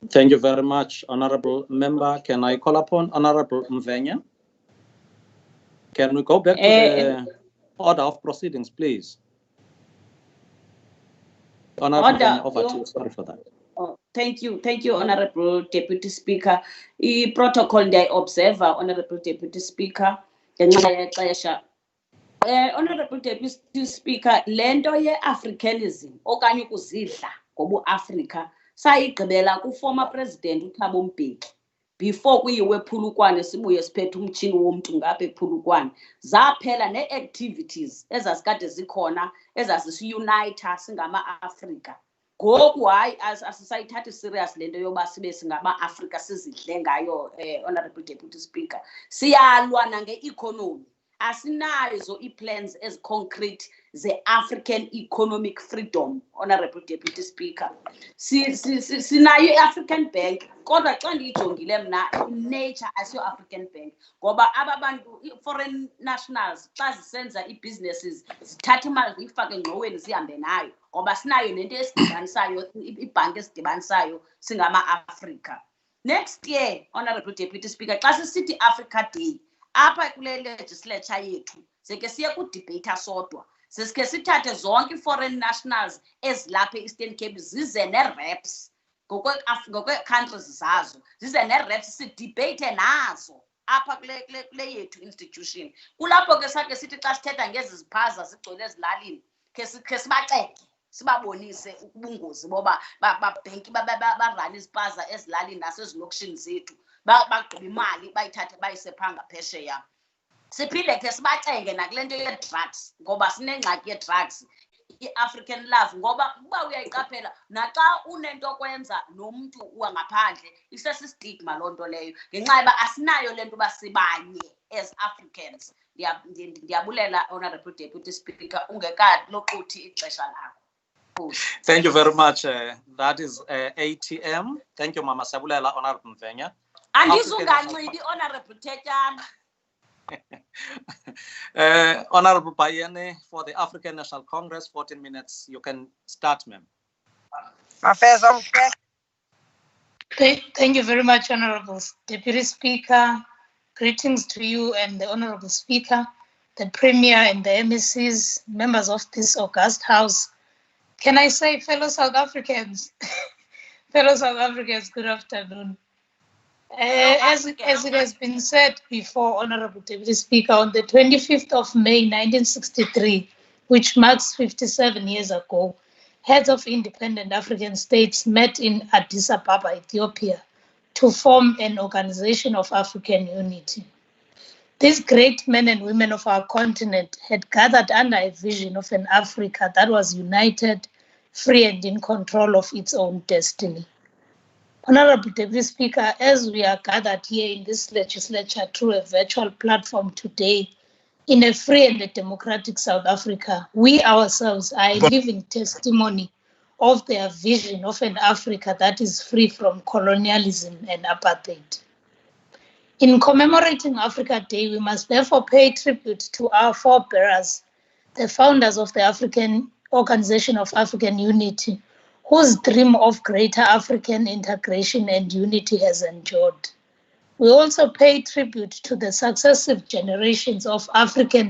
Thank you very much, Honourable Member. Can I call upon Honourable Mvenya? Can we go back to the order of proceedings, please? Honourable Mvenya, over to you. Sorry for that. Oh, thank you, Honourable Deputy Speaker. I-protocol ndiyayi-observa, Honourable Deputy Speaker, ngenxa yexesha. Honourable Deputy Speaker, le nto ye-Africanism okanye ukuzidla ngobu-Afrika sayigqibela ku-former president uThabo Mbeki before kuyiwe ephulukwane sibuye siphethe umtshini womntu ngapha ephulukwane. Zaphela nee-activities ezazikade zikhona ezazisiunayitha singama-Afrika. Ngoku hayi asisayithathi serious le nto yoba sibe singama-Afrika sizidle ngayo, Honourable Deputy Speaker. Siyalwa nange-economy. Asinazo ii-plans concrete ze-African economic freedom, Honourable Deputy Speaker. Sinayo i-African Bank, kodwa xa ndiyijongile mna nature asiyo-African Bank, ngoba aba bantu i-foreign nationals xa zisenza ii-businesses zithatha imali ziyifake engxoweni zihambe nayo, ngoba sinayo nento esidibanisayo, ibhanki esidibanisayo singama-Afrika. Next year, Honourable Deputy Speaker, xa sisithi Africa Day, apha kule legislature yethu seke siye kudibeyitha sodwa, sesike sithathe zonke i-foreign nationals ezilapha e-Eastern Cape zize nee-reps ngokwe-countries zazo, zize nee-reps sidibeyithe nazo apha kule yethu institution. Kulapho ke sakhe sithi xa sithetha ngezi ziphaza zigcwele ezilalini ke sibaceke sibabonise ubungozi boba babhenki barani izipaza ezilalini nasezilokishini zethu, bagqiba imali bayithathe bayise phaa ngaphesheya. Siphinde ke sibacenge nakule nto ye-drugs, ngoba sinengxaki ye-drugs, i-African love, ngoba uba uyayiqaphela naxa unento kwenza nomntu wangaphandle isesistigma loo nto leyo, ngenxa yoba asinayo le nto uba sibanye as Africans. Ndiyabulela, Honourable Deputy Speaker, ungekaloquthi ixesha lakho. Thank you very much. That is ATM. Thank you, Mama Sabulela, Honorable Mvenya. Andizungancidi, Honorable Tetjana. Honorable Bayene for the African National Congress, 14 minutes. You can start, ma'am. Thank you very much, Honorable Deputy Speaker. Greetings to you and the Honorable Speaker, the Premier and the MECs, members of this august House. Can I say, fellow South Africans? Fellow South Africans, good afternoon. As it has been said before, Honorable Deputy Speaker, on the 25th of May 1963, which marks 57 years ago, heads of independent African states met in Addis Ababa, Ethiopia, to form an organization of African unity. These great men and women of our continent had gathered under a vision of an Africa that was united, free and in control of its own destiny. Honorable Deputy Speaker, as we are gathered here in this legislature through a virtual platform today, in a free and a democratic South Africa, we ourselves are a living testimony of their vision of an Africa that is free from colonialism and apartheid. In commemorating Africa Day, we must therefore pay tribute to our forebearers, the founders of the African Organization of African Unity, whose dream of greater African integration and unity has endured. We also pay tribute to the successive generations of African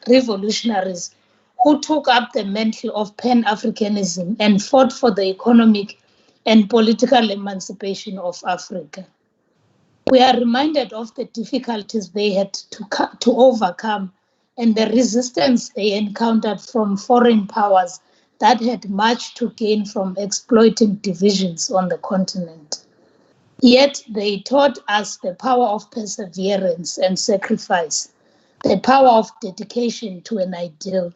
revolutionaries who took up the mantle of Pan-Africanism and fought for the economic and political emancipation of Africa. We are reminded of the difficulties they had to overcome and the resistance they encountered from foreign powers that had much to gain from exploiting divisions on the continent. Yet they taught us the power of perseverance and sacrifice, the power of dedication to an ideal,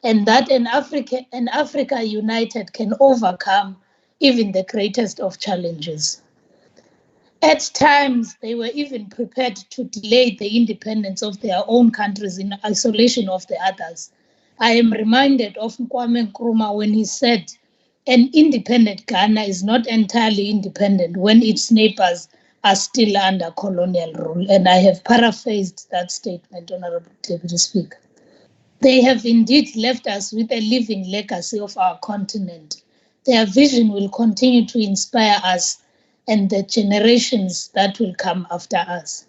and that an Africa united can overcome even the greatest of challenges. At times, they were even prepared to delay the independence of their own countries in isolation of the others. I am reminded of Kwame Nkrumah when he said, an independent Ghana is not entirely independent when its neighbors are still under colonial rule. And I have paraphrased that statement, Honorable Deputy Speaker. They have indeed left us with a living legacy of our continent. Their vision will continue to inspire us and the generations that will come after us.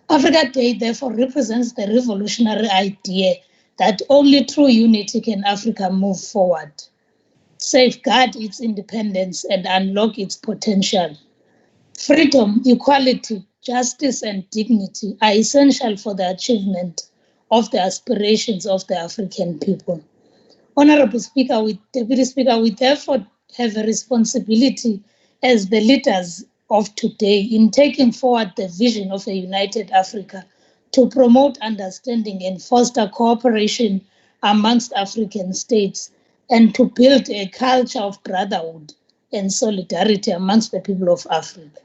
Africa Day therefore represents the revolutionary idea that only through unity can Africa move forward, safeguard its independence and unlock its potential. Freedom, equality, justice and dignity are essential for the achievement of the aspirations of the African people. Honorable Speaker, Deputy Speaker, we therefore have a responsibility as the leaders of today in taking forward the vision of a united Africa to promote understanding and foster cooperation amongst African states and to build a culture of brotherhood and solidarity amongst the people of Africa.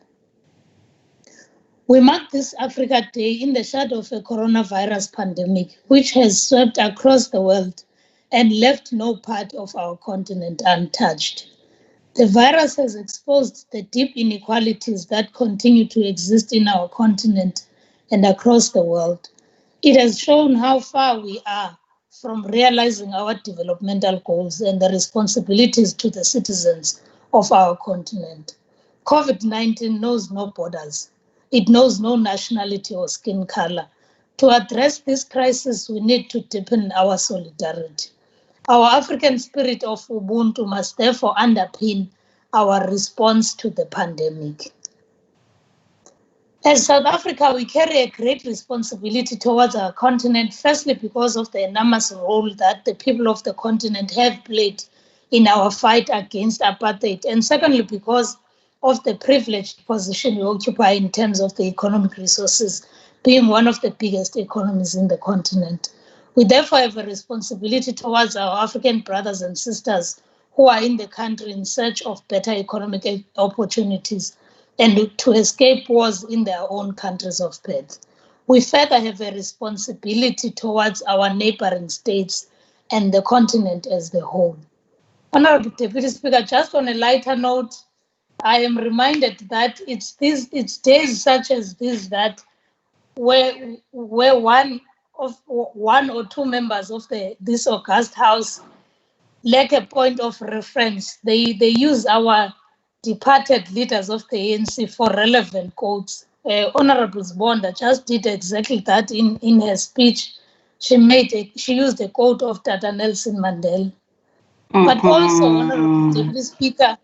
We mark this Africa Day in the shadow of a coronavirus pandemic, which has swept across the world and left no part of our continent untouched. The virus has exposed the deep inequalities that continue to exist in our continent and across the world. It has shown how far we are from realizing our developmental goals and the responsibilities to the citizens of our continent. COVID-19 knows no borders. It knows no nationality or skin color. To address this crisis, we need to deepen our solidarity. Our African spirit of Ubuntu must therefore underpin our response to the pandemic. As South Africa, we carry a great responsibility towards our continent, firstly because of the enormous role that the people of the continent have played in our fight against apartheid, and secondly because of the privileged position we occupy in terms of the economic resources, being one of the biggest economies in the continent. We therefore have a responsibility towards our African brothers and sisters who are in the country in search of better economic opportunities and to escape wars in their own countries of birth. We further have a responsibility towards our neighboring states and the continent as the whole. Honorable Deputy Speaker, just on a lighter note, I am reminded that it's days such as this that where one or two members of this august house lack a point of reference. They use our departed leaders of the ANC for relevant quotes. Honorable Bonda just did exactly that in her speech. She used a quote of Tata Nelson Mandela. But also, Honorable Deputy Speaker,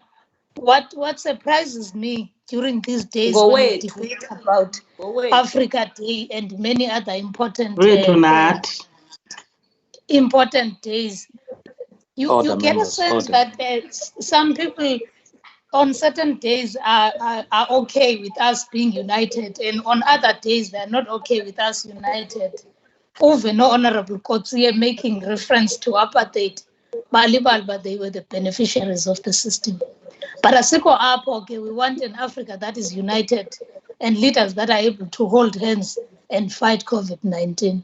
what surprises me during these days when we debate about Africa Day and many other important days, you get a sense that some people on certain days are okay with us being united, and on other days they're not okay with us united. Over no Honorable Kotsi making reference to apartheid, but they were the beneficiaries of the system. But asiko apo, okay, we want an Africa that is united and leaders that are able to hold hands and fight COVID-19.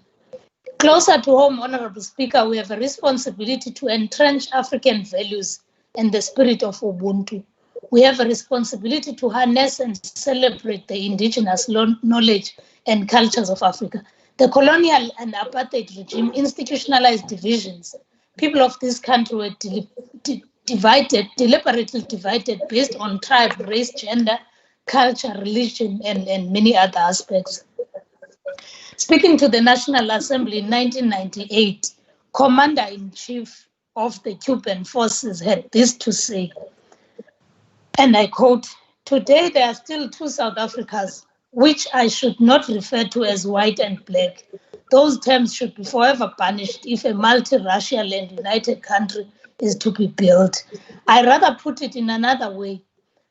Closer to home, Honorable Speaker, we have a responsibility to entrench African values and the spirit of Ubuntu. We have a responsibility to harness and celebrate the indigenous knowledge and cultures of Africa. The colonial and apartheid regime institutionalized divisions. People of this country were deliberately divided based on tribe, race, gender, culture, religion, and many other aspects. Speaking to the National Assembly in 1998, Commander-in-Chief of the Cuban forces had this to say, and I quote, "Today there are still two South Africas, which I should not refer to as white and black. Those terms should be forever banished if a multiracial and united country is to be built. I rather put it in another way.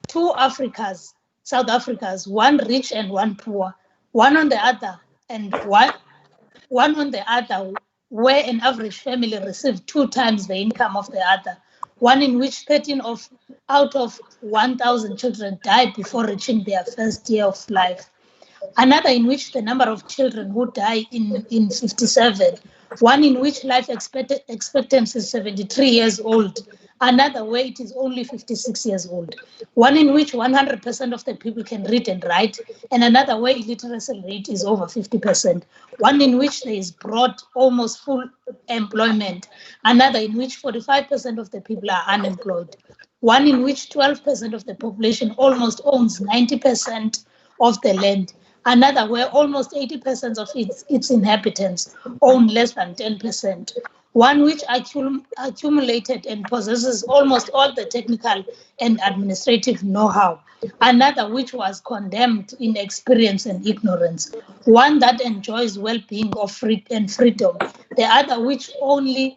Two Africas, South Africas, one rich and one poor, one on the other, and one on the other, where an average family received 2 times the income of the other. One in which 13 out of 1,000 children died before reaching their first year of life. Another in which the number of children who die in 57. One in which life expectancy is 73 years old. Another where it is only 56 years old. One in which 100% of the people can read and write, and another where illiteracy rate is over 50%. One in which there is broad, almost full employment. Another in which 45% of the people are unemployed. One in which 12% of the population almost owns 90% of the land. Another where almost 80% of its inhabitants own less than 10%. One which accumulated and possesses almost all the technical and administrative know-how. Another which was condemned in experience and ignorance. One that enjoys well-being and freedom. The other which only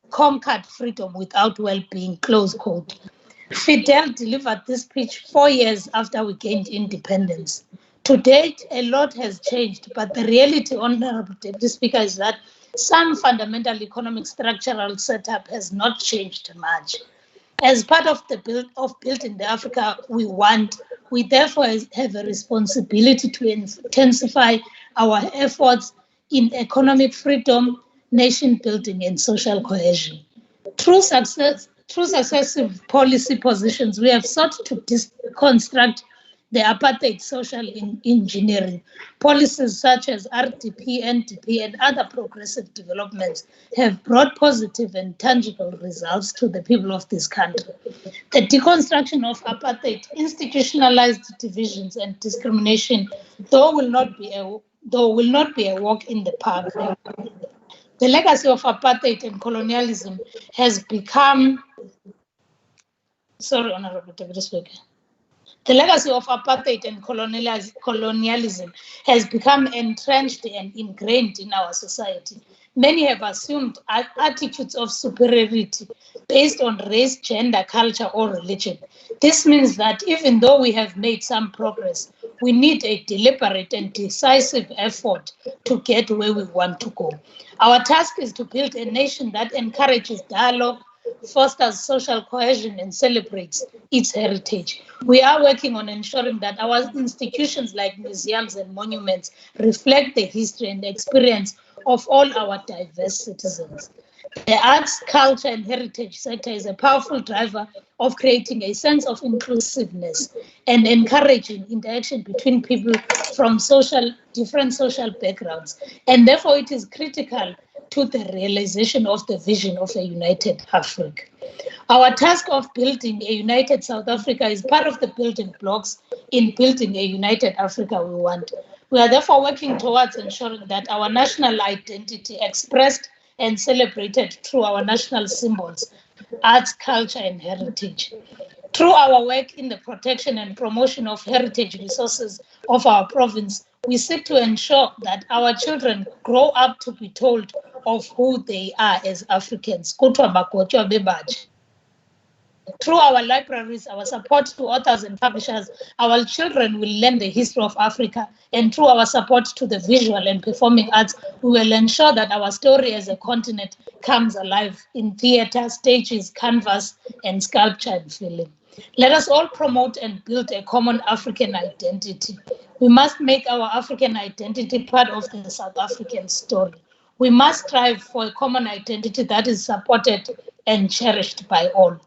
conquered freedom without well-being, close quote. Fidel delivered this speech 4 years after we gained independence. To date, a lot has changed, but the reality, Honorable Deputy Speaker, is that some fundamental economic structural setup has not changed much. As part of building the Africa we want, we therefore have a responsibility to intensify our efforts in economic freedom, nation building, and social cohesion. Through successive policy positions, we have sought to deconstruct the apartheid social engineering. Policies such as RDP, NDP, and other progressive developments have brought positive and tangible results to the people of this country. The deconstruction of apartheid, institutionalized divisions and discrimination, though will not be a walk in the park. The legacy of apartheid and colonialism has become, sorry, Honorable Deputy Speaker. The legacy of apartheid and colonialism has become entrenched and ingrained in our society. Many have assumed attitudes of superiority based on race, gender, culture, or religion. This means that even though we have made some progress, we need a deliberate and decisive effort to get where we want to go. Our task is to build a nation that encourages dialogue, fosters social cohesion, and celebrates its heritage. We are working on ensuring that our institutions like museums and monuments reflect the history and experience of all our diverse citizens. The arts, culture, and heritage sector is a powerful driver of creating a sense of inclusiveness and encouraging interaction between people from different social backgrounds. And therefore, it is critical to the realization of the vision of a united Africa. Our task of building a united South Africa is part of the building blocks in building a united Africa we want. We are therefore working towards ensuring that our national identity expressed and celebrated through our national symbols, arts, culture, and heritage. Through our work in the protection and promotion of heritage resources of our province, we seek to ensure that our children grow up to be told of who they are as Africans. Through our libraries, our support to authors and publishers, our children will learn the history of Africa, and through our support to the visual and performing arts, we will ensure that our story as a continent comes alive in theatre, stages, canvas, and sculpture and film. Let us all promote and build a common African identity. We must make our African identity part of the South African story. We must strive for a common identity that is supported and cherished by all.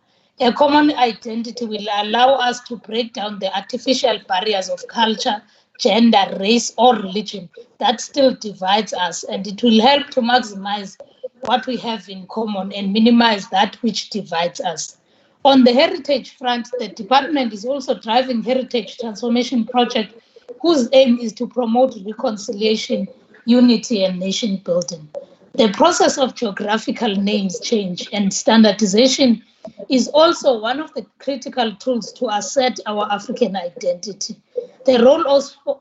A common identity will allow us to break down the artificial barriers of culture, gender, race, or religion that still divides us, and it will help to maximize what we have in common and minimize that which divides us. On the heritage front, the department is also driving heritage transformation project whose aim is to promote reconciliation, unity, and nation building. The process of geographical names change and standardization is also one of the critical tools to assert our African identity. The role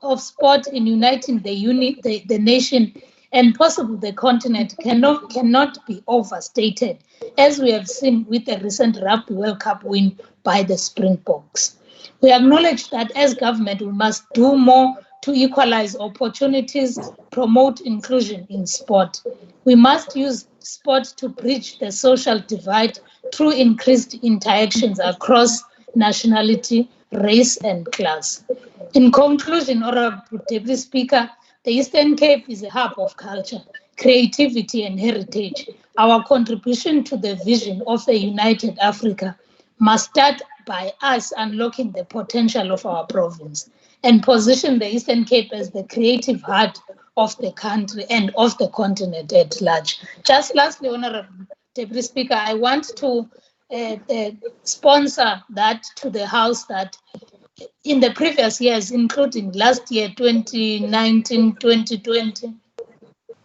of sport in uniting the nation and possibly the continent cannot be overstated, as we have seen with the recent Rugby World Cup win by the Springboks. We acknowledge that as government, we must do more to equalize opportunities, promote inclusion in sport. We must use sport to bridge the social divide through increased interactions across nationality, race, and class. In conclusion, Honorable Deputy Speaker, the Eastern Cape is a hub of culture, creativity, and heritage. Our contribution to the vision of a united Africa must start by us unlocking the potential of our province and position the Eastern Cape as the creative heart of the country and of the continent at large. Just lastly, Honorable Deputy Speaker, I want to sponsor that to the House that in the previous years, including last year, 2019, 2020,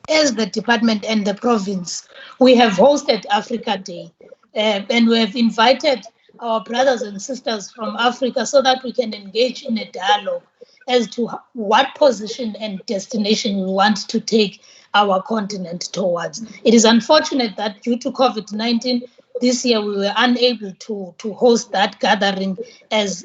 as the department and the province, we have hosted Africa Day, and we have invited our brothers and sisters from Africa so that we can engage in a dialogue as to what position and destination we want to take our continent towards. It is unfortunate that due to COVID-19, this year we were unable to host that gathering as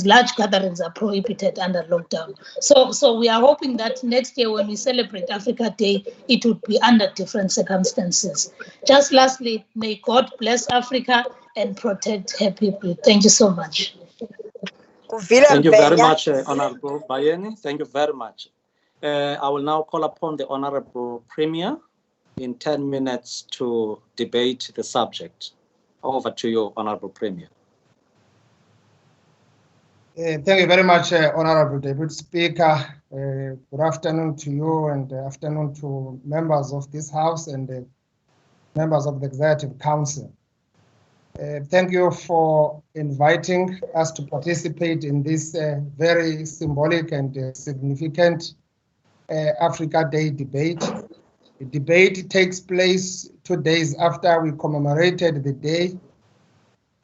large gatherings are prohibited under lockdown. So we are hoping that next year when we celebrate Africa Day, it would be under different circumstances. Just lastly, may God bless Africa and protect her people. Thank you so much. Thank you very much, Honorable Bayeni. Thank you very much. I will now call upon the Honorable Premier in 10 minutes to debate the subject. Over to you, Honorable Premier. Thank you very much, Honorable Deputy Speaker. Good afternoon to you and afternoon to members of this House and members of the Executive Council. Thank you for inviting us to participate in this very symbolic and significant Africa Day debate. The debate takes place 2 days after we commemorated the day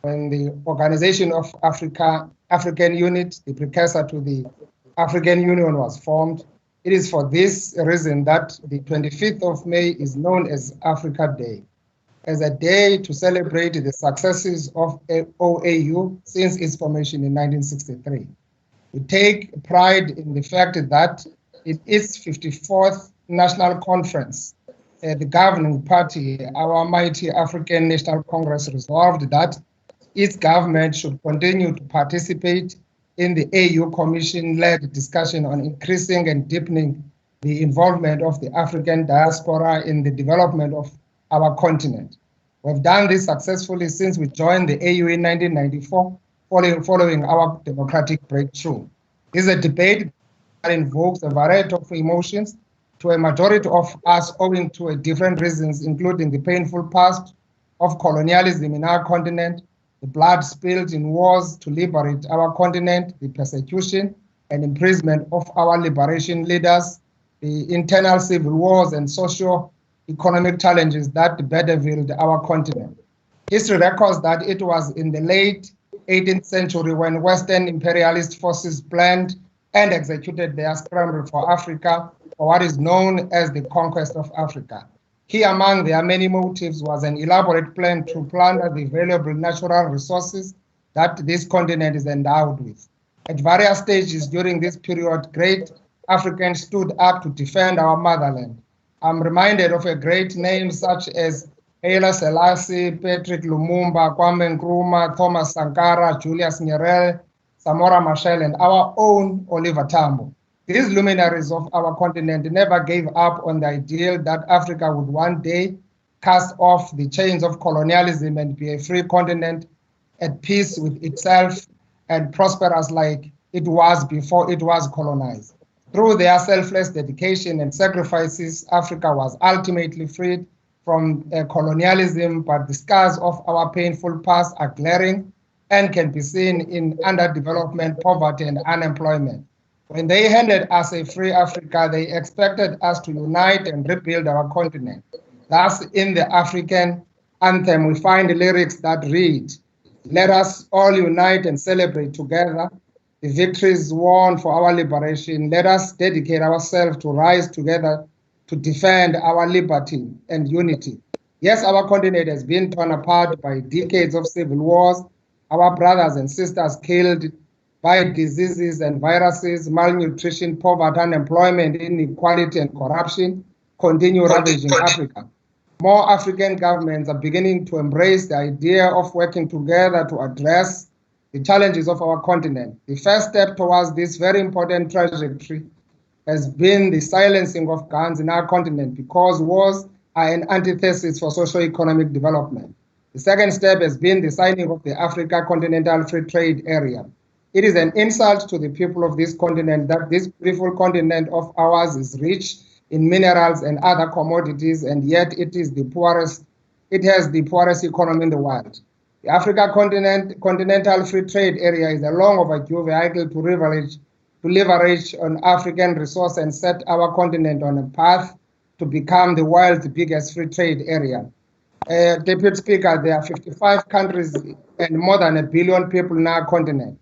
when the Organization of African Unit, the precursor to the African Union, was formed. It is for this reason that the 25th of May is known as Africa Day, as a day to celebrate the successes of OAU since its formation in 1963. We take pride in the fact that in its 54th National Conference, the governing party, our mighty African National Congress, resolved that its government should continue to participate in the AU Commission-led discussion on increasing and deepening the involvement of the African diaspora in the development of our continent. We've done this successfully since we joined the AU in 1994, following our democratic breakthrough. This is a debate that invokes a variety of emotions to a majority of us owing to different reasons, including the painful past of colonialism in our continent, the blood spilled in wars to liberate our continent, the persecution and imprisonment of our liberation leaders, the internal civil wars and socio-economic challenges that bedeviled our continent. History records that it was in the late 18th century when Western imperialist forces planned and executed their scramble for Africa, for what is known as the conquest of Africa. Key among their many motives was an elaborate plan to plunder the valuable natural resources that this continent is endowed with. At various stages during this period, great Africans stood up to defend our motherland. I'm reminded of a great names such as Haile Selassie, Patrick Lumumba, Kwame Nkrumah, Thomas Sankara, Julius Nyerere, Samora Machel, and our own Oliver Tambo. These luminaries of our continent never gave up on the ideal that Africa would one day cast off the chains of colonialism and be a free continent at peace with itself and prosperous like it was before it was colonized. Through their selfless dedication and sacrifices, Africa was ultimately freed from colonialism, but the scars of our painful past are glaring and can be seen in underdevelopment, poverty, and unemployment. When they handed us a free Africa, they expected us to unite and rebuild our continent. Thus, in the African anthem, we find the lyrics that read, "Let us all unite and celebrate together the victories won for our liberation. Let us dedicate ourselves to rise together to defend our liberty and unity." Yes, our continent has been torn apart by decades of civil wars, our brothers and sisters killed by diseases and viruses, malnutrition, poverty, unemployment, inequality, and corruption continue ravaging Africa. More African governments are beginning to embrace the idea of working together to address the challenges of our continent. The first step towards this very important trajectory has been the silencing of guns in our continent, because wars are an antithesis for socio-economic development. The second step has been the signing of the Africa Continental Free Trade Area. It is an insult to the people of this continent that this beautiful continent of ours is rich in minerals and other commodities, and yet it has the poorest economy in the world. The Africa Continental Free Trade Area is a long overdue vehicle to leverage on African resource and set our continent on a path to become the world's biggest free trade area. Deputy Speaker, there are 55 countries and more than 1 billion people in our continent.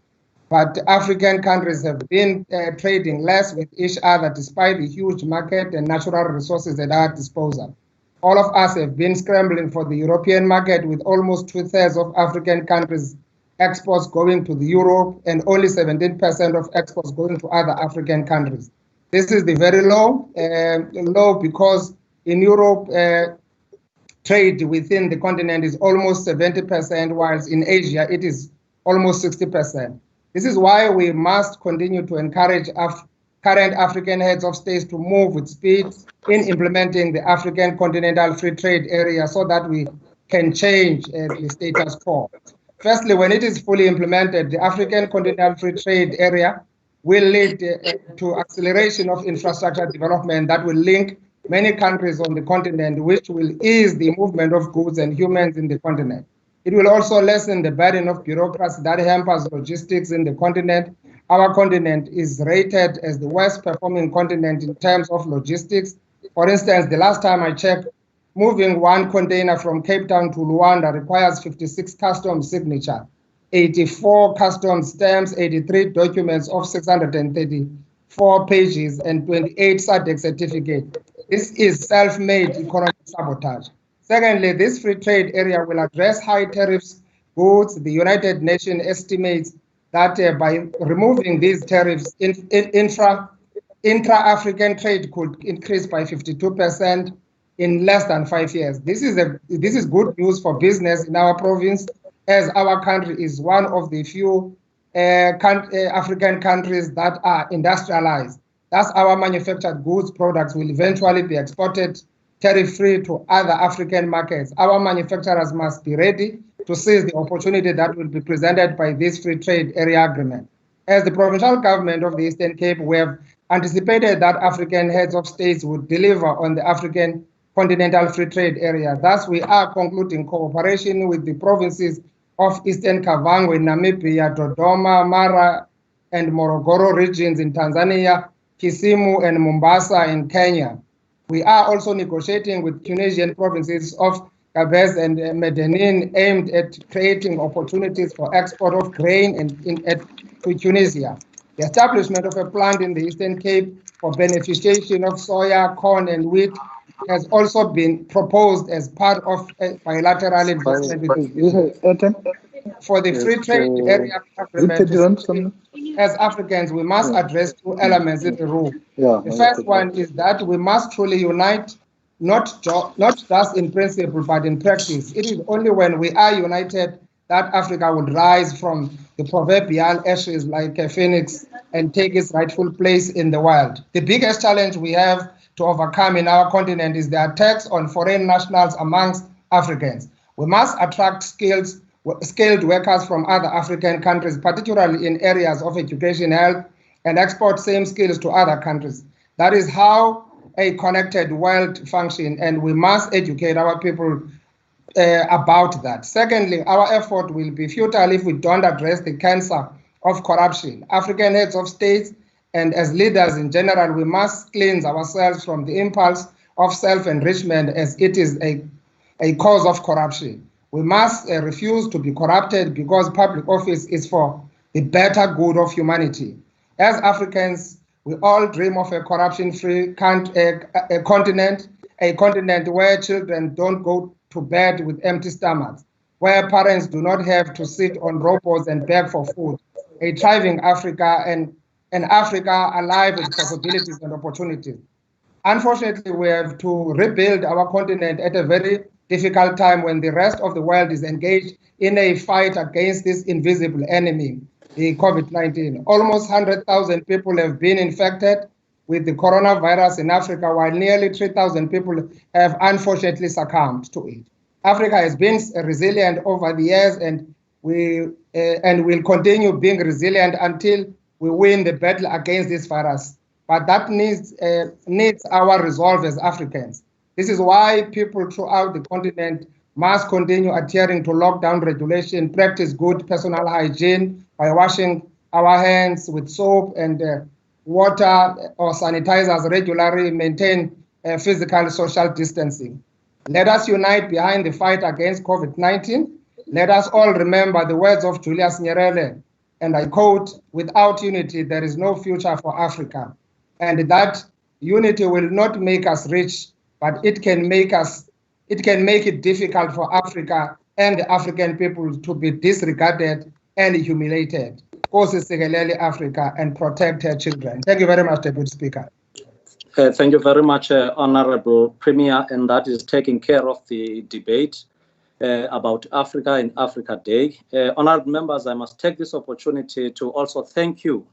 But African countries have been trading less with each other despite the huge market and natural resources at our disposal. All of us have been scrambling for the European market, with almost 2/3 of African countries' exports going to Europe and only 17% of exports going to other African countries. This is the very low because in Europe, trade within the continent is almost 70%, whilst in Asia it is almost 60%. This is why we must continue to encourage current African heads of states to move with speed in implementing the African Continental Free Trade Area so that we can change the status quo. Firstly, when it is fully implemented, the African Continental Free Trade Area will lead to acceleration of infrastructure development that will link many countries on the continent, which will ease the movement of goods and humans in the continent. It will also lessen the burden of bureaucracy that hampers logistics in the continent. Our continent is rated as the worst performing continent in terms of logistics. For instance, the last time I checked, moving one container from Cape Town to Luanda requires 56 customs signatures, 84 customs stamps, 83 documents of 634 pages, and 28 SADC certificates. This is self-made economic sabotage. Secondly, this free trade area will address high tariffs goods. The United Nations estimates that by removing these tariffs, intra-African trade could increase by 52% in less than 5 years. This is good news for business in our province, as our country is one of the few African countries that are industrialized. Thus, our manufactured goods products will eventually be exported tariff-free to other African markets. Our manufacturers must be ready to seize the opportunity that will be presented by this free trade area agreement. As the provincial government of the Eastern Cape, we have anticipated that African heads of states would deliver on the African Continental Free Trade Area. Thus, we are concluding cooperation with the provinces of Eastern Kavango in Namibia, Dodoma, Mara, and Morogoro regions in Tanzania, Kisumu and Mombasa in Kenya. We are also negotiating with Tunisian provinces of Gabes and Medellin aimed at creating opportunities for export of grain to Tunisia. The establishment of a plant in the Eastern Cape for beneficiation of soya, corn, and wheat has also been proposed as part of a bilateral investment for the free trade area agreement. As Africans, we must address two elements in the rule. The first one is that we must truly unite, not just in principle, but in practice. It is only when we are united that Africa would rise from the proverbial ashes like a phoenix and take its rightful place in the world. The biggest challenge we have to overcome in our continent is the attacks on foreign nationals amongst Africans. We must attract skilled workers from other African countries, particularly in areas of education, health, and export same skills to other countries. That is how a connected world functions, and we must educate our people about that. Secondly, our effort will be futile if we don't address the cancer of corruption. African heads of states and as leaders in general, we must cleanse ourselves from the impulse of self-enrichment as it is a cause of corruption. We must refuse to be corrupted because public office is for the better good of humanity. As Africans, we all dream of a corruption-free continent, a continent where children don't go to bed with empty stomachs, where parents do not have to sit on robots and beg for food, a thriving Africa and an Africa alive with possibilities and opportunities. Unfortunately, we have to rebuild our continent at a very difficult time when the rest of the world is engaged in a fight against this invisible enemy, the COVID-19. Almost 100,000 people have been infected with the coronavirus in Africa, while nearly 3,000 people have unfortunately succumbed to it. Africa has been resilient over the years, and will continue being resilient until we win the battle against this virus. But that needs our resolve as Africans. This is why people throughout the continent must continue adhering to lockdown regulation, practice good personal hygiene by washing our hands with soap and water or sanitizers regularly, maintain physical social distancing. Let us unite behind the fight against COVID-19. Let us all remember the words of Julius Nyerere, and I quote, "Without unity, there is no future for Africa." And that unity will not make us rich, but it can make it difficult for Africa and the African people to be disregarded and humiliated. Africa and protect her children. Thank you very much, Deputy Speaker. Thank you very much, Honorable Premier, and that is taking care of the debate about Africa and Africa Day. Honorable members, I must take this opportunity to also thank you,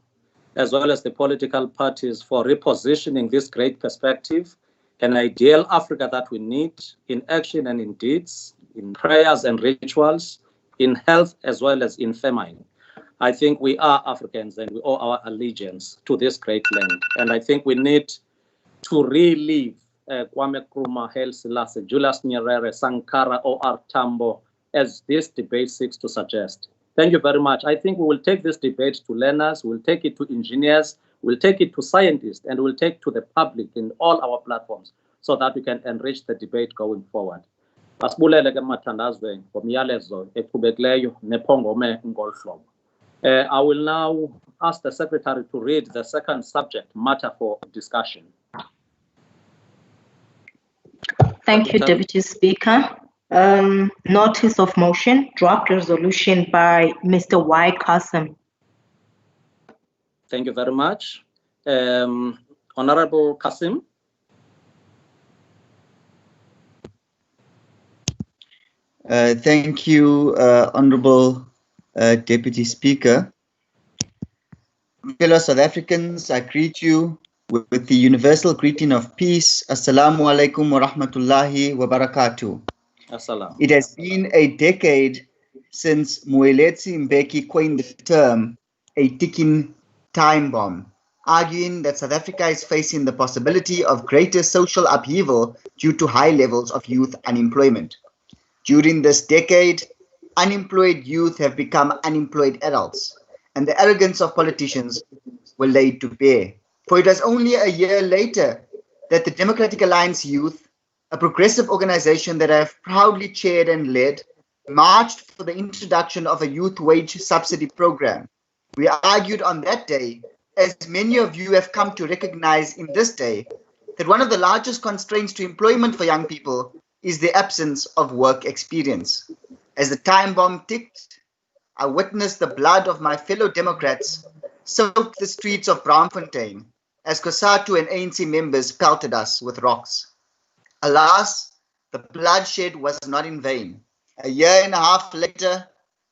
as well as the political parties, for repositioning this great perspective, an ideal Africa that we need in action and in deeds, in prayers and rituals, in health as well as in famine. I think we are Africans and we owe our allegiance to this great land. And I think we need to relive Kwame Nkrumah, Haile Selassie, Julius Nyerere, Sankara, O.R. Tambo, as this debate seeks to suggest. Thank you very much. I think we will take this debate to learners, we'll take it to engineers, we'll take it to scientists, and we'll take it to the public in all our platforms so that we can enrich the debate going forward. Asibulele ke mathandazwe ngomyalezo eqhubekileyo nephongome ngolu hlobo. I will now ask the Secretary to read the second subject matter for discussion. Thank you, Deputy Speaker. Notice of motion, draft resolution by Mr. Y Cassim. Thank you very much. Honorable Cassim. Thank you, Honorable Deputy Speaker. Fellow South Africans, I greet you with the universal greeting of peace. Assalamu alaikum wa rahmatullahi wa barakatuh. Assalam. It has been a decade since Moeletsi Mbeki coined the term a ticking time bomb, arguing that South Africa is facing the possibility of greater social upheaval due to high levels of youth unemployment. During this decade, unemployed youth have become unemployed adults, and the arrogance of politicians were laid to bear. For it was only a year later that the Democratic Alliance Youth, a progressive organization that I have proudly chaired and led, marched for the introduction of a youth wage subsidy program. We argued on that day, as many of you have come to recognize in this day, that one of the largest constraints to employment for young people is the absence of work experience. As the time bomb ticked, I witnessed the blood of my fellow Democrats soak the streets of Braamfontein as COSATU and ANC members pelted us with rocks. Alas, the bloodshed was not in vain. A year and a half later,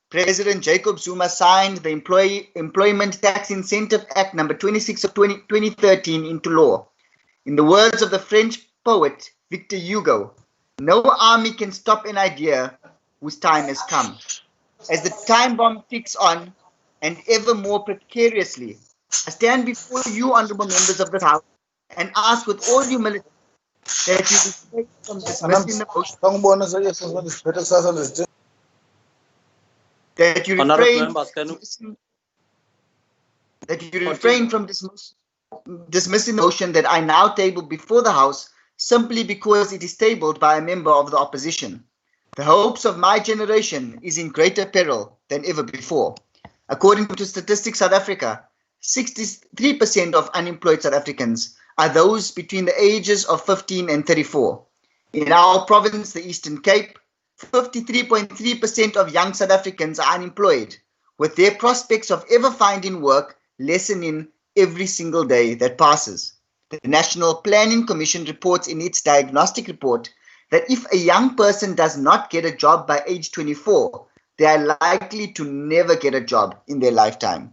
President Jacob Zuma signed the Employment Tax Incentive Act number 26 of 2013 into law. In the words of the French poet Victor Hugo, no army can stop an idea whose time has come. As the time bomb ticks on, and ever more precariously, I stand before you, honorable members of the House, and ask with all humility that you refrain from dismissing the motion. That you refrain from dismissing the motion that I now table before the House simply because it is tabled by a member of the opposition. The hopes of my generation is in greater peril than ever before. According to Statistics South Africa, 63% of unemployed South Africans are those between the ages of 15 and 34. In our province, the Eastern Cape, 53.3% of young South Africans are unemployed, with their prospects of ever finding work lessening every single day that passes. The National Planning Commission reports in its diagnostic report that if a young person does not get a job by age 24, they are likely to never get a job in their lifetime.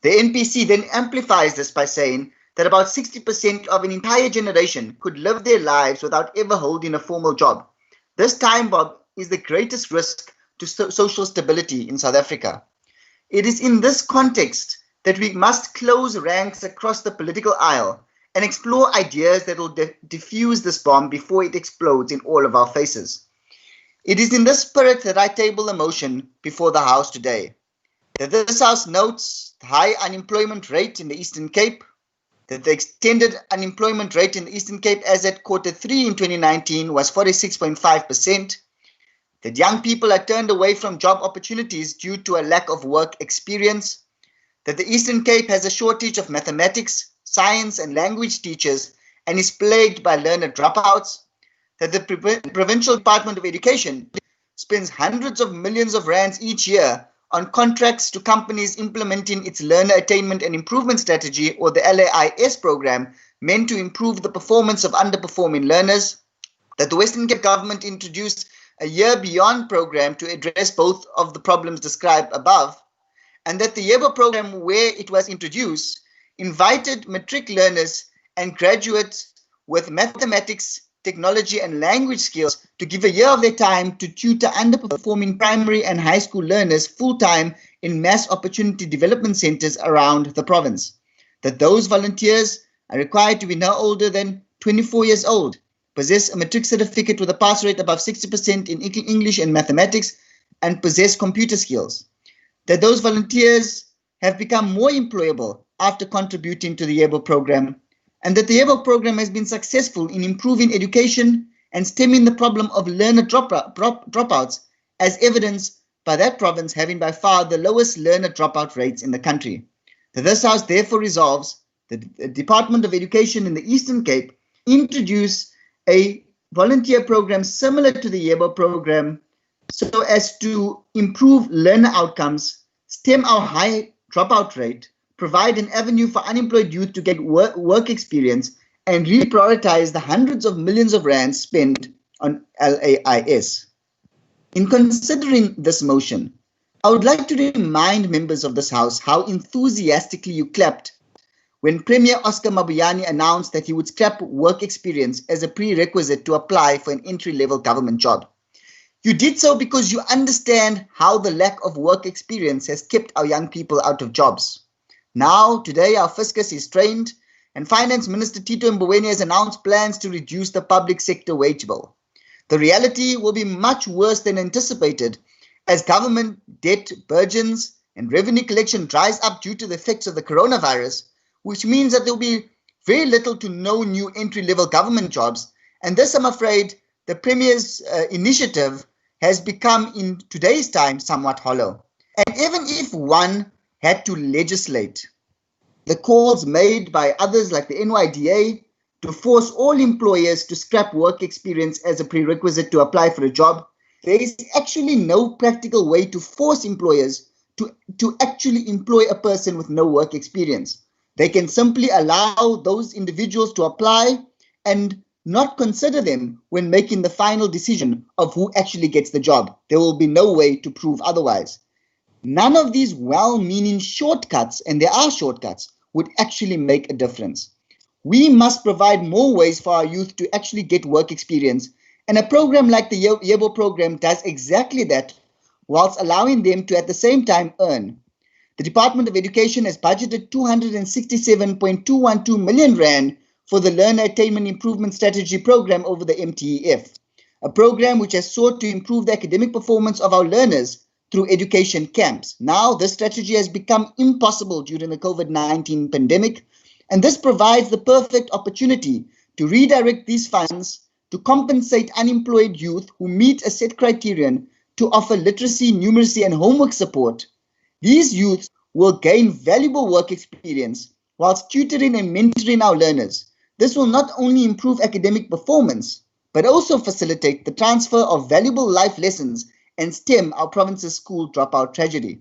The NPC then amplifies this by saying that about 60% of an entire generation could live their lives without ever holding a formal job. This time bomb is the greatest risk to social stability in South Africa. It is in this context that we must close ranks across the political aisle and explore ideas that will diffuse this bomb before it explodes in all of our faces. It is in this spirit that I table a motion before the House today, that this House notes the high unemployment rate in the Eastern Cape, that the extended unemployment rate in the Eastern Cape as at Q3 in 2019 was 46.5%, that young people are turned away from job opportunities due to a lack of work experience, that the Eastern Cape has a shortage of mathematics, science and language teachers and is plagued by learner dropouts, that the Provincial Department of Education spends hundreds of millions of rands each year on contracts to companies implementing its Learner Attainment and Improvement Strategy, or the LAIS program, meant to improve the performance of underperforming learners, that the Western Cape government introduced a Year Beyond program to address both of the problems described above, and that the YEBO program, where it was introduced, invited matric learners and graduates with mathematics, technology and language skills to give a year of their time to tutor underperforming primary and high school learners full-time in mass opportunity development centers around the province. That those volunteers are required to be no older than 24 years old, possess a matric certificate with a pass rate above 60% in English and mathematics, and possess computer skills. That those volunteers have become more employable after contributing to the YEBO program, and that the YEBO program has been successful in improving education and stemming the problem of learner dropouts, as evidenced by that province having by far the lowest learner dropout rates in the country. That this House therefore resolves that the Department of Education in the Eastern Cape introduce a volunteer program similar to the YEBO program so as to improve learner outcomes, stem our high dropout rate, provide an avenue for unemployed youth to get work experience, and reprioritize the hundreds of millions of rands spent on LAIS. In considering this motion, I would like to remind members of this House how enthusiastically you clapped when Premier Oscar Mabuyane announced that he would scrap work experience as a prerequisite to apply for an entry-level government job. You did so because you understand how the lack of work experience has kept our young people out of jobs. Now, today, our fiscus is strained, and Finance Minister Tito Mboweni has announced plans to reduce the public sector wage bill. The reality will be much worse than anticipated as government debt burgeons and revenue collection dries up due to the effects of the coronavirus, which means that there will be very little to no new entry-level government jobs. And this, I'm afraid, the Premier's initiative has become, in today's time, somewhat hollow. And even if one had to legislate, the calls made by others like the NYDA to force all employers to scrap work experience as a prerequisite to apply for a job, there is actually no practical way to force employers to actually employ a person with no work experience. They can simply allow those individuals to apply and not consider them when making the final decision of who actually gets the job. There will be no way to prove otherwise. None of these well-meaning shortcuts, and there are shortcuts, would actually make a difference. We must provide more ways for our youth to actually get work experience, and a program like the Yebo program does exactly that, whilst allowing them to at the same time earn. The Department of Education has budgeted 267.212 million rand for the Learner Attainment Improvement Strategy program over the MTEF, a program which has sought to improve the academic performance of our learners through education camps. Now, this strategy has become impossible during the COVID-19 pandemic, and this provides the perfect opportunity to redirect these funds to compensate unemployed youth who meet a set criterion to offer literacy, numeracy, and homework support. These youths will gain valuable work experience whilst tutoring and mentoring our learners. This will not only improve academic performance, but also facilitate the transfer of valuable life lessons and stem our province's school dropout tragedy.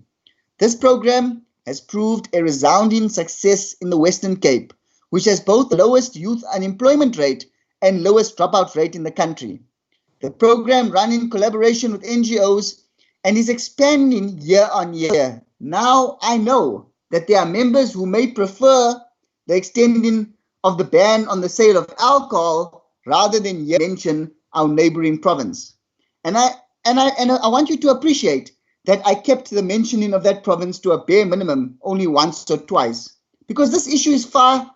This program has proved a resounding success in the Western Cape, which has both the lowest youth unemployment rate and lowest dropout rate in the country. The program run in collaboration with NGOs and is expanding year on year. Now I know that there are members who may prefer the extending of the ban on the sale of alcohol rather than mention our neighboring province. And I want you to appreciate that I kept the mentioning of that province to a bare minimum only once or twice, because this issue is far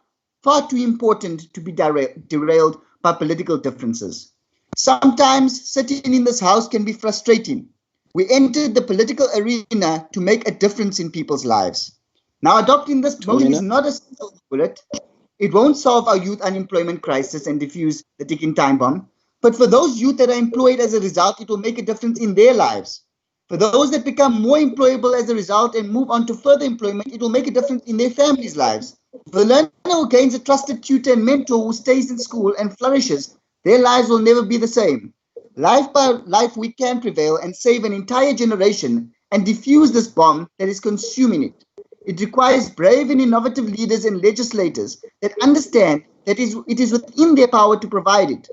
too important to be derailed by political differences. Sometimes sitting in this house can be frustrating. We entered the political arena to make a difference in people's lives. Now, adopting this motion is not a silver bullet. It won't solve our youth unemployment crisis and defuse the ticking time bomb. But for those youth that are employed as a result, it will make a difference in their lives. For those that become more employable as a result and move on to further employment, it will make a difference in their families' lives. For the learner who gains a trusted tutor and mentor who stays in school and flourishes, their lives will never be the same. Life by life, we can prevail and save an entire generation and defuse this bomb that is consuming it. It requires brave and innovative leaders and legislators that understand that it is within their power to provide it.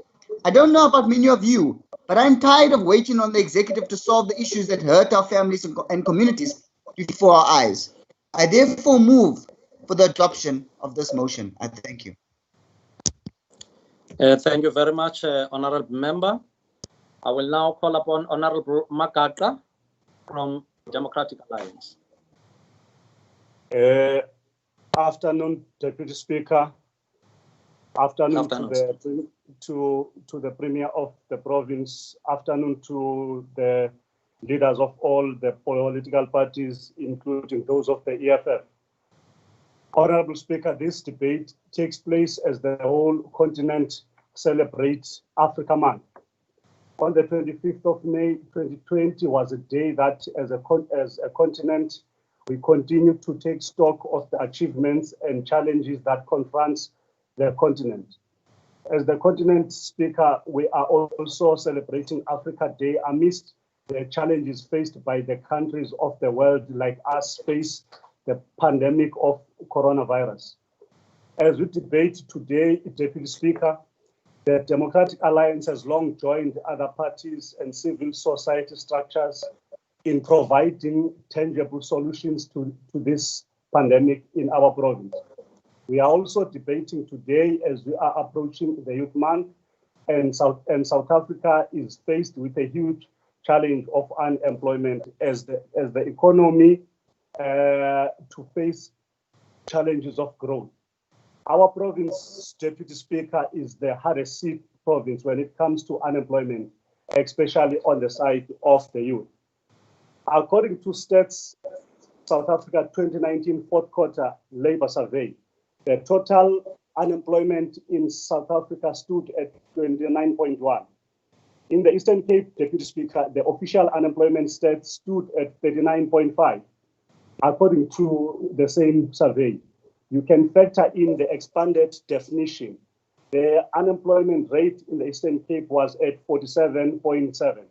I don't know about many of you, but I'm tired of waiting on the executive to solve the issues that hurt our families and communities before our eyes. I therefore move for the adoption of this motion. I thank you. Thank you very much, Honorable Member. I will now call upon Honorable Makaka from Democratic Alliance. Afternoon, Deputy Speaker. Afternoon to the Premier of the province. Afternoon to the leaders of all the political parties, including those of the EFF. Honorable Speaker, this debate takes place as the whole continent celebrates Africa Month. On the 25th of May 2020 was a day that as a continent, we continue to take stock of the achievements and challenges that confronts the continent. As the continent speaker, we are also celebrating Africa Day amidst the challenges faced by the countries of the world like us face the pandemic of coronavirus. As we debate today, Deputy Speaker, the Democratic Alliance has long joined other parties and civil society structures in providing tangible solutions to this pandemic in our province. We are also debating today as we are approaching the Youth Month, and South Africa is faced with a huge challenge of unemployment as the economy to face challenges of growth. Our province, Deputy Speaker, is the hardest hit province when it comes to unemployment, especially on the side of the youth. According to Stats South Africa 2019 fourth quarter labor survey, the total unemployment in South Africa stood at 29.1. In the Eastern Cape, Deputy Speaker, the official unemployment stat stood at 39.5, according to the same survey. You can factor in the expanded definition. The unemployment rate in the Eastern Cape was at 47.7.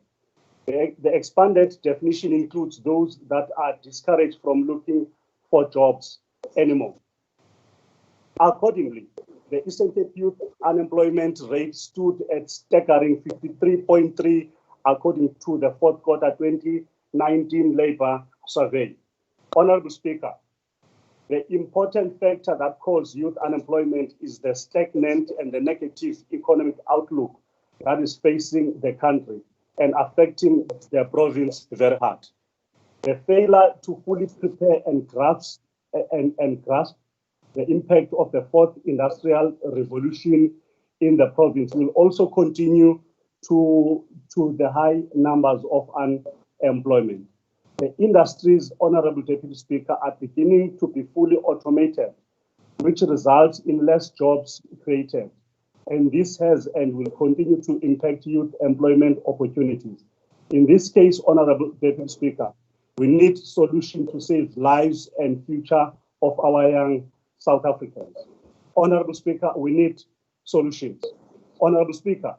The expanded definition includes those that are discouraged from looking for jobs anymore. Accordingly, the Eastern Cape youth unemployment rate stood at staggering 53.3 according to the fourth quarter 2019 labor survey. Honorable Speaker, the important factor that causes youth unemployment is the stagnant and the negative economic outlook that is facing the country and affecting the province very hard. The failure to fully prepare and grasp the impact of the fourth industrial revolution in the province will also continue to the high numbers of unemployment. The industries, Honorable Deputy Speaker, are beginning to be fully automated, which results in less jobs created. And this has and will continue to impact youth employment opportunities. In this case, Honorable Deputy Speaker, we need solutions to save lives and future of our young South Africans. Honorable Speaker, we need solutions. Honorable Speaker,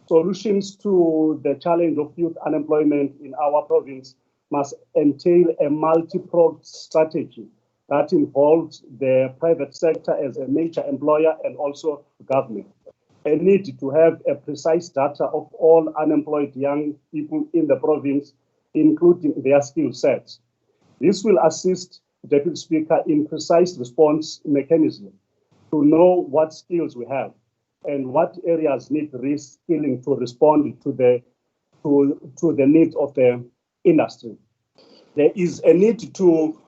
solutions to the challenge of youth unemployment in our province must entail a multi-pronged strategy that involves the private sector as a major employer and also government. A need to have a precise data of all unemployed young people in the province, including their skill sets. This will assist Deputy Speaker in precise response mechanism to know what skills we have and what areas need reskilling to respond to the needs of the industry. There is a need to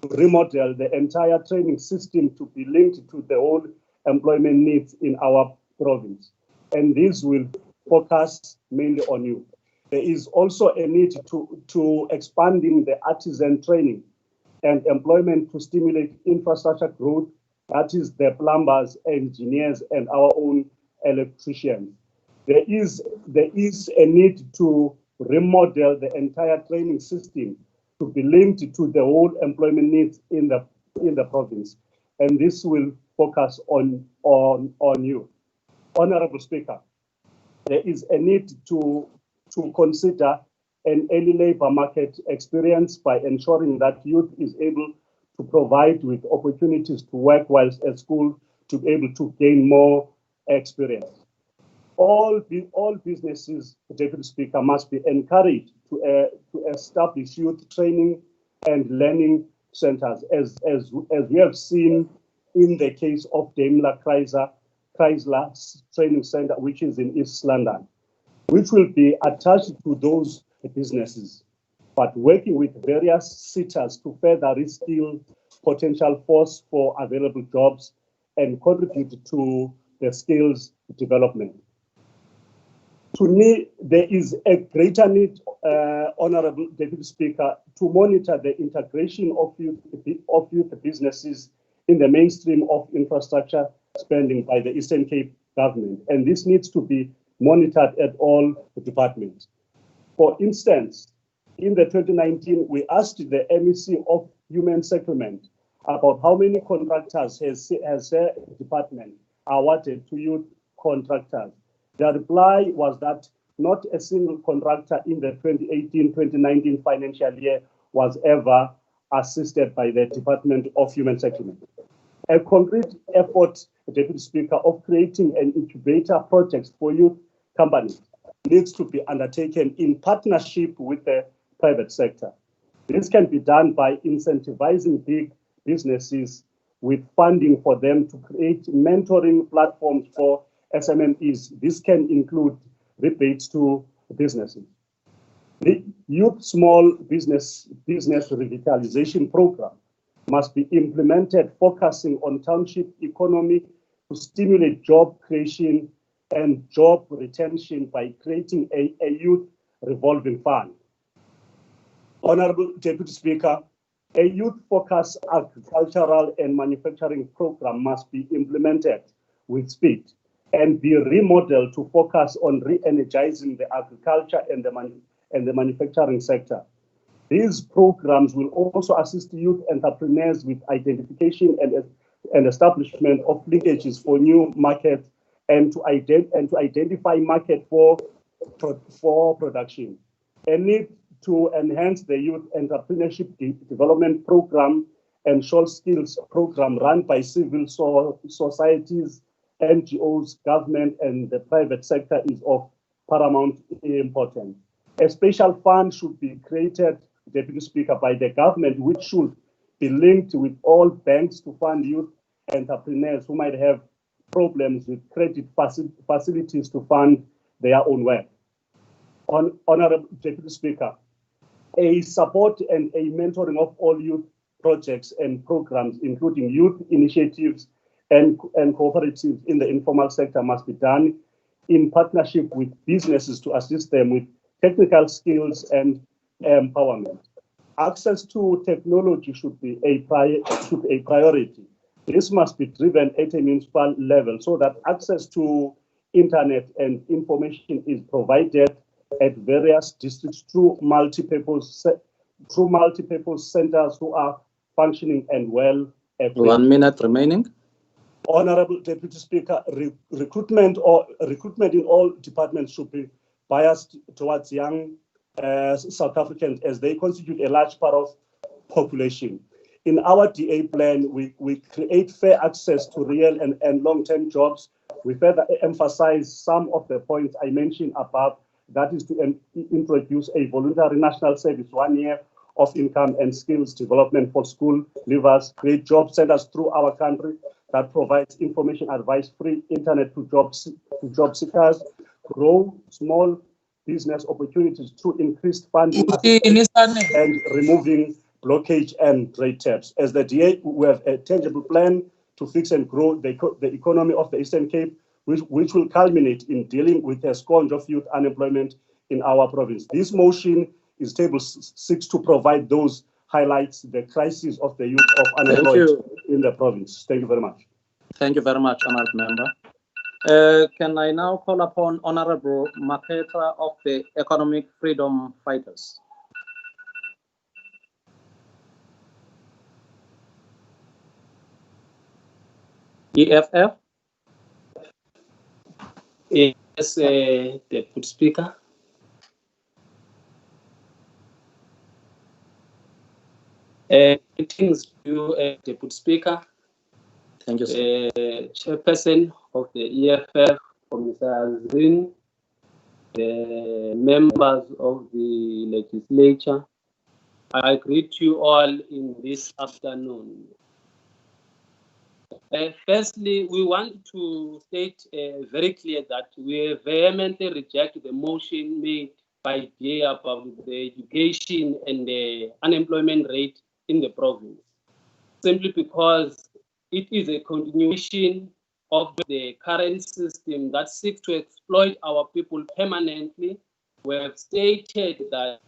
remodel the entire training system to be linked to the whole employment needs in our province, and this will focus mainly on youth. There is also a need to expanding the artisan training and employment to stimulate infrastructure growth, that is the plumbers, engineers, and our own electricians. There is a need to remodel the entire training system to be linked to the whole employment needs in the province, and this will focus on youth. Honorable Speaker, there is a need to consider an early labor market experience by ensuring that youth is able to provide with opportunities to work whilst at school to be able to gain more experience. All businesses, Deputy Speaker, must be encouraged to establish youth training and learning centers, as we have seen in the case of Daimler Chrysler Training Center, which is in East London, which will be attached to those businesses, but working with various sectors to further reskill potential force for available jobs and contribute to the skills development. To me, there is a greater need, Honorable Deputy Speaker, to monitor the integration of youth businesses in the mainstream of infrastructure spending by the Eastern Cape government, and this needs to be monitored at all departments. For instance, in the 2019, we asked the MEC of Human Settlement about how many contractors has their department awarded to youth contractors. The reply was that not a single contractor in the 2018-2019 financial year was ever assisted by the Department of Human Settlement. A concrete effort, Deputy Speaker, of creating an incubator project for youth companies needs to be undertaken in partnership with the private sector. This can be done by incentivizing big businesses with funding for them to create mentoring platforms for SMMEs. This can include rebates to businesses. The Youth Small Business Revitalization Program must be implemented, focusing on township economy to stimulate job creation and job retention by creating a youth revolving fund. Honorable Deputy Speaker, a youth-focused agricultural and manufacturing program must be implemented with speed and be remodeled to focus on re-energizing the agriculture and the manufacturing sector. These programs will also assist youth entrepreneurs with identification and establishment of linkages for new markets and to identify market for production. A need to enhance the youth entrepreneurship development program and short skills program run by civil societies, NGOs, government, and the private sector is of paramount importance. A special fund should be created, Deputy Speaker, by the government, which should be linked with all banks to fund youth entrepreneurs who might have problems with credit facilities to fund their own work. Honorable Deputy Speaker, a support and a mentoring of all youth projects and programs, including youth initiatives and cooperatives in the informal sector, must be done in partnership with businesses to assist them with technical skills and empowerment. Access to technology should be a priority. This must be driven at a municipal level so that access to internet and information is provided at various districts through multi-purpose centers who are functioning and well equipped. 1 minute remaining. Honorable Deputy Speaker, recruitment in all departments should be biased towards young South Africans, as they constitute a large part of population. In our DA plan, we create fair access to real and long-term jobs. We further emphasize some of the points I mentioned above, that is to introduce a voluntary national service, 1 year of income and skills development for school leavers, create job centers through our country that provides information advice, free internet to job seekers, grow small business opportunities through increased funding and removing blockage and trade tabs. As the DA, we have a tangible plan to fix and grow the economy of the Eastern Cape, which will culminate in dealing with a scourge of youth unemployment in our province. This motion is table 6 to provide those highlights, the crisis of the youth of unemployed in the province. Thank you very much. Thank you very much, Honourable Member. Can I now call upon Honourable Maketa of the Economic Freedom Fighters? EFF? Yes, Deputy Speaker. Greetings to you, Deputy Speaker. Thank you, sir. Chairperson of the EFF, Mr. Azrin, the members of the legislature. I greet you all in this afternoon. Firstly, we want to state very clear that we vehemently reject the motion made by DA about the education and the unemployment rate in the province, simply because it is a continuation of the current system that seeks to exploit our people permanently. We have stated that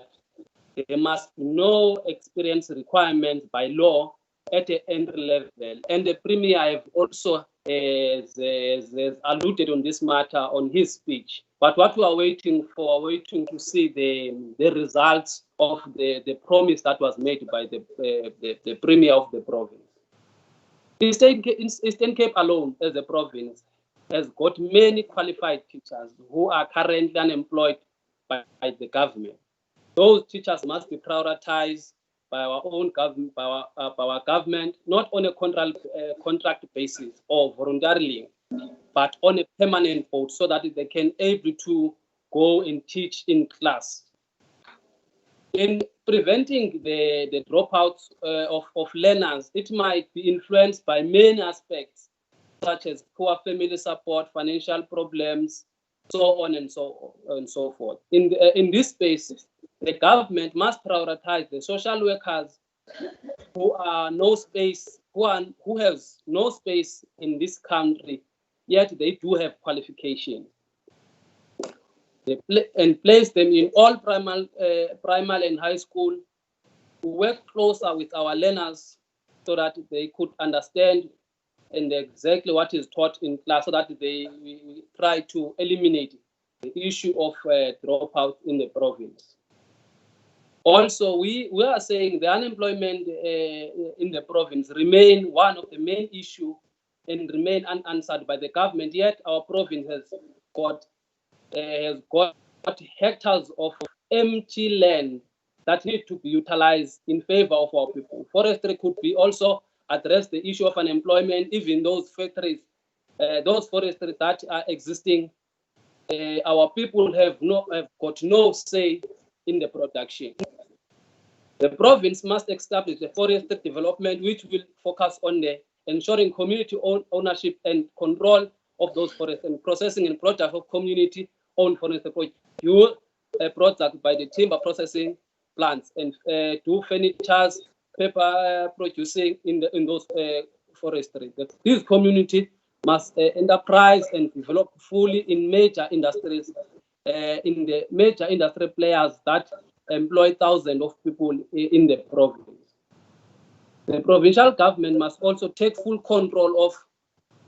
there must be no experience requirements by law at the entry level. And the Premier have also has alluded on this matter on his speech. But what we are waiting to see the results of the promise that was made by the Premier of the province. Eastern Cape alone, as a province, has got many qualified teachers who are currently unemployed by the government. Those teachers must be prioritized by our own government, by our government, not on a contract basis or voluntarily, but on a permanent basis, so that they can able to go and teach in class. In preventing the dropouts of learners, it might be influenced by many aspects, such as poor family support, financial problems, so on and so forth. In this space, the government must prioritize the social workers who have no space in this country, yet they do have qualifications. And place them in all primary and high school, to work closer with our learners so that they could understand and exactly what is taught in class, so that we try to eliminate the issue of dropout in the province. Also, we are saying the unemployment in the province remain one of the main issues and remain unanswered by the government, yet our province has got hectares of empty land that need to be utilized in favor of our people. Forestry could be also address the issue of unemployment, even those factories, those forestry that are existing. Our people have got no say in the production. The province must establish a forestry development which will focus on the ensuring community ownership and control of those forests, and processing and product of community-owned forestry products by the timber processing plants, and do furniture, paper producing in those forestry. This community must enterprise and develop fully in major industries, in the major industry players that employ thousands of people in the province. The provincial government must also take full control of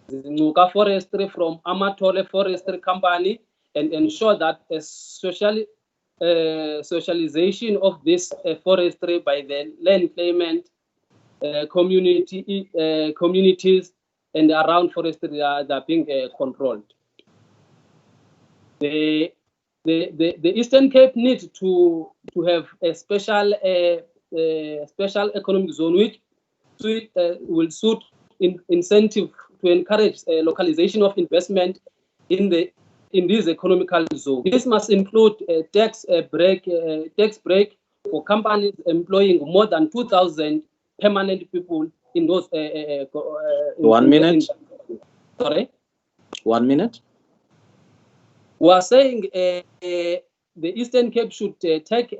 the Nuka forestry from Amatole Forestry Company and ensure that a socialization of this forestry by the land claimant communities and around forestry are being controlled. The Eastern Cape needs to have a special economic zone which will suit incentive to encourage localization of investment in this economical zone. This must include a tax break for companies employing more than 2,000 permanent people in those. 1 minute. Sorry. 1 minute. We are saying the Eastern Cape should take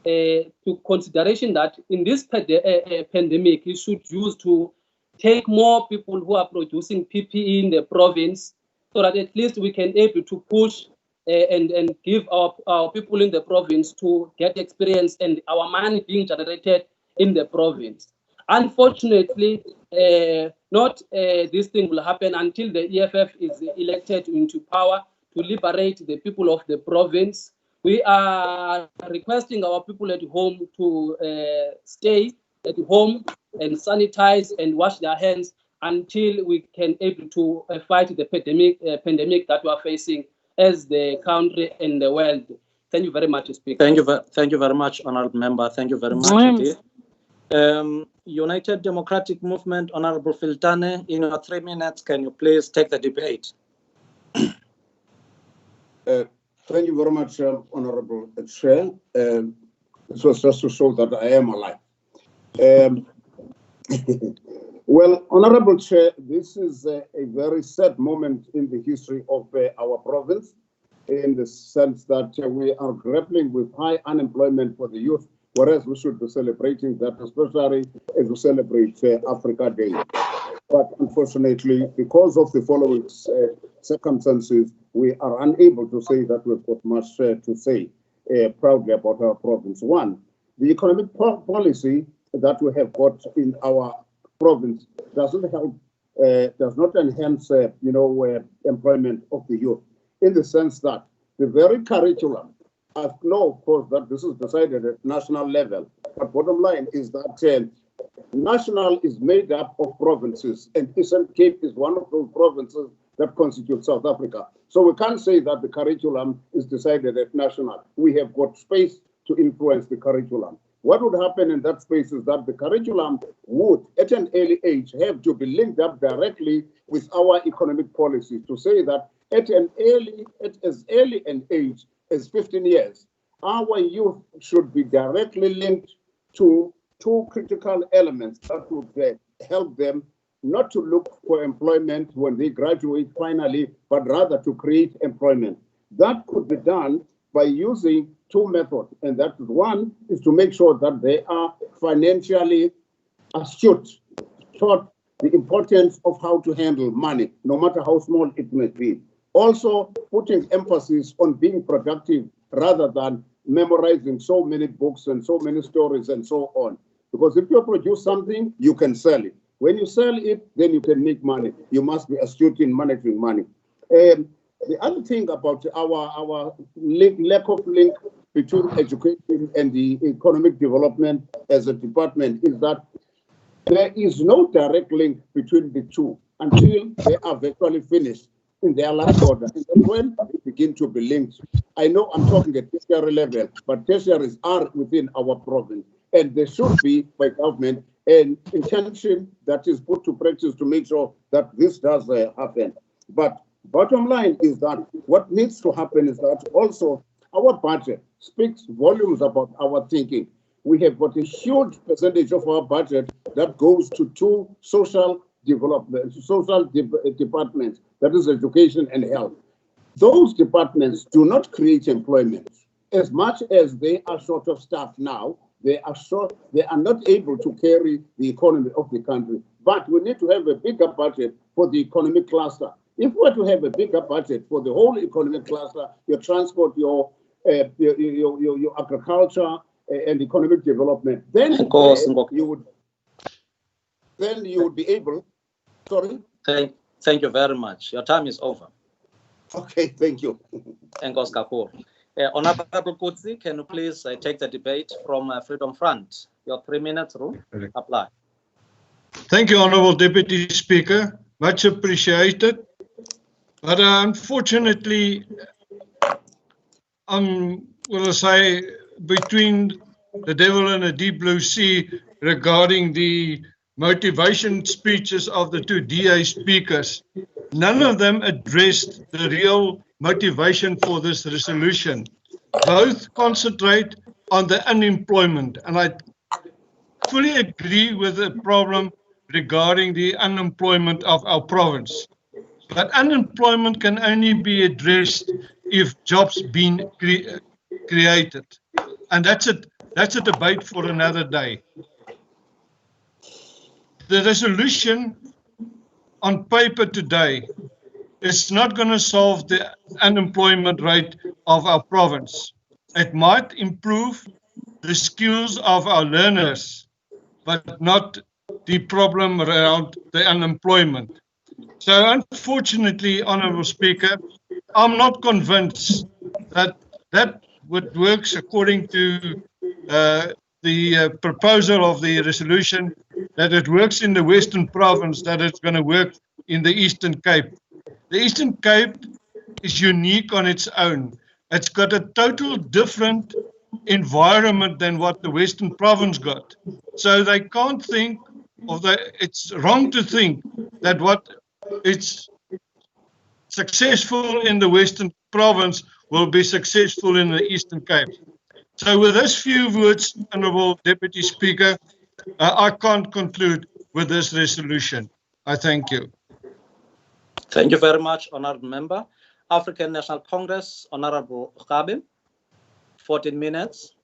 to consideration that in this pandemic, it should use to take more people who are producing PPE in the province, so that at least we can able to push and give our people in the province to get experience and our money being generated in the province. Unfortunately, not this thing will happen until the EFF is elected into power to liberate the people of the province. We are requesting our people at home to stay at home and sanitize and wash their hands until we can able to fight the pandemic that we are facing as the country and the world. Thank you very much, Speaker. Thank you very much, Honourable Member. Thank you very much. United Democratic Movement, Honourable Filtane, in your 3 minutes, can you please take the debate? Thank you very much, Honourable Chair. This was just to show that I am alive. Well, Honourable Chair, this is a very sad moment in the history of our province, in the sense that we are grappling with high unemployment for the youth, whereas we should be celebrating that, especially as we celebrate Africa Day. But unfortunately, because of the following circumstances, we are unable to say that we've got much to say proudly about our province. One, the economic policy that we have got in our province doesn't help, does not enhance, employment of the youth, in the sense that the very curriculum, I know, of course, that this is decided at national level, but bottom line is that national is made up of provinces, and Eastern Cape is one of those provinces that constitute South Africa. So we can't say that the curriculum is decided at national. We have got space to influence the curriculum. What would happen in that space is that the curriculum would, at an early age, have to be linked up directly with our economic policy to say that at as early an age as 15 years, our youth should be directly linked to two critical elements that would help them not to look for employment when they graduate finally, but rather to create employment. That could be done by using two methods, and that one is to make sure that they are financially astute, taught the importance of how to handle money, no matter how small it may be. Also, putting emphasis on being productive rather than memorizing so many books and so many stories and so on. Because if you produce something, you can sell it. When you sell it, then you can make money. You must be astute in managing money. The other thing about our lack of link between education and the economic development as a department is that there is no direct link between the two until they are virtually finished in their life order. And then when they begin to be linked, I know I'm talking at tertiary level, but tertiaries are within our province, and there should be by government an intention that is put to practice to make sure that this does happen. But bottom line is that what needs to happen is that also our budget speaks volumes about our thinking. We have got a huge percentage of our budget that goes to two social development, departments, that is education and health. Those departments do not create employment. As much as they are short of staff now, they are not able to carry the economy of the country. But we need to have a bigger budget for the economic cluster. If we were to have a bigger budget for the whole economic cluster, your transport, your agriculture and economic development, then you would be able. Sorry. Thank you very much. Your time is over. Okay, thank you. Enkos Kapoor. Honorable Kutsi, can you please take the debate from Freedom Front? Your 3 minutes rule apply. Thank you, Honorable Deputy Speaker. Much appreciated. But unfortunately, I'm going to say between the devil and the deep blue sea regarding the motivation speeches of the two DA speakers. None of them addressed the real motivation for this resolution. Both concentrate on the unemployment, and I fully agree with the problem regarding the unemployment of our province. But unemployment can only be addressed if jobs been created. And that's a debate for another day. The resolution on paper today is not going to solve the unemployment rate of our province. It might improve the skills of our learners, but not the problem around the unemployment. So unfortunately, Honourable Speaker, I'm not convinced that what works according to the proposal of the resolution, that it works in the Western Province, that it's going to work in the Eastern Cape. The Eastern Cape is unique on its own. It's got a total different environment than what the Western Province got. So they can't think, it's wrong to think that what it's successful in the Western Province will be successful in the Eastern Cape. So with those few words, Honourable Deputy Speaker, I can't conclude with this resolution. I thank you. Thank you very much, Honourable Member. African National Congress, Honourable Cassim, 14 minutes.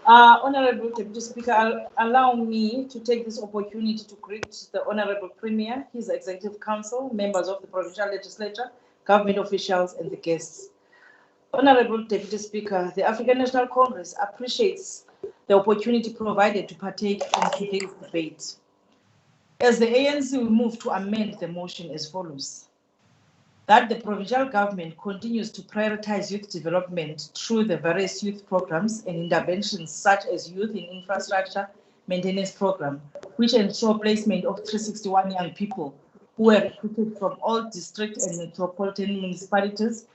Honourable Deputy Speaker, allow me to take this opportunity to greet the Honourable Premier, his Executive Council, members of the Provincial Legislature, government officials and the guests. Honourable Deputy Speaker, the African National Congress appreciates the opportunity provided to partake in today's debate. As the ANC will move to amend the motion as follows: that the provincial government continues to prioritize youth development through the various youth programs and interventions such as Youth in Infrastructure Maintenance Program, which ensure placement of 361 young people who were recruited from all district and metropolitan municipalities,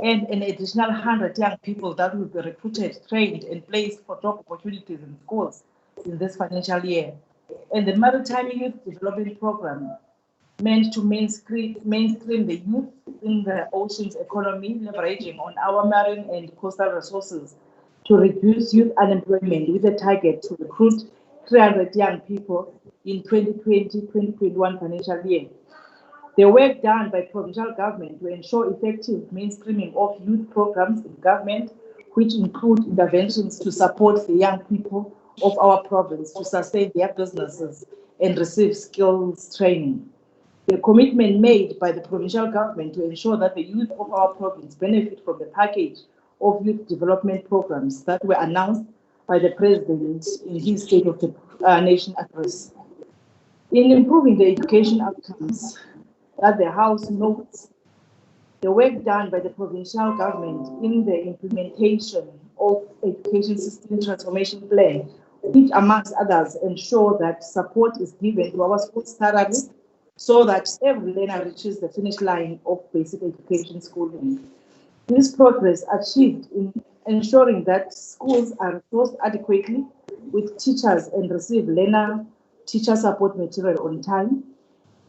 and an additional 100 young people that will be recruited, trained, and placed for job opportunities in schools in this financial year. And the Maritime Youth Development Program, meant to mainstream the youth in the ocean's economy, leveraging on our marine and coastal resources to reduce youth unemployment with a target to recruit 300 young people in 2020-2021 financial year. The work done by provincial government to ensure effective mainstreaming of youth programs in government, which include interventions to support the young people of our province to sustain their businesses and receive skills training. The commitment made by the provincial government to ensure that the youth of our province benefit from the package of youth development programs that were announced by the President in his State of the Nation address. In improving the education outcomes that the House notes, the work done by the provincial government in the implementation of education system transformation plan, which amongst others ensure that support is given to our schools thoroughly so that every learner reaches the finish line of basic education schooling. This progress achieved in ensuring that schools are resourced adequately with teachers and receive learner-teacher support material on time.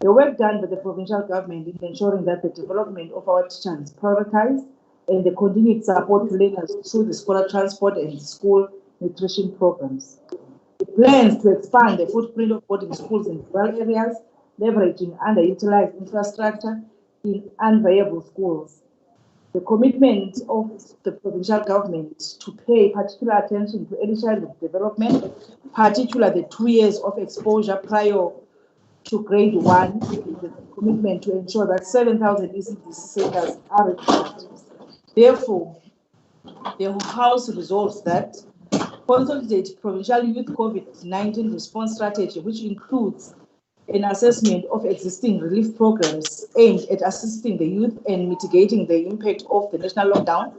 The work done by the provincial government in ensuring that the development of our teachers is prioritized and the continued support to learners through the scholar transport and school nutrition programs. The plans to expand the footprint of boarding schools in rural areas, leveraging underutilized infrastructure in unviable schools. The commitment of the provincial government to pay particular attention to early childhood development, particularly the 2 years of exposure prior to grade 1, the commitment to ensure that 7,000 ECDC centers are required. Therefore, the House resolves that consolidate provincial youth COVID-19 response strategy, which includes an assessment of existing relief programs aimed at assisting the youth and mitigating the impact of the national lockdown,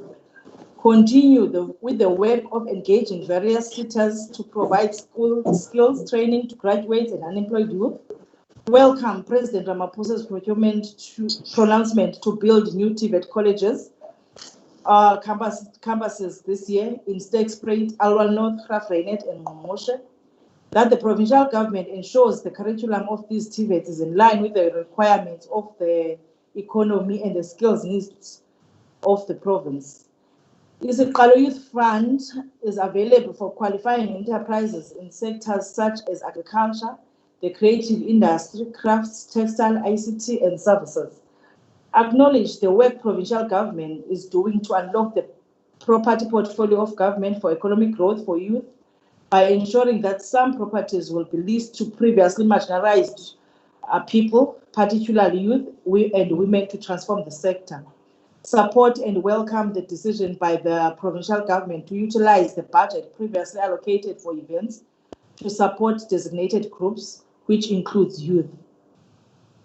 continue with the work of engaging various sectors to provide skills training to graduates and unemployed youth, welcome President Ramaphosa's pronouncement to build new TVET colleges, campuses this year in Stegspruit, Alwal North, Graaff-Reinet, and Ngqongqoshe, that the provincial government ensures the curriculum of these TVETs is in line with the requirements of the economy and the skills needs of the province. Isiqalo Youth Fund is available for qualifying enterprises in sectors such as agriculture, the creative industry, crafts, textile, ICT, and services. Acknowledge the work provincial government is doing to unlock the property portfolio of government for economic growth for youth by ensuring that some properties will be leased to previously marginalized people, particularly youth and women, to transform the sector. Support and welcome the decision by the provincial government to utilize the budget previously allocated for events to support designated groups, which includes youth.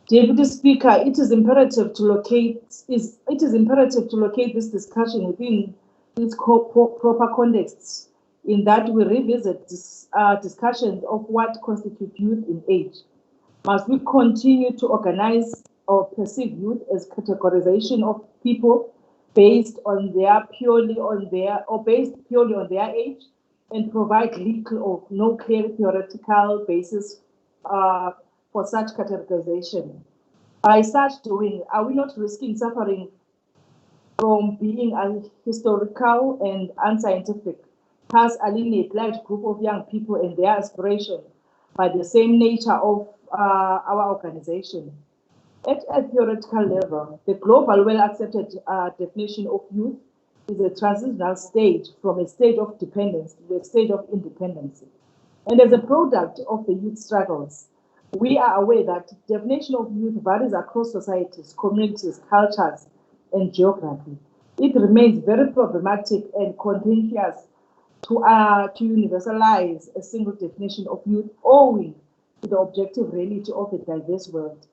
Deputy Speaker, it is imperative to locate this discussion within its proper context, in that we revisit discussions of what constitutes youth in age. Must we continue to organize or perceive youth as categorization of people based purely on their age, and provide little or no clear theoretical basis for such categorization? By such doing, are we not risking suffering from being unhistorical and unscientific, thus alienate large group of young people and their aspiration by the same nature of our organization? At a theoretical level, the global well-accepted definition of youth is a transitional stage from a state of dependence to a state of independence. And as a product of the youth struggles, we are aware that the definition of youth varies across societies, communities, cultures, and geography. It remains very problematic and contentious to universalize a single definition of youth owing to the objective reality of a diverse world.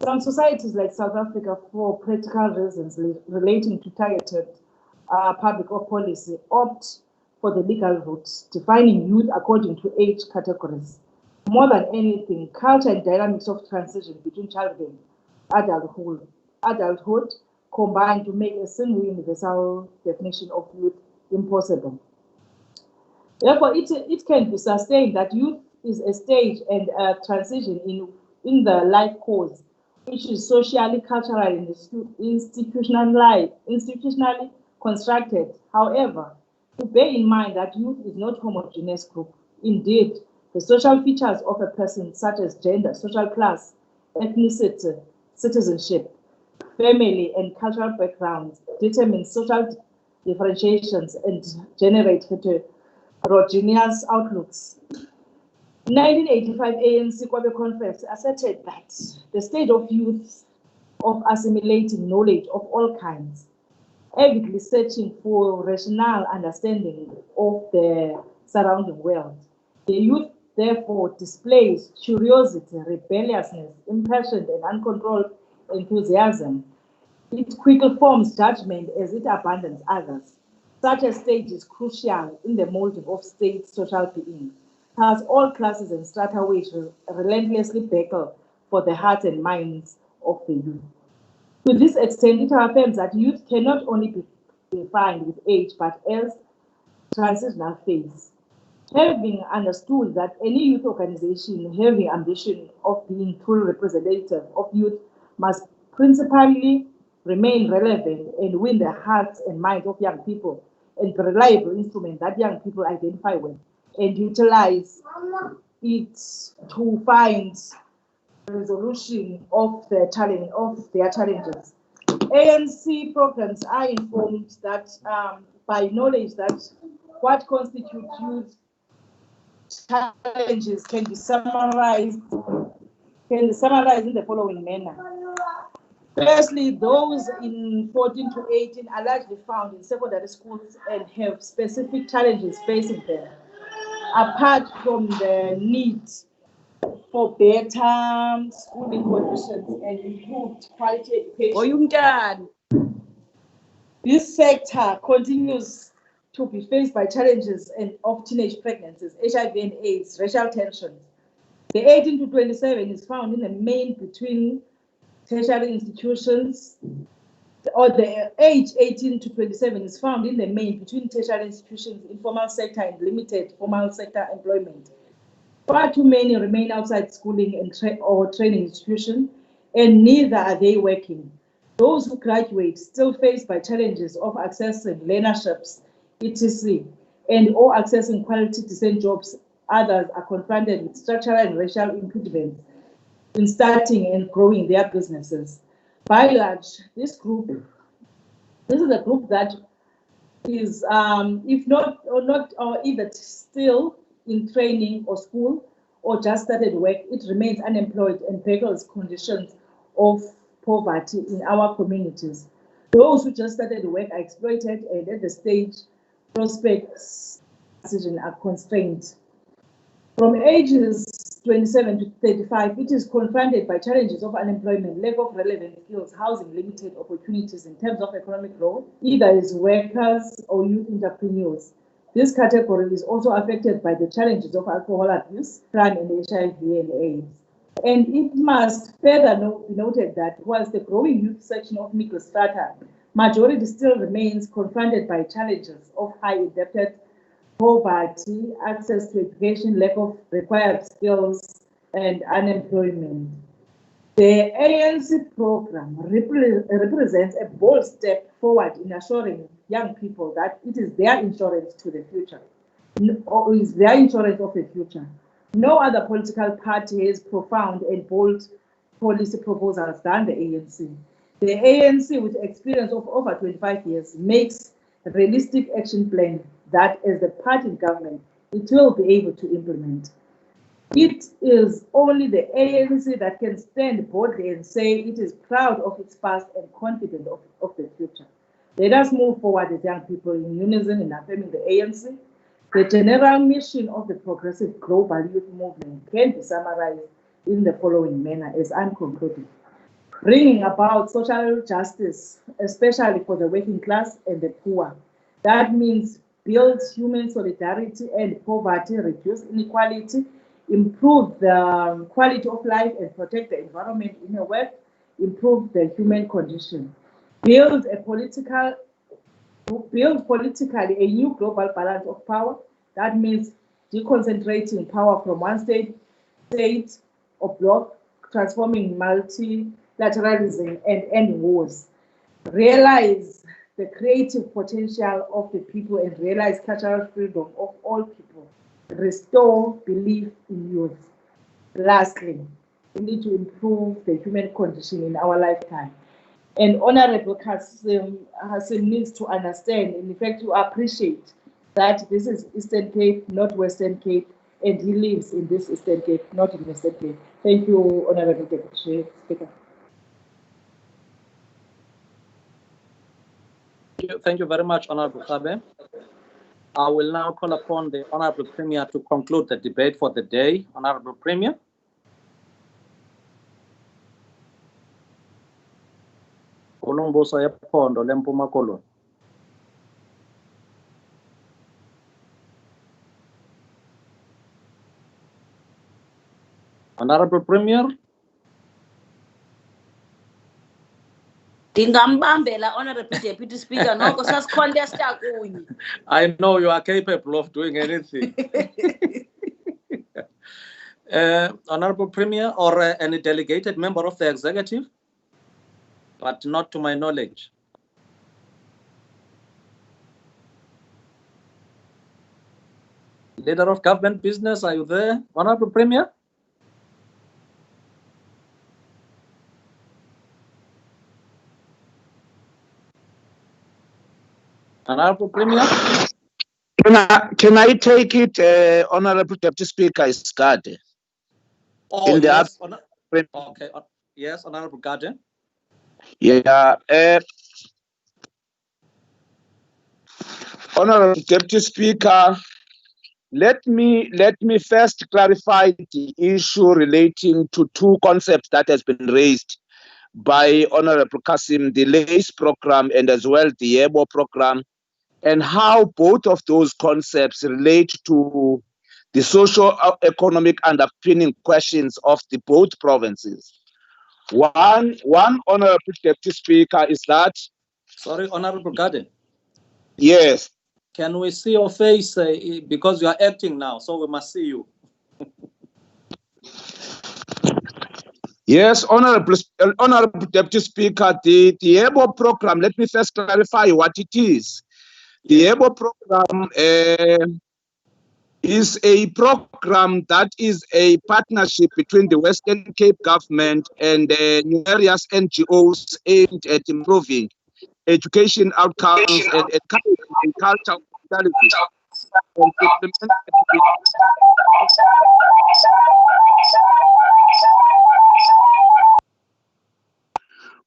Some societies like South Africa, for practical reasons relating to targeted public policy, opt for the legal route, defining youth according to age categories. More than anything, culture and dynamics of transition between childhood and adulthood combine to make a single universal definition of youth impossible. Therefore, it can be sustained that youth is a stage and a transition in the life course which is socially, culturally, and institutionally constructed. However, to bear in mind that youth is not a homogeneous group. Indeed, the social features of a person, such as gender, social class, ethnicity, citizenship, family, and cultural backgrounds, determine social differentiations and generate heterogeneous outlooks. 1985 ANC Kwabe Conference asserted that the state of youth of assimilating knowledge of all kinds, avidly searching for rational understanding of the surrounding world. The youth therefore displays curiosity, rebelliousness, impassioned and uncontrolled enthusiasm. It quickly forms judgment as it abandons others. Such a stage is crucial in the molding of state social being. Thus, all classes and strata wage relentlessly battle for the hearts and minds of the youth. To this extent, it affirms that youth cannot only be defined with age, but as transitional phase. Having understood that any youth organization having ambition of being true representative of youth must principally remain relevant and win the hearts and minds of young people and be a reliable instrument that young people identify with and utilize it to find resolution of their challenges. ANC programs are informed that by knowledge that what constitutes youth challenges can be summarized in the following manner. Firstly, those in 14 to 18 are largely found in secondary schools and have specific challenges facing them. Apart from the need for better schooling conditions and improved quality education, this sector continues to be faced by challenges of teenage pregnancies, HIV and AIDS, racial tensions. The 18 to 27 is found in the main between tertiary institutions, or the age 18 to 27 is found in the main between tertiary institutions, informal sector, and limited formal sector employment. Far too many remain outside schooling and or training institutions, and neither are they working. Those who graduate still faced by challenges of accessing learnerships, etc., and or accessing quality decent jobs. Others are confronted with structural and racial impediments in starting and growing their businesses. By and large, this is a group that is, if not or either still in training or school or just started work, it remains unemployed and battles conditions of poverty in our communities. Those who just started work are exploited, and at the stage, prospects are constrained. From ages 27 to 35, it is confronted by challenges of unemployment, lack of relevant skills, housing, limited opportunities in terms of economic growth, either as workers or youth entrepreneurs. This category is also affected by the challenges of alcohol abuse, crime, and HIV and AIDS. And it must further be noted that whilst the growing youth section of middle strata, majority still remains confronted by challenges of high indebted poverty, access to education, lack of required skills, and unemployment. The ANC program represents a bold step forward in assuring young people that it is their insurance to the future, or is their insurance of the future. No other political party has profound and bold policy proposals than the ANC. The ANC, with experience of over 25 years, makes a realistic action plan that as the party in government, it will be able to implement. It is only the ANC that can stand boldly and say it is proud of its past and confident of the future. Let us move forward as young people in unison in affirming the ANC. The general mission of the progressive global youth movement can be summarized in the following manner as I'm concluding. Bringing about social justice, especially for the working class and the poor. That means build human solidarity and poverty, reduce inequality, improve the quality of life and protect the environment in a way, improve the human condition. Build politically a new global balance of power. That means deconcentrating power from one state or bloc, transforming multilateralism, and end wars. Realize the creative potential of the people and realize cultural freedom of all people. Restore belief in youth. Lastly, we need to improve the human condition in our lifetime. And Honorable Cassim needs to understand, and in fact, to appreciate that this is Eastern Cape, not Western Cape, and he lives in this Eastern Cape, not in Western Cape. Thank you, Honorable Deputy Speaker. Thank you very much, Honorable Khabe. I will now call upon the Honorable Premier to conclude the debate for the day. Honorable Premier. Olombosa yaphondo lempuma koloni. Honorable Premier. Ndingambambela, Honorable Deputy Speaker, noko sasicontesta kunye. I know you are capable of doing anything. Honorable Premier or any delegated member of the executive, but not to my knowledge. Leader of government business, are you there, Honorable Premier? Honorable Premier? Can I take it, Honorable Deputy Speaker, is Gade? Oh, in the yes. Okay. Yes, Honorable Gade. Yeah. Honorable Deputy Speaker, let me first clarify the issue relating to two concepts that has been raised by Honorable Cassim, the LACE program and as well the YEBO program, and how both of those concepts relate to the socio-economic underpinning questions of the both provinces. One, Honorable Deputy Speaker, is that... Sorry, Honorable Garden. Yes. Can we see your face because you are acting now, so we must see you. Yes, Honorable Deputy Speaker, the YEBO program, let me first clarify what it is. The YEBO program is a program that is a partnership between the Western Cape government and various NGOs aimed at improving education outcomes and encouraging cultural vitality.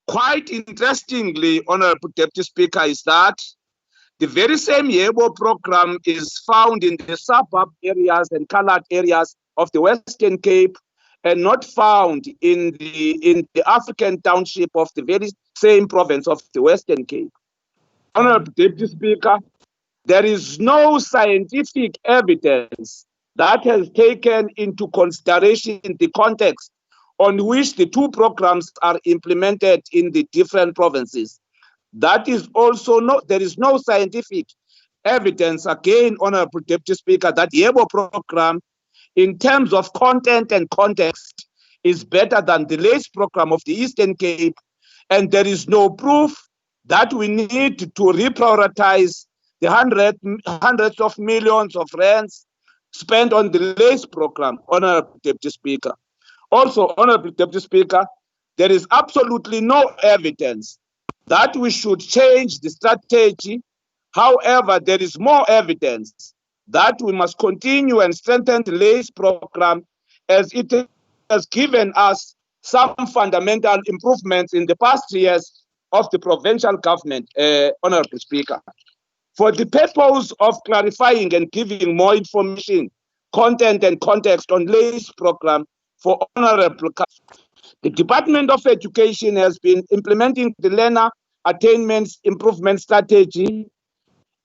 Quite interestingly, Honorable Deputy Speaker, is that the very same YEBO program is found in the suburb areas and colored areas of the Western Cape and not found in the African township of the very same province of the Western Cape. Honorable Deputy Speaker, there is no scientific evidence that has taken into consideration the context on which the two programs are implemented in the different provinces. That is also there is no scientific evidence, again, Honorable Deputy Speaker, that the YEBO program, in terms of content and context, is better than the LACE program of the Eastern Cape, and there is no proof that we need to reprioritize the hundreds of millions of rands spent on the LACE program, Honorable Deputy Speaker. Also, Honorable Deputy Speaker, there is absolutely no evidence that we should change the strategy. However, there is more evidence that we must continue and strengthen the LACE program as it has given us some fundamental improvements in the past years of the provincial government, Honorable Speaker. For the purpose of clarifying and giving more information, content and context on LACE program for Honorable Cassim, the Department of Education has been implementing the learner attainment improvement strategy,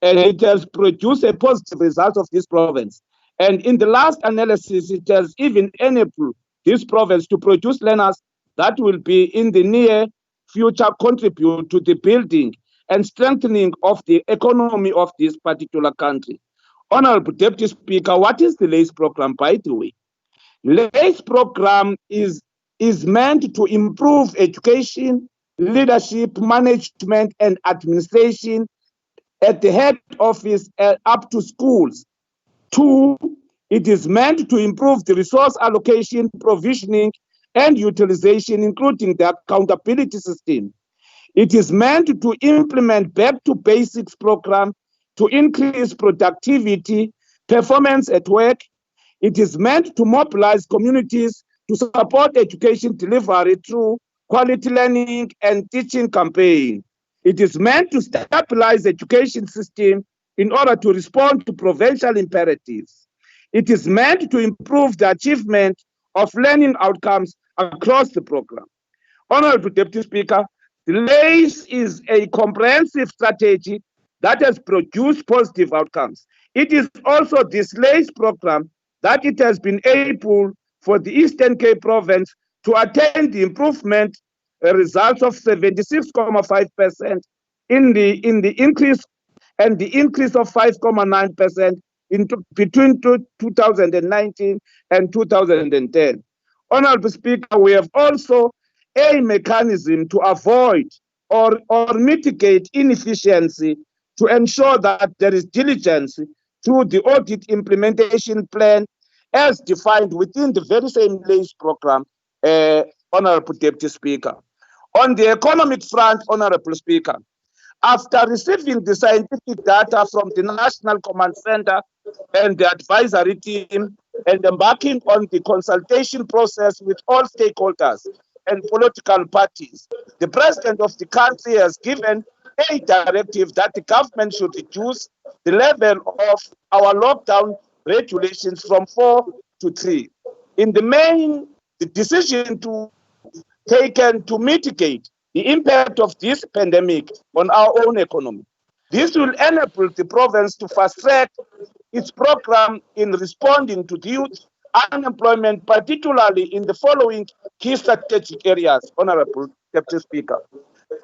and it has produced a positive result of this province. And in the last analysis, it has even enabled this province to produce learners that will be in the near future contribute to the building and strengthening of the economy of this particular country. Honorable Deputy Speaker, what is the LACE program, by the way? LACE program is is meant to improve education, leadership, management, and administration at the head office up to schools. 2, it is meant to improve the resource allocation, provisioning, and utilization, including the accountability system. It is meant to implement back to basics program to increase productivity, performance at work. It is meant to mobilize communities to support education delivery through quality learning and teaching campaign. It is meant to stabilize the education system in order to respond to provincial imperatives. It is meant to improve the achievement of learning outcomes across the program. Honorable Deputy Speaker, the LACE is a comprehensive strategy that has produced positive outcomes. It is also this LACE program that it has been able for the Eastern Cape province to attain the improvement results of 76.5% in the increase and the increase of 5.9% between 2019 and 2010. Honorable Speaker, we have also a mechanism to avoid or mitigate inefficiency to ensure that there is diligence through the audit implementation plan as defined within the very same LACE program, Honorable Deputy Speaker. On the economic front, Honorable Speaker, after receiving the scientific data from the National Command Center and the advisory team and embarking on the consultation process with all stakeholders and political parties, the President of the country has given a directive that the government should reduce the level of our lockdown regulations from 4 to 3. In the main, the decision taken to mitigate the impact of this pandemic on our own economy. This will enable the province to fast-track its program in responding to the youth unemployment, particularly in the following key strategic areas, Honorable Deputy Speaker.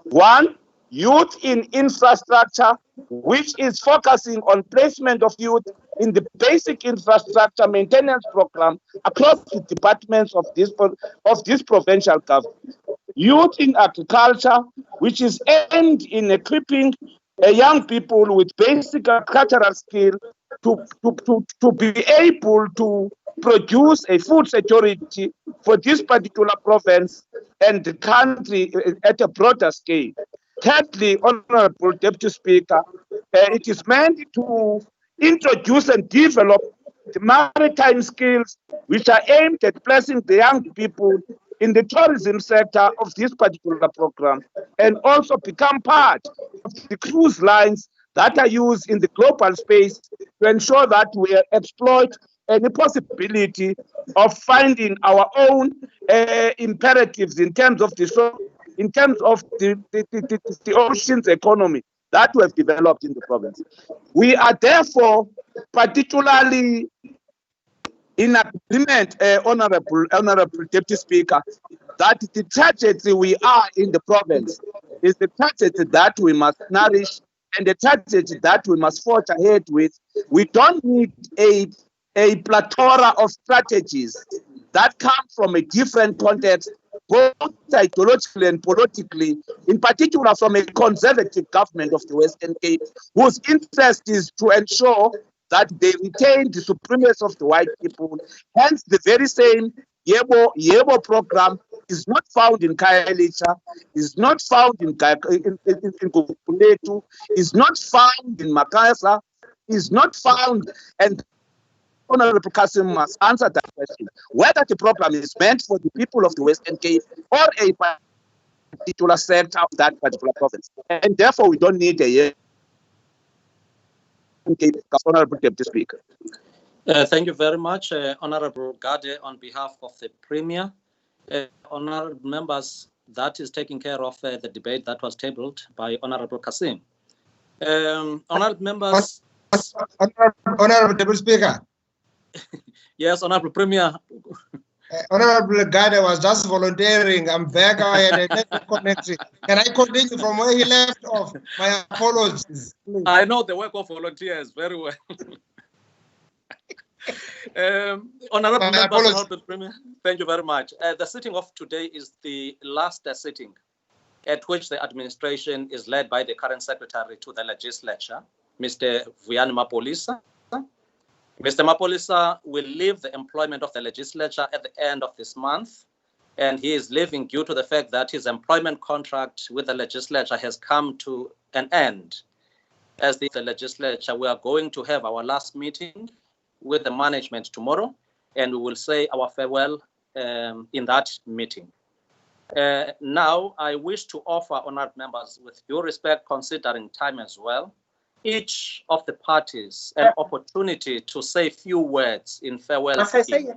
1, youth in infrastructure, which is focusing on placement of youth in the basic infrastructure maintenance program across the departments of this provincial government. Youth in agriculture, which is aimed in equipping young people with basic agricultural skill to be able to produce a food security for this particular province and the country at a broader scale. Thirdly, Honorable Deputy Speaker, it is meant to introduce and develop the maritime skills which are aimed at placing the young people in the tourism sector of this particular program and also become part of the cruise lines that are used in the global space to ensure that we exploit any possibility of finding our own imperatives in terms of the oceans economy that we have developed in the province. We are therefore particularly in agreement, Honorable Deputy Speaker, that the tragedy we are in the province is the tragedy that we must nourish and the tragedy that we must forge ahead with. We don't need a plethora of strategies that come from a different context, both ideologically and politically, in particular from a conservative government of the Western Cape, whose interest is to ensure that they retain the supremacy of the white people. Hence, the very same Yebo program is not found in Khayelitsha, is not found in Kukuletu, is not found in Makassar, is not found, and Honorable Cassim must answer that question, whether the program is meant for the people of the Western Cape or a particular sector of that particular province. And therefore, we don't need a Honorable Deputy Speaker. Thank you very much, Honorable Gade, on behalf of the Premier. Honorable members, that is taking care of the debate that was tabled by Honorable Cassim. Honorable members. Honorable Deputy Speaker. Yes, Honorable Premier. Honorable Gade was just volunteering. I'm back. I had a network connection. Can I continue from where he left off? My apologies. I know the work of volunteers very well. Honorable My members, apologies. Honorable Premier, thank you very much. The sitting of today is the last sitting at which the administration is led by the current secretary to the legislature, Mr. Vuyani Mapolisa. Mr. Mapolisa will leave the employment of the legislature at the end of this month, and he is leaving due to the fact that his employment contract with the legislature has come to an end. As the legislature, we are going to have our last meeting with the management tomorrow, and we will say our farewell in that meeting. Now, I wish to offer honored members, with due respect, considering time as well, each of the parties an opportunity to say few words in farewell scheme,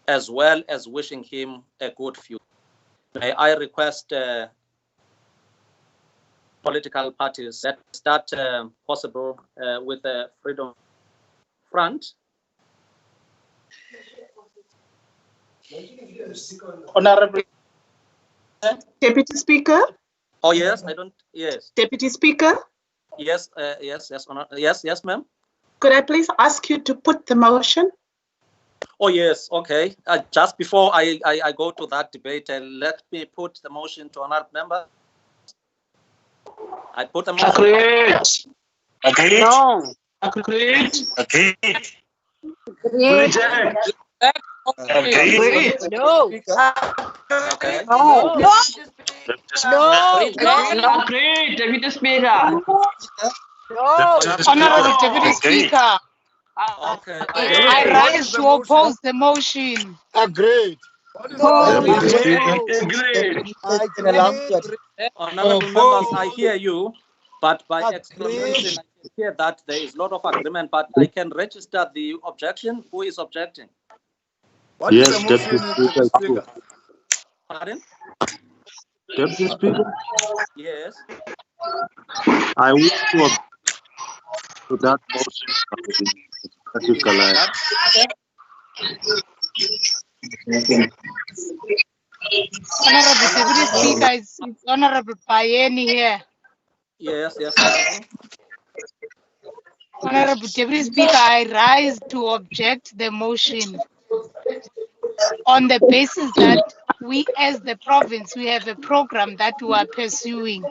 as well as wishing him a good future. May I request political parties that start possible with the Freedom Front. Honorable Deputy Speaker. Oh yes, I don't. Yes. Deputy Speaker, Yes, yes, ma'am. could I please ask you to put the motion? Oh yes, okay. Just before I go to that debate, let me put the motion to honored member. I put the motion. Agreed. Agreed. No. Agreed. Agreed. Reject. Agreed. No. Okay. No. No. Agreed, Deputy Speaker. No. Honorable Deputy Speaker, Okay. I rise to oppose the motion. Agreed. Honorable members, I hear you, but by explanation, I can hear that there is a lot of agreement, but I can register the objection. Who is objecting? Yes, Deputy Speaker. Pardon? Deputy Speaker, Yes. I wish to object to that motion. Honorable Deputy Speaker, it's Honorable Payeni here. Yes, yes. Honorable Deputy Speaker, I rise to object the motion on the basis that we, as the province, we have a program that we are pursuing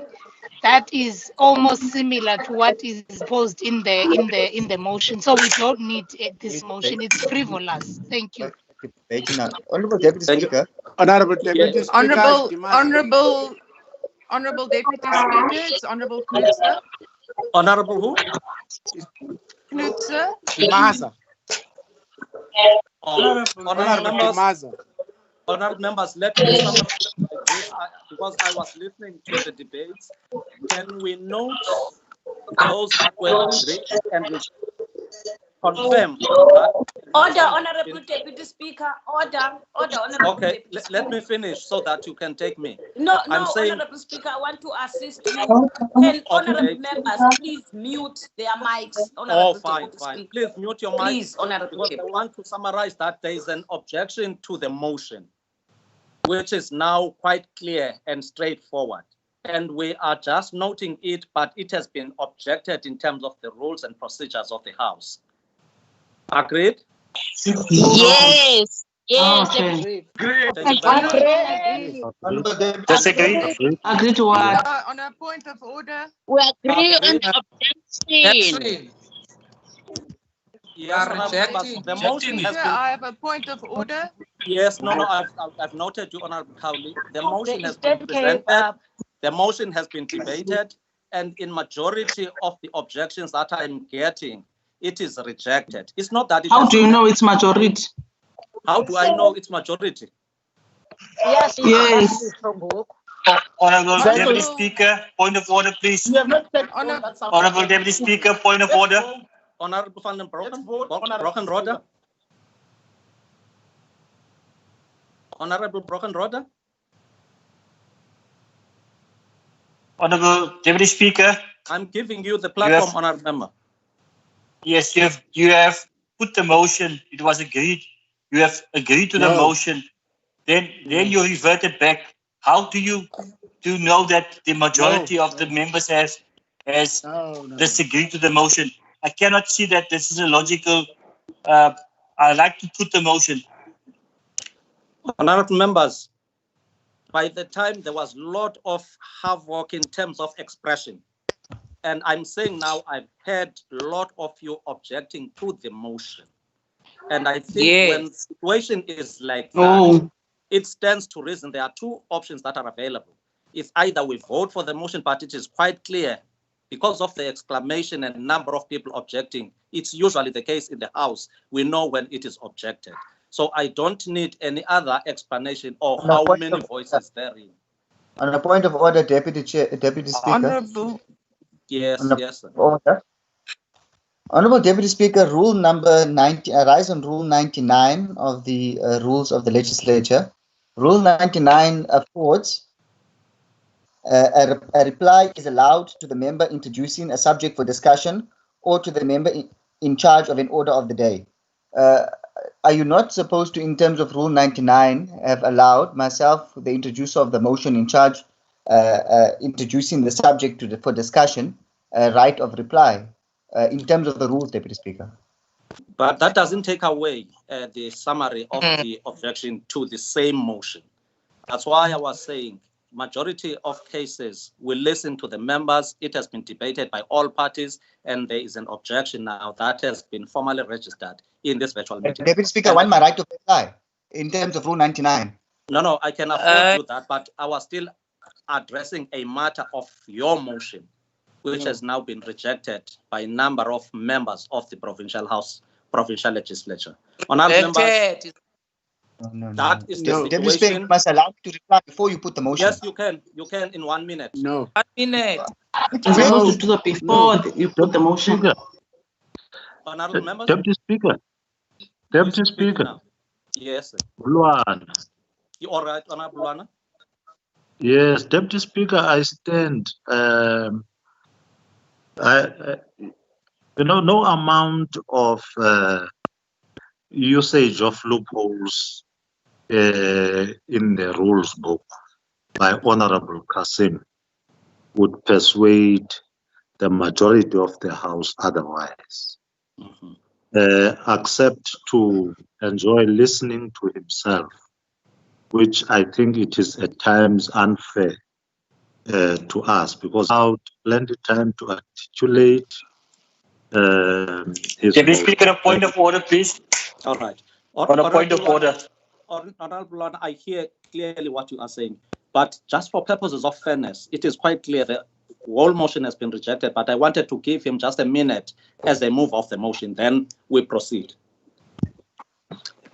that is almost similar to what is posed in the motion. So we don't need this motion. It's frivolous. Thank you. Honorable Deputy Speaker. Honorable Deputy Speaker. Honorable Deputy Speaker, it's Honorable Knutzer. Honorable who? Knutzer. Maza. Honorable members, let me summarize this because I was listening to the debates. Can we note those that were agreed and we confirm that? Order, Honorable Deputy Speaker. Order, Honorable. Okay, let me finish so that you can take me. No, I'm saying, Honorable Speaker, I want to assist you. And honorable members, please mute their mics. Oh, fine. Please mute your mic. Please, Honorable Because I want to summarize that there is an objection to the motion, which is now quite clear and straightforward. And we are just noting it, but it has been objected in terms of the rules and procedures of the House. Agreed? Yes. Okay. Disagree. Agree to what? On a point of order. We agree on objection. Yes, the motion has been. I have a point of order. Yes, no, I've noted you, Honorable Cowley. The motion has been presented. The motion has been debated, and in majority of the objections that I'm getting, it is rejected. It's not that. How do you know it's majority? How do I know it's majority? Yes. Honorable Deputy Speaker, point of order, please. Honorable Deputy Speaker, point of order. Honorable Van den Brockenrode. Honorable Brockenrode. Honorable Deputy Speaker. I'm giving you the platform, Honorable Member. Yes, you have put the motion. It was agreed. You have agreed to the motion. Then you reverted back. How do you know that the majority of the members has disagreed to the motion? I cannot see that this is a logical I'd like to put the motion. Honorable members, by the time there was a lot of havoc in terms of expression. And I'm saying now I've heard a lot of you objecting to the motion. And I think when the situation is like that, it stands to reason there are two options that are available. It's either we vote for the motion, but it is quite clear because of the exclamation and number of people objecting. It's usually the case in the House. We know when it is objected. So I don't need any other explanation or how many voices there is. On a point of order, Deputy Speaker. Honorable. Yes, yes, sir. Order. Honorable Deputy Speaker, rule number 90, arise on rule 99 of the rules of the legislature. Rule 99 affords a reply is allowed to the member introducing a subject for discussion or to the member in charge of an order of the day. Are you not supposed to, in terms of Rule 99, have allowed myself, the introducer of the motion in charge, introducing the subject for discussion, right of reply, in terms of the rules, Deputy Speaker? But that doesn't take away the summary of the objection to the same motion. That's why I was saying majority of cases we listen to the members. It has been debated by all parties, and there is an objection now that has been formally registered in this virtual meeting. Deputy Speaker, when my right to reply in terms of Rule 99? No, I can afford to do that, but I was still addressing a matter of your motion, which has now been rejected by a number of members of the provincial house, provincial legislature. Honourable members, that is the situation. Deputy Speaker, you must allow me to reply before you put the motion. Yes, you can. You can in 1 minute. No. 1 minute. You're supposed to do that before you put the motion. Honourable members. Deputy Speaker. Deputy Speaker. Now. Yes. Luana. You all right, Honourable Luana? Yes, Deputy Speaker, I stand. No amount of usage of loopholes in the rules book by Honorable Cassim would persuade the majority of the House otherwise, except to enjoy listening to himself, which I think it is at times unfair to us, because without plenty time to articulate his Deputy Speaker, a point of order, please. All right. On a point of order. Honourable Luana, I hear clearly what you are saying, but just for purposes of fairness, it is quite clear the whole motion has been rejected, but I wanted to give him just a minute as a move of the motion, then we proceed.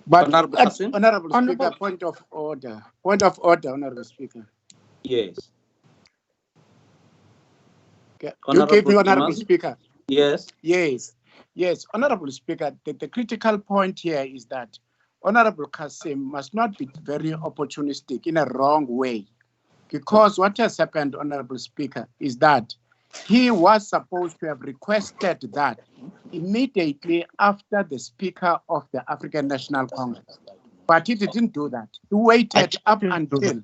But Honourable Speaker, point of order. Point of order, Honourable Speaker. Yes. Okay. You gave me Honourable Speaker. Yes. Yes, Honourable Speaker, the critical point here is that Honourable Cassim must not be very opportunistic in a wrong way, because what has happened, Honourable Speaker, is that he was supposed to have requested that immediately after the Speaker of the African National Congress, but he didn't do that. He waited up until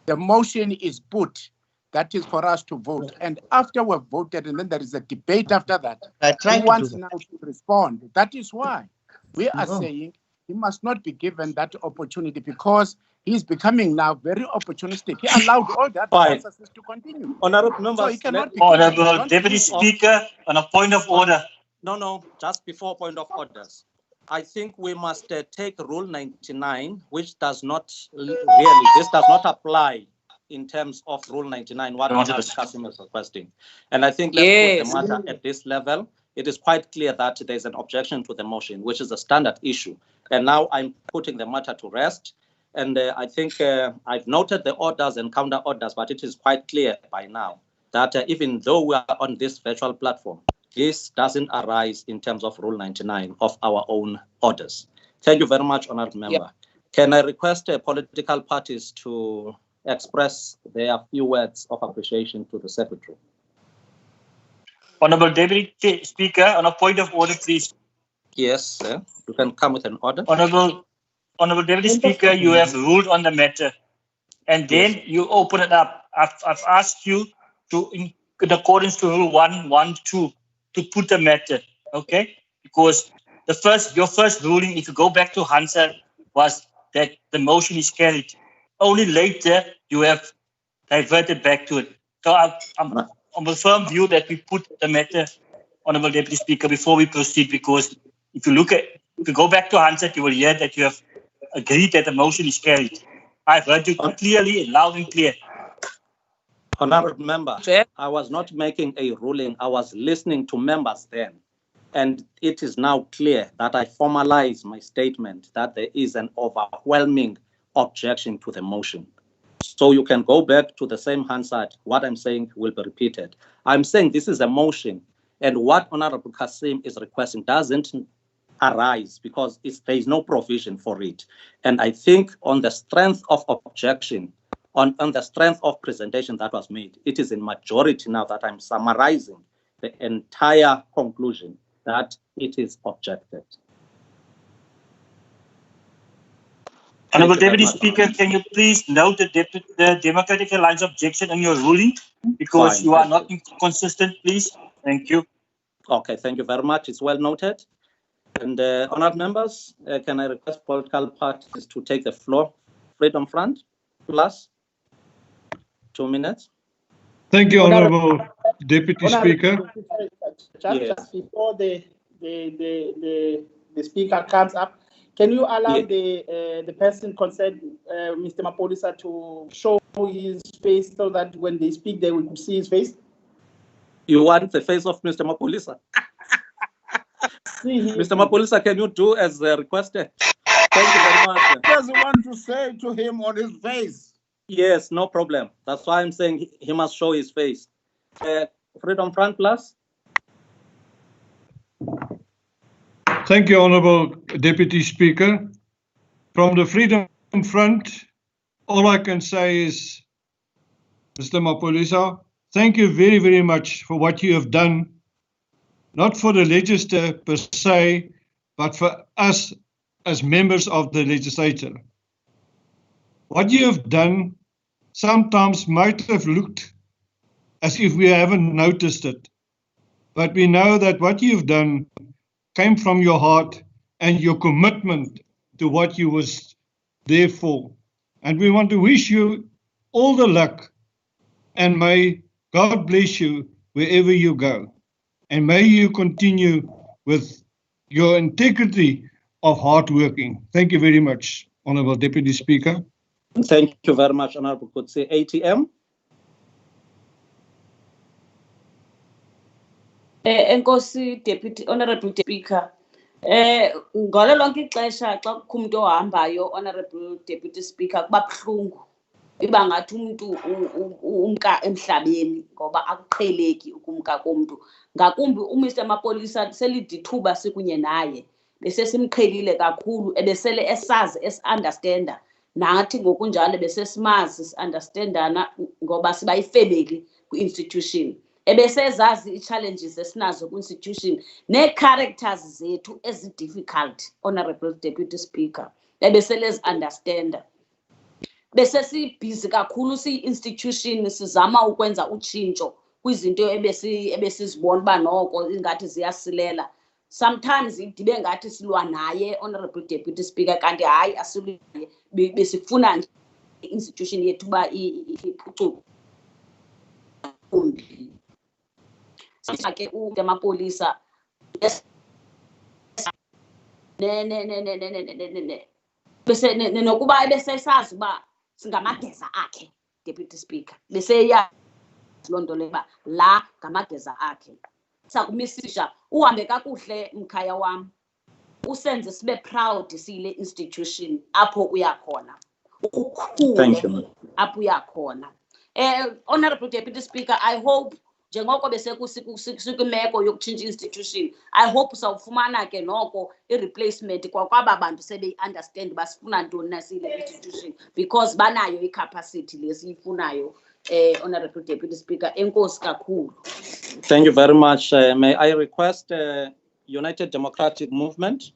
the motion is put. That is for us to vote. And after we've voted, and then there is a debate after that, he wants now to respond. That is why we are saying he must not be given that opportunity, because he's becoming now very opportunistic. He allowed all that processes to continue. Honourable members, so he cannot be Honourable Deputy Speaker, on a point of order. No, just before point of orders. I think we must take Rule 99, which does not this does not apply in terms of Rule 99, what Honourable Cassim is requesting. And I think let's put the matter at this level. It is quite clear that there is an objection to the motion, which is a standard issue. And now I'm putting the matter to rest. And I think I've noted the orders and counter orders, but it is quite clear by now that even though we are on this virtual platform, this doesn't arise in terms of Rule 99 of our own orders. Thank you very much, Honourable Member. Can I request political parties to express their few words of appreciation to the Secretary? Honourable Deputy Speaker, on a point of order, please. Yes, sir. You can come with an order. Honourable Deputy Speaker, you have ruled on the matter, and then you open it up. I've asked you to, in accordance to Rule 112, to put the matter, okay? Because your first ruling, if you go back to Hansa, was that the motion is carried. Only later you have diverted back to it. So I'm of a firm view that we put the matter, Honourable Deputy Speaker, before we proceed, because if you go back to Hansa, you will hear that you have agreed that the motion is carried. I've heard you clearly, loud and clear. Honourable Member, I was not making a ruling. I was listening to members then. And it is now clear that I formalize my statement that there is an overwhelming objection to the motion. So you can go back to the same Hansard. What I'm saying will be repeated. I'm saying this is a motion, and what Honourable Cassim is requesting doesn't arise because there is no provision for it. And I think on the strength of objection, on the strength of presentation that was made, it is in majority now that I'm summarizing the entire conclusion that it is objected. Honourable Deputy Speaker, can you please note the Democratic Alliance objection on your ruling? Because Fine, you are not inconsistent, please. Thank you. Okay, thank you very much. It's well noted. And honoured members, can I request political parties to take the floor? Freedom Front, plus 2 minutes. Thank you, Honourable Deputy Speaker. Just before the speaker comes up, can you allow the person concerned, Mr. Mapolisa, to show his face so that when they speak, they will see his face? You want the face of Mr. Mapolisa? Mr. Mapolisa, can you do as requested? Thank you very much. What does he want to say to him on his face? Yes, no problem. That's why I'm saying he must show his face. Freedom Front Plus. Thank you, Honourable Deputy Speaker. From the Freedom Front, all I can say is, Mr. Mapolisa, thank you very, very much for what you have done, not for the legislature per se, but for us as members of the legislature. What you have done sometimes might have looked as if we haven't noticed it, but we know that what you've done came from your heart and your commitment to what you was there for. And we want to wish you all the luck, and may God bless you wherever you go. And may you continue with your integrity of hard working. Thank you very much, Honourable Deputy Speaker. Thank you very much, Honourable Kutsi. ATM. Enkosi Deputy Honourable Speaker. Ngalo lonke ixesha xa kukho umuntu ohambayo, Honourable Deputy Speaker, kuba buhlungu. Iba ngathi umuntu umka emhlabeni ngoba akuqheleki ukumka komuntu. Ngakumbi uMr Mapolisa selidithuba sikunye naye. Bese simqhelile kakhulu, ebesele esazi understanda. Nathi ngokunjalo bese simazi understandana ngoba siba ifamily ku-institution. Ebesezazi i-challenges esinazo ku-institution ne-characters zethu ezi-difficult, Honourable Deputy Speaker. Ebesele understanda. Bese sibhizi kakhulu siyi-institution sizama ukwenza utshintsho kwizinto ebesizibona uba noko ingathi ziyasilela. Sometimes idibe ngathi silwa naye, Honourable Deputy Speaker, kanti hayi asilwi naye. Besifuna nje i-institution yethu uba iphucuke. Ke uMapolisa bese nokuba ebesesazi uba singamageza akhe, Deputy Speaker, beseyazi loo nto leba la ngamageza akhe. Sakumisisha uhambe kakuhle mkhaya wam, usenze sibe proud siyile institution apho uyakhona, ukhule apho uyakhona. Honourable Deputy Speaker, I hope njengoko besekwimeko yokutshintsha institution, I hope sawufumana ke noko i-replacement kwakwaba bantu sebe-understand basifuna ntoni na siyile institution, because banayo i-capacity lesiyifunayo. Honourable Deputy Speaker, enkosi kakhulu. Thank you very much. May I request United Democratic Movement?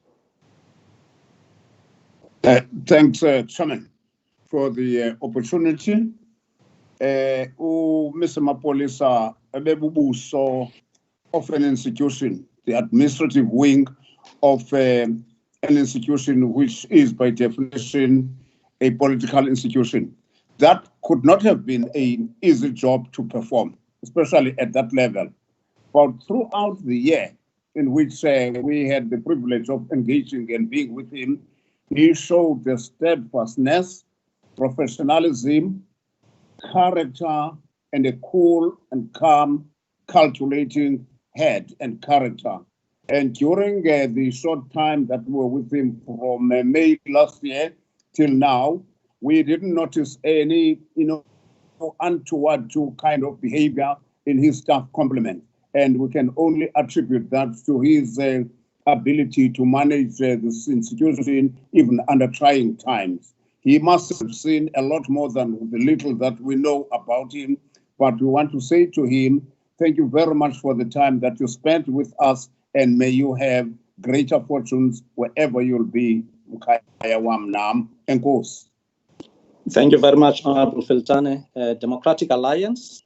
Thanks, Chairman, for the opportunity. Mr. Mapolisa, ebebubuso of an institution, the administrative wing of an institution which is by definition a political institution. That could not have been an easy job to perform, especially at that level. But throughout the year in which we had the privilege of engaging and being with him, he showed the steadfastness, professionalism, character, and a cool and calm, calculating head and character. And during the short time that we were with him from May last year till now, we didn't notice any, untoward kind of behavior in his staff complement. And we can only attribute that to his ability to manage this institution even under trying times. He must have seen a lot more than the little that we know about him. But we want to say to him, thank you very much for the time that you spent with us, and may you have greater fortunes wherever you'll be. Thank you very much, Honorable Filtane. Democratic Alliance.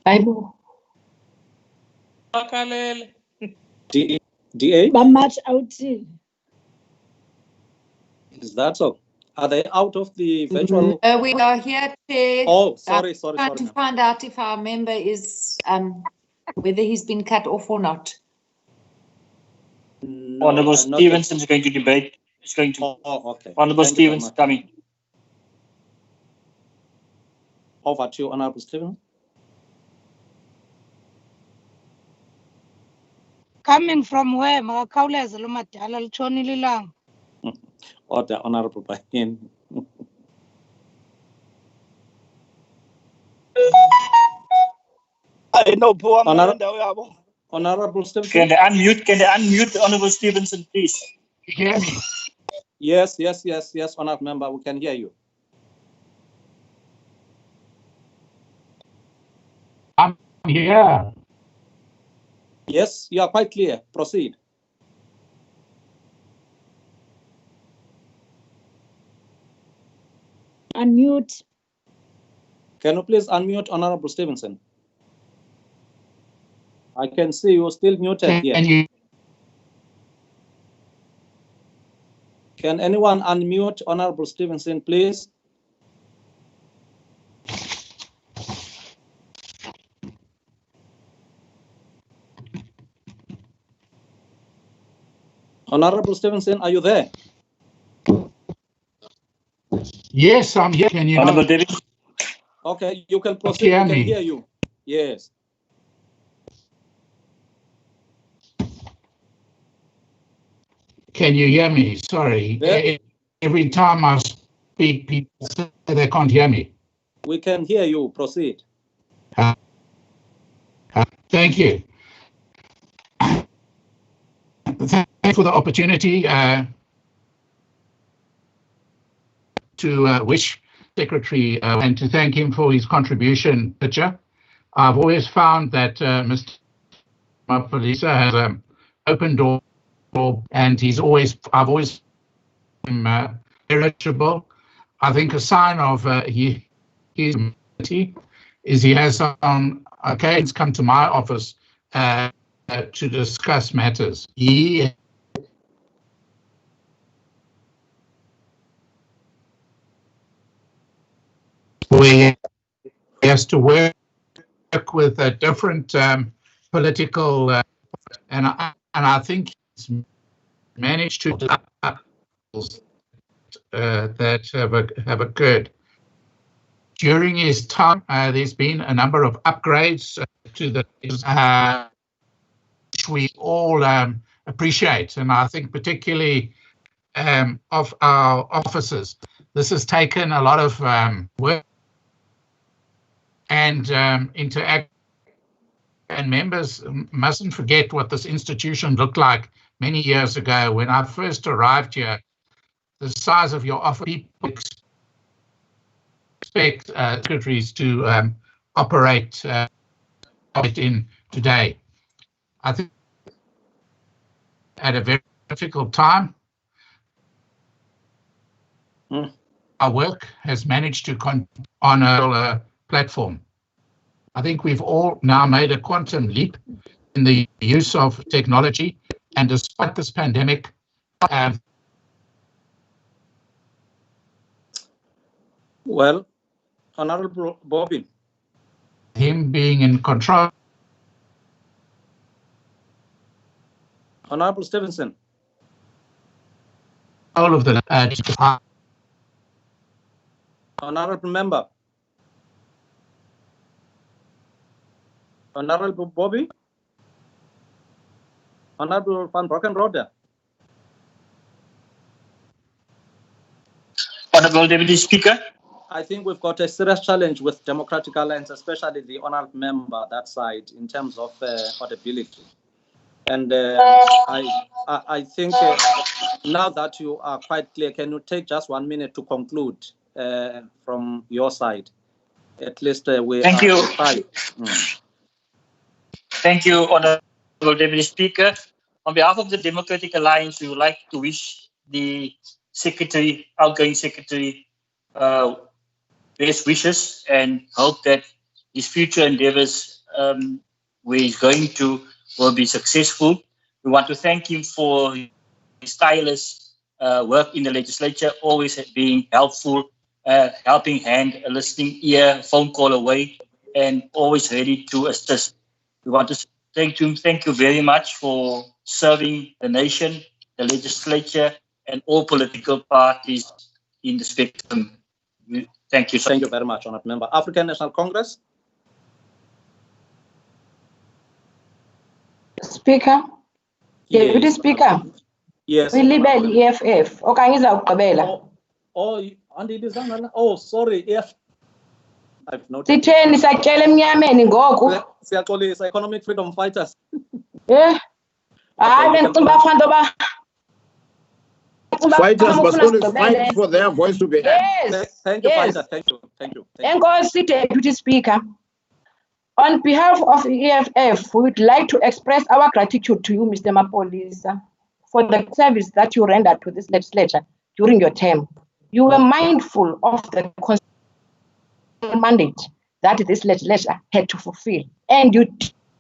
Bible. DA? Bamatch out. Is that so? Are they out of the virtual? We are here, Chair. Oh, sorry. Trying to find out if our member is, whether he's been cut off or not. No, Honorable Stevenson is going to debate. It's going to. Oh, okay. Honorable Stevens coming. Over to you, Honorable Stevens. Coming from where? Makauleza lumadala litshoni lilanga. Order, Honorable Bahin. I know poor Honorable Stevenson. Can they unmute Honorable Stevenson, please? You hear me? Yes, Honorable Member, we can hear you. I'm here. Yes, you are quite clear. Proceed. Unmute. Can you please unmute Honorable Stevenson? I can see you're still muted here. Can anyone unmute Honorable Stevenson, please? Honorable Stevenson, are you there? Yes, I'm here. Can you Honorable David? Okay, you can proceed. We can hear you. Yes. Can you hear me? Sorry. Yeah. Every time I speak, people say they can't hear me. We can hear you. Proceed. Thank you. Thanks for the opportunity to wish Secretary and to thank him for his contribution. I've always found that Mr. Mapulisa has an open door, and I've always been irritable. I think a sign of his humility is he has on occasions come to my office to discuss matters. He has to work with different political, and I think he's managed to that have occurred. During his time, there's been a number of upgrades to the which we all appreciate, and I think particularly of our officers. This has taken a lot of work and interact. And members mustn't forget what this institution looked like many years ago. When I first arrived here, the size of your office, people expect secretaries to operate in today. I think at a very difficult time, our work has managed to on a platform. I think we've all now made a quantum leap in the use of technology, and despite this pandemic, Well, Honorable Bobby. Him being in control. Honorable Stevenson. All of the Honorable Member. Honorable Bobby. Honorable Van Brockenrode. Honorable Deputy Speaker. I think we've got a serious challenge with Democratic Alliance, especially the honorable member that side in terms of audibility. And I think now that you are quite clear, can you take just 1 minute to conclude from your side? At least we Thank are you. five. Thank you, Honorable Deputy Speaker. On behalf of the Democratic Alliance, we would like to wish the Secretary, outgoing Secretary, best wishes and hope that his future endeavors where he's going to will be successful. We want to thank him for his tireless work in the legislature, always being helpful, helping hand, a listening ear, phone call away, and always ready to assist. We want to thank you very much for serving the nation, the legislature, and all political parties in the spectrum. Thank you. Thank you very much, Honourable Member. African National Congress. Speaker. Deputy Speaker. Yes. Wilibele EFF okanye izawugqibela. Oh, sorry. Yes. I've noted. Sitheni satyela emnyameni ngoku. Siyaxolisa, Economic Freedom Fighters. Hayi bendicinga uba fanele uba fighters must always fight for their voice to be heard. Yes. Thank you, yes. Fighter. Thank you. Enkosi, Deputy Speaker. On behalf of the EFF, we would like to express our gratitude to you, Mr. Mapolisa, for the service that you rendered to this legislature during your term. You were mindful of the mandate that this legislature had to fulfill, and you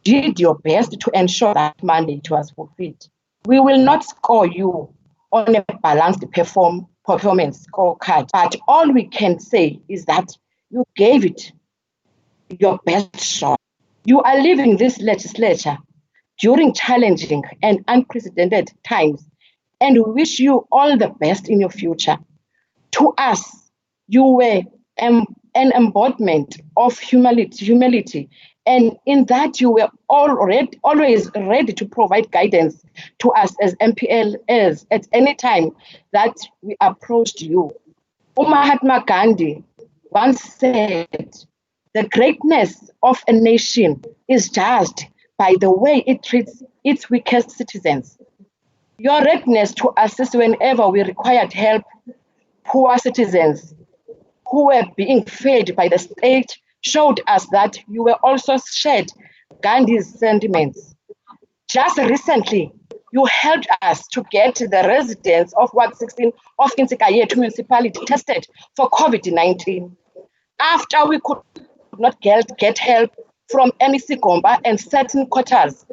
did your best to ensure that mandate was fulfilled. We will not score you on a balanced performance scorecard, but all we can say is that you gave it your best shot. You are leaving this legislature during challenging and unprecedented times, and we wish you all the best in your future. To us, you were an embodiment of humility, and in that you were always ready to provide guidance to us as MPLs at any time that we approached you. Mahatma Gandhi once said, "The greatness of a nation is judged by the way it treats its weakest citizens." Your readiness to assist whenever we required help, poor citizens who were being failed by the state, showed us that you were also shared Gandhi's sentiments. Just recently, you helped us to get the residents of Ward 16 of Kintsikayetu municipality tested for COVID-19. After we could not get help from MEC Gomba and certain quarters,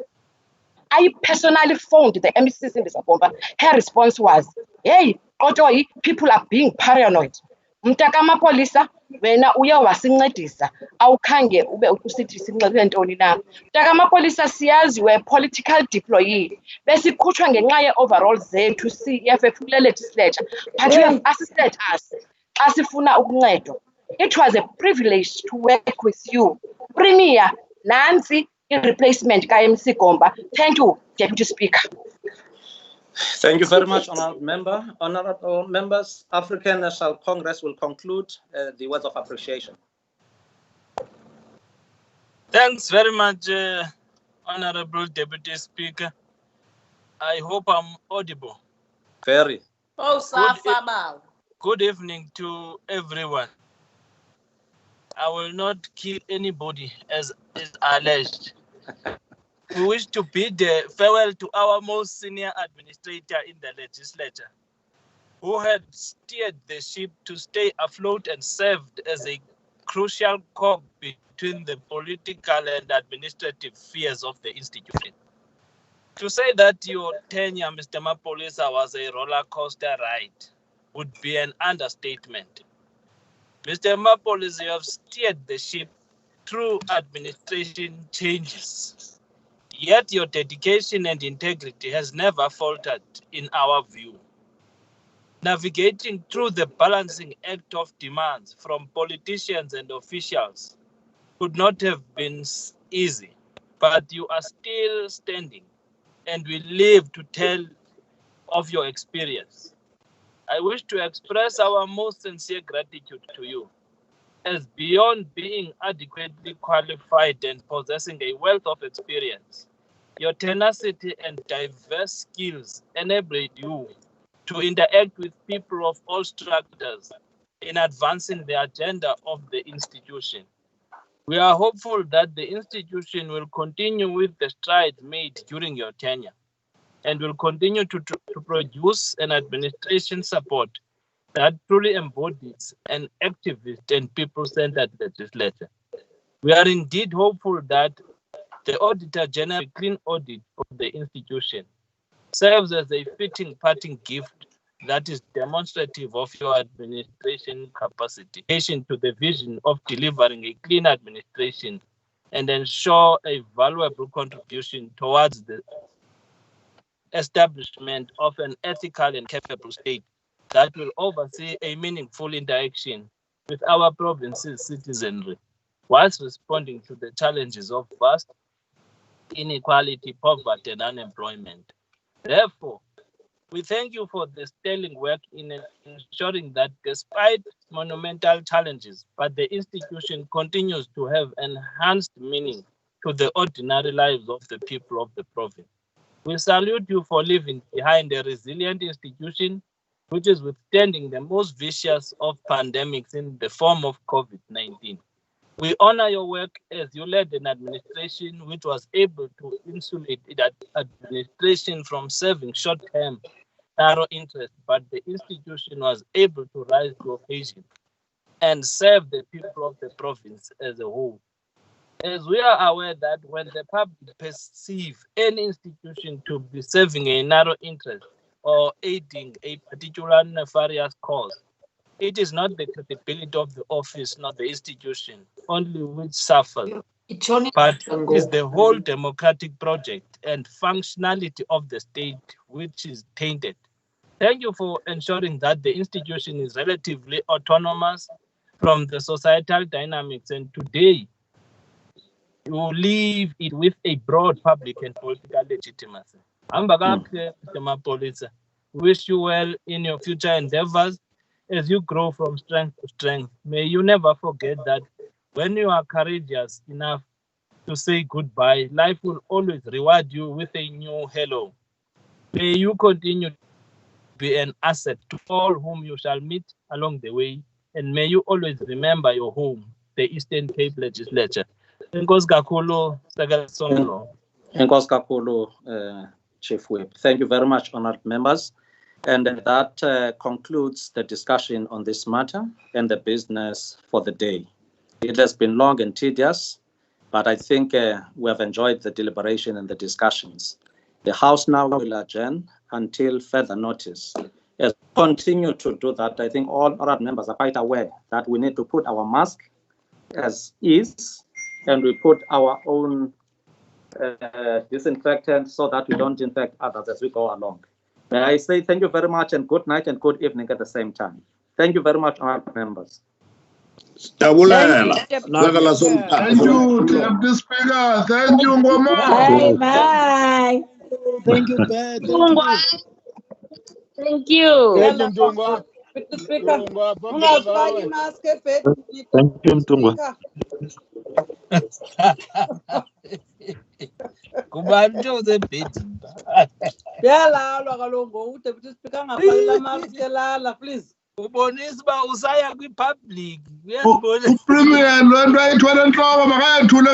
I personally phoned the MECs in this Gomba. Her response was, "Hey, Otoi, people are being paranoid. Mtaka mapolisa, wena uya wasincedisa, awukhange ube usithi sincede ntoni na. Mtaka mapolisa siyazi we political deployee. Besikhutshwa ngenxa ye-overalls zethu CFF kule legislature, but you have assisted us. Asifuna ukuncedo. It was a privilege to work with you. Premier, Nancy, in replacement KMC Gomba. Thank you, Deputy Speaker. Thank you very much, Honourable Member. Honourable Members, African National Congress will conclude the words of appreciation. Thanks very much, Honourable Deputy Speaker. I hope I'm audible. Very. Good evening to everyone. I will not kill anybody as is alleged. We wish to bid farewell to our most senior administrator in the legislature, who had steered the ship to stay afloat and served as a crucial cog between the political and administrative fears of the institution. To say that your tenure, Mr. Mapolisa, was a roller coaster ride would be an understatement. Mr. Mapolisa, you have steered the ship through administration changes. Yet your dedication and integrity has never faltered in our view. Navigating through the balancing act of demands from politicians and officials could not have been easy, but you are still standing and we live to tell of your experience. I wish to express our most sincere gratitude to you, as beyond being adequately qualified and possessing a wealth of experience, your tenacity and diverse skills enabled you to interact with people of all structures in advancing the agenda of the institution. We are hopeful that the institution will continue with the strides made during your tenure and will continue to produce an administration support that truly embodies an activist and people-centered legislature. We are indeed hopeful that the Auditor General clean audit of the institution serves as a fitting parting gift that is demonstrative of your administration capacity, to the vision of delivering a clean administration and ensure a valuable contribution towards the establishment of an ethical and capable state that will oversee a meaningful interaction with our province's citizenry, whilst responding to the challenges of vast inequality, poverty, and unemployment. Therefore, we thank you for the sterling work in ensuring that despite monumental challenges, but the institution continues to have enhanced meaning to the ordinary lives of the people of the province. We salute you for leaving behind a resilient institution which is withstanding the most vicious of pandemics in the form of COVID-19. We honor your work as you led an administration which was able to insulate that administration from serving short-term narrow interest, but the institution was able to rise to occasion and serve the people of the province as a whole. As we are aware that when the public perceive any institution to be serving a narrow interest or aiding a particular nefarious cause, it is not the credibility of the office, not the institution, only which suffers, but it is the whole democratic project and functionality of the state which is tainted. Thank you for ensuring that the institution is relatively autonomous from the societal dynamics, and today you leave it with a broad public and political legitimacy. Mr. Mapolisa, wish you well in your future endeavors as you grow from strength to strength. May you never forget that when you are courageous enough to say goodbye, life will always reward you with a new hello. May you continue to be an asset to all whom you shall meet along the way, and may you always remember your home, the Eastern Cape Legislature. Enkosi kakhulu, Sekela Somlo. Enkosi kakhulu, Chief Whip. Thank you very much, honored members. And that concludes the discussion on this matter and the business for the day. It has been long and tedious, but I think we have enjoyed the deliberation and the discussions. The House now will adjourn until further notice. As we continue to do that, I think all honored members are quite aware that we need to put our mask as is, and we put our own disinfectant so that we don't infect others as we go along. May I say thank you very much and good night and good evening at the same time. Thank you very much, our members. Thank you, Deputy Speaker. Thank you, Ngoma. Bye, bye. Thank you, Dad. Thank you. Deputy Speaker, ungafaki imask ebhedini. Thank you, Mtungwa. Kubantu usebhedini. Yalalwa kaloku uDeputy Speaker angafaki la mask elala, please. Ubonisa uba usaya kwi-public. Premier, lo nto ayithwele entloko makayethule